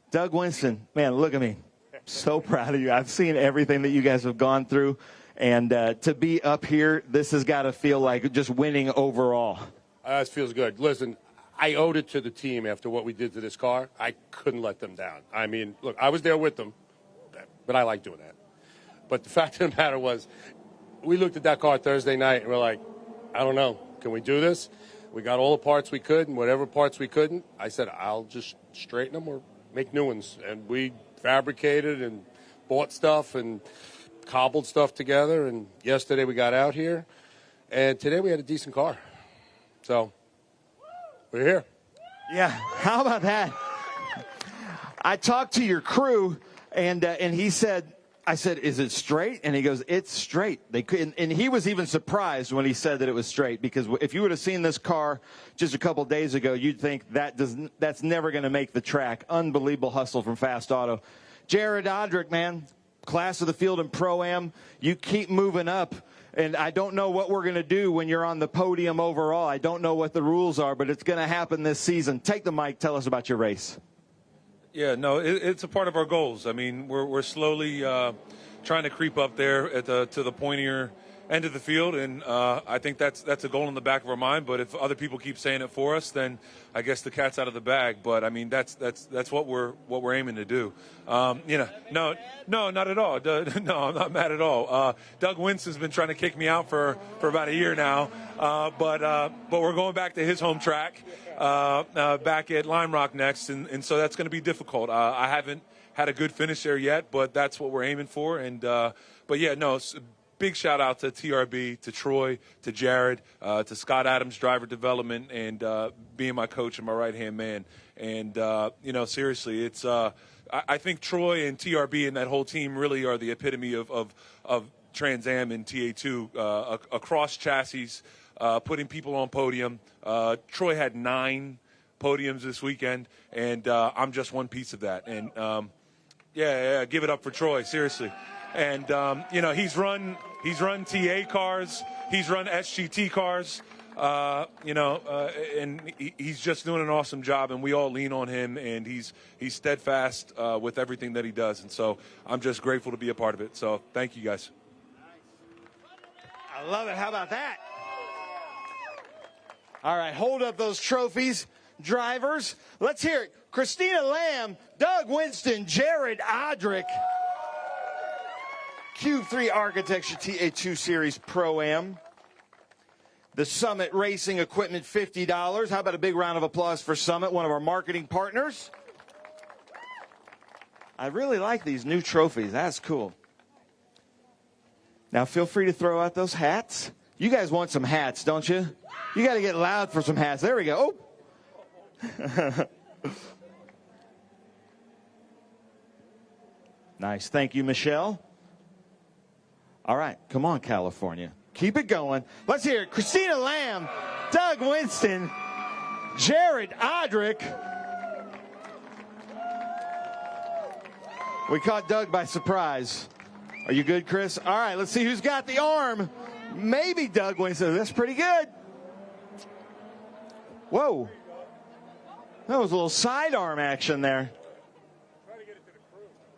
Doug Winston, man, look at me. So proud of you. I've seen everything that you guys have gone through. And to be up here, this has got to feel like just winning overall. It feels good. Listen, I owed it to the team after what we did to this car. I couldn't let them down. I mean, look, I was there with them, but I like doing that. But the fact of the matter was, we looked at that car Thursday night, and we're like, I don't know. Can we do this? We got all the parts we could, and whatever parts we couldn't, I said, I'll just straighten them or make new ones. And we fabricated and bought stuff and cobbled stuff together. And yesterday we got out here, and today we had a decent car. So we're here. Yeah, how about that? I talked to your crew, and he said, I said, is it straight? And he goes, it's straight. They couldn't, and he was even surprised when he said that it was straight, because if you would have seen this car just a couple days ago, you'd think that's never going to make the track. Unbelievable hustle from Fast Auto. Jared Odrick, man, class of the field in Pro-Am. You keep moving up, and I don't know what we're going to do when you're on the podium overall. I don't know what the rules are, but it's going to happen this season. Take the mic. Tell us about your race. Yeah, no, it's a part of our goals. I mean, we're slowly trying to creep up there to the pointier end of the field, and I think that's a goal in the back of our mind. But if other people keep saying it for us, then I guess the cat's out of the bag. But I mean, that's what we're aiming to do. No, not at all. No, I'm not mad at all. Doug Winston's been trying to kick me out for about a year now, but we're going back to his home track. Back at Lime Rock next, and so that's going to be difficult. I haven't had a good finish there yet, but that's what we're aiming for. And but yeah, no, big shout out to TRB, to Troy, to Jared, to Scott Adams, driver development, and being my coach and my right hand man. And seriously, it's I think Troy and TRB and that whole team really are the epitome of Trans Am and TA2 across chassis. Putting people on podium. Troy had 9 podiums this weekend, and I'm just one piece of that. And give it up for Troy, seriously. And he's run TA cars, he's run SGT cars, and he's just doing an awesome job. And we all lean on him, and he's steadfast with everything that he does. And so I'm just grateful to be a part of it. So thank you guys. I love it. How about that? All right, hold up those trophies, drivers. Let's hear it. Christina Lamb, Doug Winston, Jared Odrick. Q3 Architecture TA2 Series Pro-Am. The Summit Racing Equipment, $50. How about a big round of applause for Summit, one of our marketing partners? I really like these new trophies. That's cool. Now, feel free to throw out those hats. You guys want some hats, don't you? You got to get loud for some hats. There we go. Oh. Nice. Thank you, Michelle. All right. Come on, California. Keep it going. Let's hear it. Christina Lamb, Doug Winston, Jared Odrick. We caught Doug by surprise. Are you good, Chris? All right. Let's see who's got the arm. Maybe Doug Winston. That's pretty good. Whoa. That was a little sidearm action there.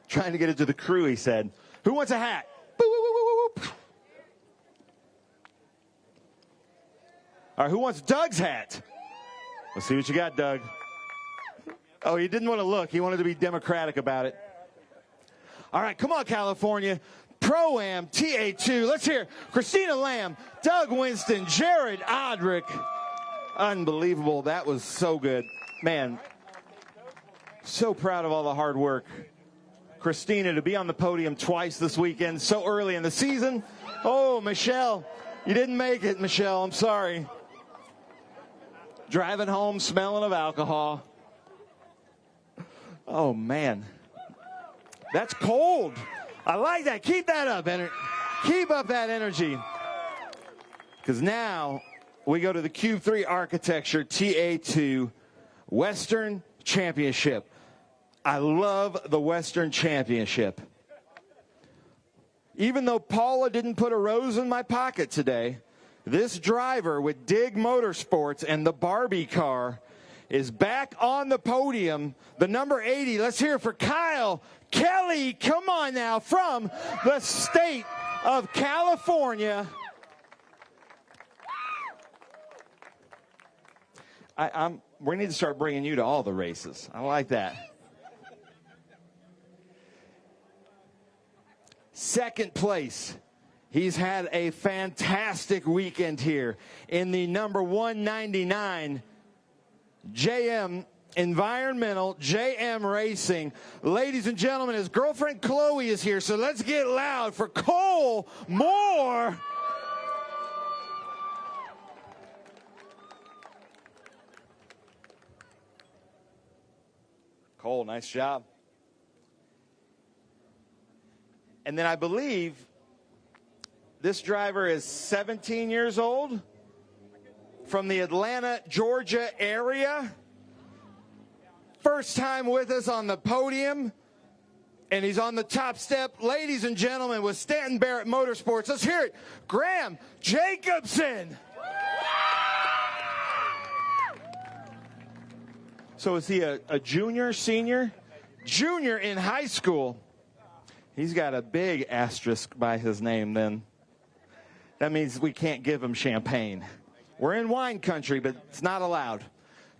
Trying to get it to the crew, he said. Who wants a hat? All right, who wants Doug's hat? Let's see what you got, Doug. Oh, he didn't want to look. He wanted to be democratic about it. All right, come on, California. Pro-Am TA2. Let's hear Christina Lamb, Doug Winston, Jared Odrick. Unbelievable. That was so good. Man, so proud of all the hard work. Christina, to be on the podium twice this weekend, so early in the season. Oh, Michelle, you didn't make it, Michelle. I'm sorry. driving home smelling of alcohol. Oh, man. That's cold. I like that. Keep that up. Keep up that energy. Because now we go to the Cube 3 Architecture TA2 Western Championship. I love the Western Championship. Even though Paula didn't put a rose in my pocket today, this driver with Dig Motorsports and the Barbie car is back on the podium. The number 80, let's hear it for Kyle Kelly. Come on now, from the state of California. We need to start bringing you to all the races. I like that. Second place. He's had a fantastic weekend here in the number 199 JM Environmental, JM Racing. Ladies and gentlemen, his girlfriend Chloe is here, so let's get loud for Cole Moore. Cole, nice job. And then I believe this driver is 17 years old from the Atlanta, Georgia area. First time with us on the podium, and he's on the top step. Ladies and gentlemen, with Stanton Barrett Motorsports, let's hear it, Graham Jacobson. So is he a junior, senior? Junior in high school. He's got a big asterisk by his name then. That means we can't give him champagne. We're in wine country, but it's not allowed.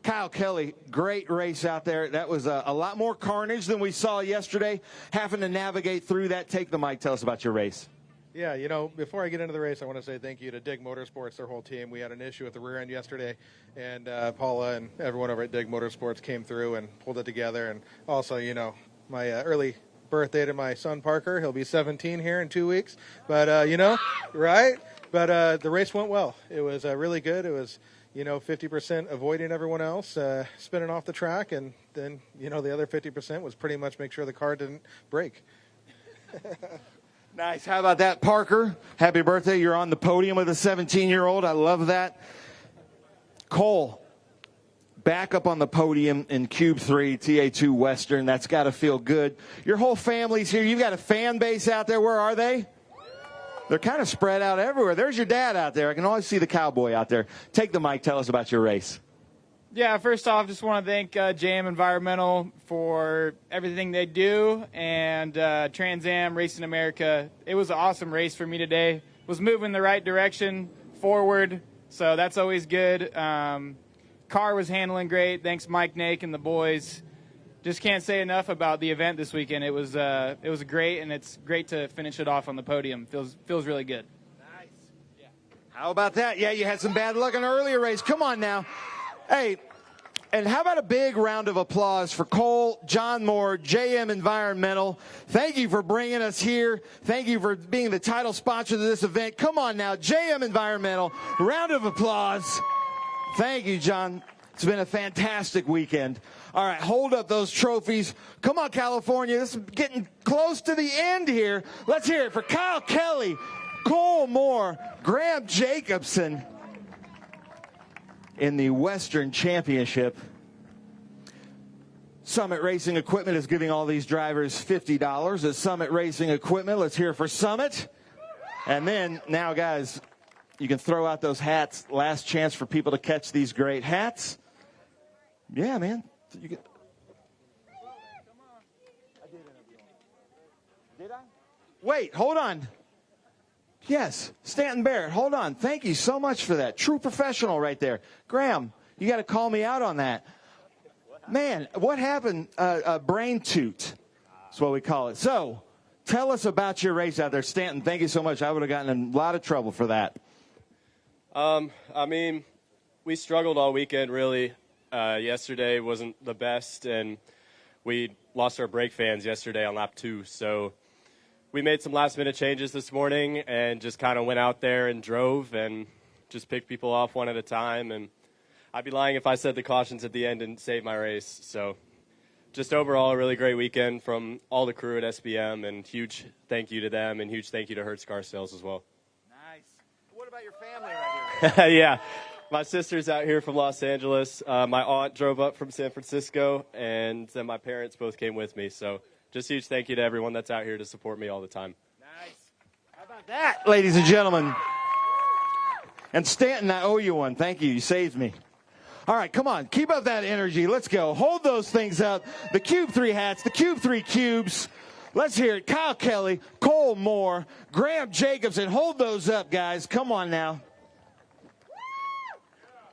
Kyle Kelly, great race out there. That was a lot more carnage than we saw yesterday. Having to navigate through that. Take the mic. Tell us about your race. Yeah, you know, before I get into the race, I want to say thank you to Dig Motorsports, their whole team. We had an issue at the rear end yesterday, and Paula and everyone over at Dig Motorsports came through and pulled it together. And also, you know, my early birthday to my son Parker. He'll be 17 here in 2 weeks. But, you know, right? But the race went well. It was really good. It was, you know, 50% avoiding everyone else, spinning off the track. And then, you know, the other 50% was pretty much make sure the car didn't break. Nice. How about that, Parker? Happy birthday. You're on the podium with a 17-year-old. I love that. Cole, back up on the podium in Cube 3, TA2 Western. That's got to feel good. Your whole family's here. You've got a fan base out there. Where are they? They're kind of spread out everywhere. There's your dad out there. I can always see the cowboy out there. Take the mic. Tell us about your race. Yeah, first off, just want to thank JM Environmental for everything they do, and Trans Am Racing America. It was an awesome race for me today. Was moving the right direction forward, so that's always good. Car was handling great. Thanks, Mike Nake and the boys. Just can't say enough about the event this weekend. It was great, and it's great to finish it off on the podium. Feels really good. Nice. Yeah. How about that? Yeah, you had some bad luck in an earlier race. Come on now. Hey, and how about a big round of applause for Cole, John Moore, JM Environmental. Thank you for bringing us here. Thank you for being the title sponsor of this event. Come on now, JM Environmental. Round of applause. Thank you, John. It's been a fantastic weekend. All right, hold up those trophies. Come on, California. This is getting close to the end here. Let's hear it for Kyle Kelly, Cole Moore, Graham Jacobson in the Western Championship. Summit Racing Equipment is giving all these drivers $50 at Summit Racing Equipment. Let's hear it for Summit. And then, now, guys, you can throw out those hats. Last chance for people to catch these great hats. Yeah, man. You get... Did I? Wait, hold on. Yes, Stanton Barrett, hold on. Thank you so much for that. True professional right there. Graham, you got to call me out on that. Man, what happened? Brain toot. That's what we call it. So, tell us about your race out there. Stanton, thank you so much. I would have gotten in a lot of trouble for that. I mean, we struggled all weekend, really. Yesterday wasn't the best, and we lost our brake fans yesterday on lap 2. So we made some last-minute changes this morning and just kind of went out there and drove and just picked people off one at a time. And I'd be lying if I said the cautions at the end didn't save my race. So just overall, a really great weekend from all the crew at SBM, and huge thank you to them, and huge thank you to Hertz Car Sales as well. Nice. What about your family right here? Yeah. My sister's out here from Los Angeles. My aunt drove up from San Francisco, and then my parents both came with me. So just huge thank you to everyone that's out here to support me all the time. Nice. How about that, ladies and gentlemen? And Stanton, I owe you one. Thank you. You saved me. All right, come on. Keep up that energy. Let's go. Hold those things up. The Cube 3 hats, the Cube 3 cubes. Let's hear it. Kyle Kelly, Cole Moore, Graham Jacobson. Hold those up, guys. Come on now.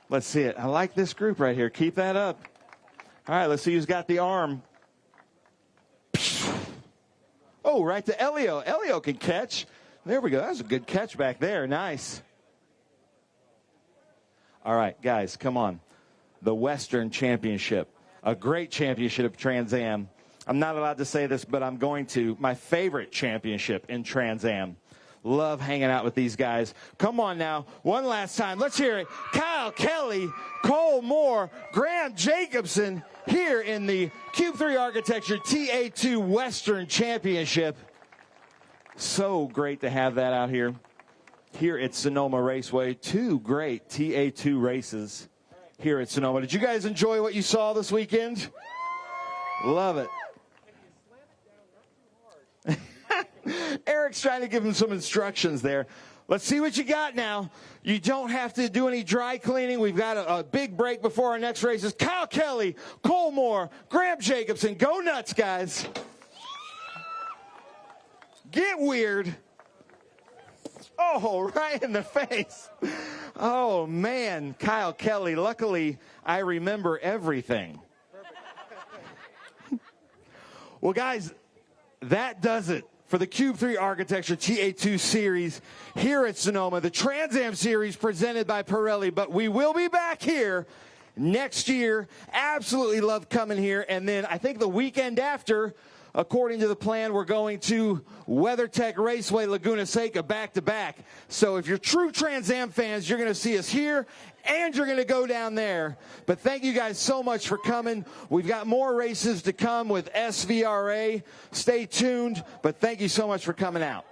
Let's see it. I like this group right here. Keep that up. All right, let's see who's got the arm. Oh, right to Elio. Elio can catch. There we go. That was a good catch back there. Nice. All right, guys, come on. The Western Championship, a great championship of Trans Am. I'm not allowed to say this, but I'm going to. My favorite championship in Trans Am. Love hanging out with these guys. Come on now, one last time. Let's hear it. Kyle Kelly, Cole Moore, Graham Jacobson here in the Cube 3 Architecture TA2 Western Championship. So great to have that out here at Sonoma Raceway. Two great TA2 races here at Sonoma. Did you guys enjoy what you saw this weekend? Love it. Eric's trying to give him some instructions there. Let's see what you got now. You don't have to do any dry cleaning. We've got a big break before our next races. Kyle Kelly, Cole Moore, Graham Jacobson. Go nuts, guys. Get weird. Oh, right in the face. Oh, man. Kyle Kelly. Luckily, I remember everything. Well, guys, that does it for the Cube 3 Architecture TA2 Series here at Sonoma. The Trans Am Series presented by Pirelli. But we will be back here next year. Absolutely love coming here. And then I think the weekend after, according to the plan, we're going to WeatherTech Raceway, Laguna Seca, back-to-back. So if you're true Trans Am fans, you're going to see us here, and you're going to go down there. But thank you guys so much for coming. We've got more races to come with SVRA. Stay tuned, but thank you so much for coming out.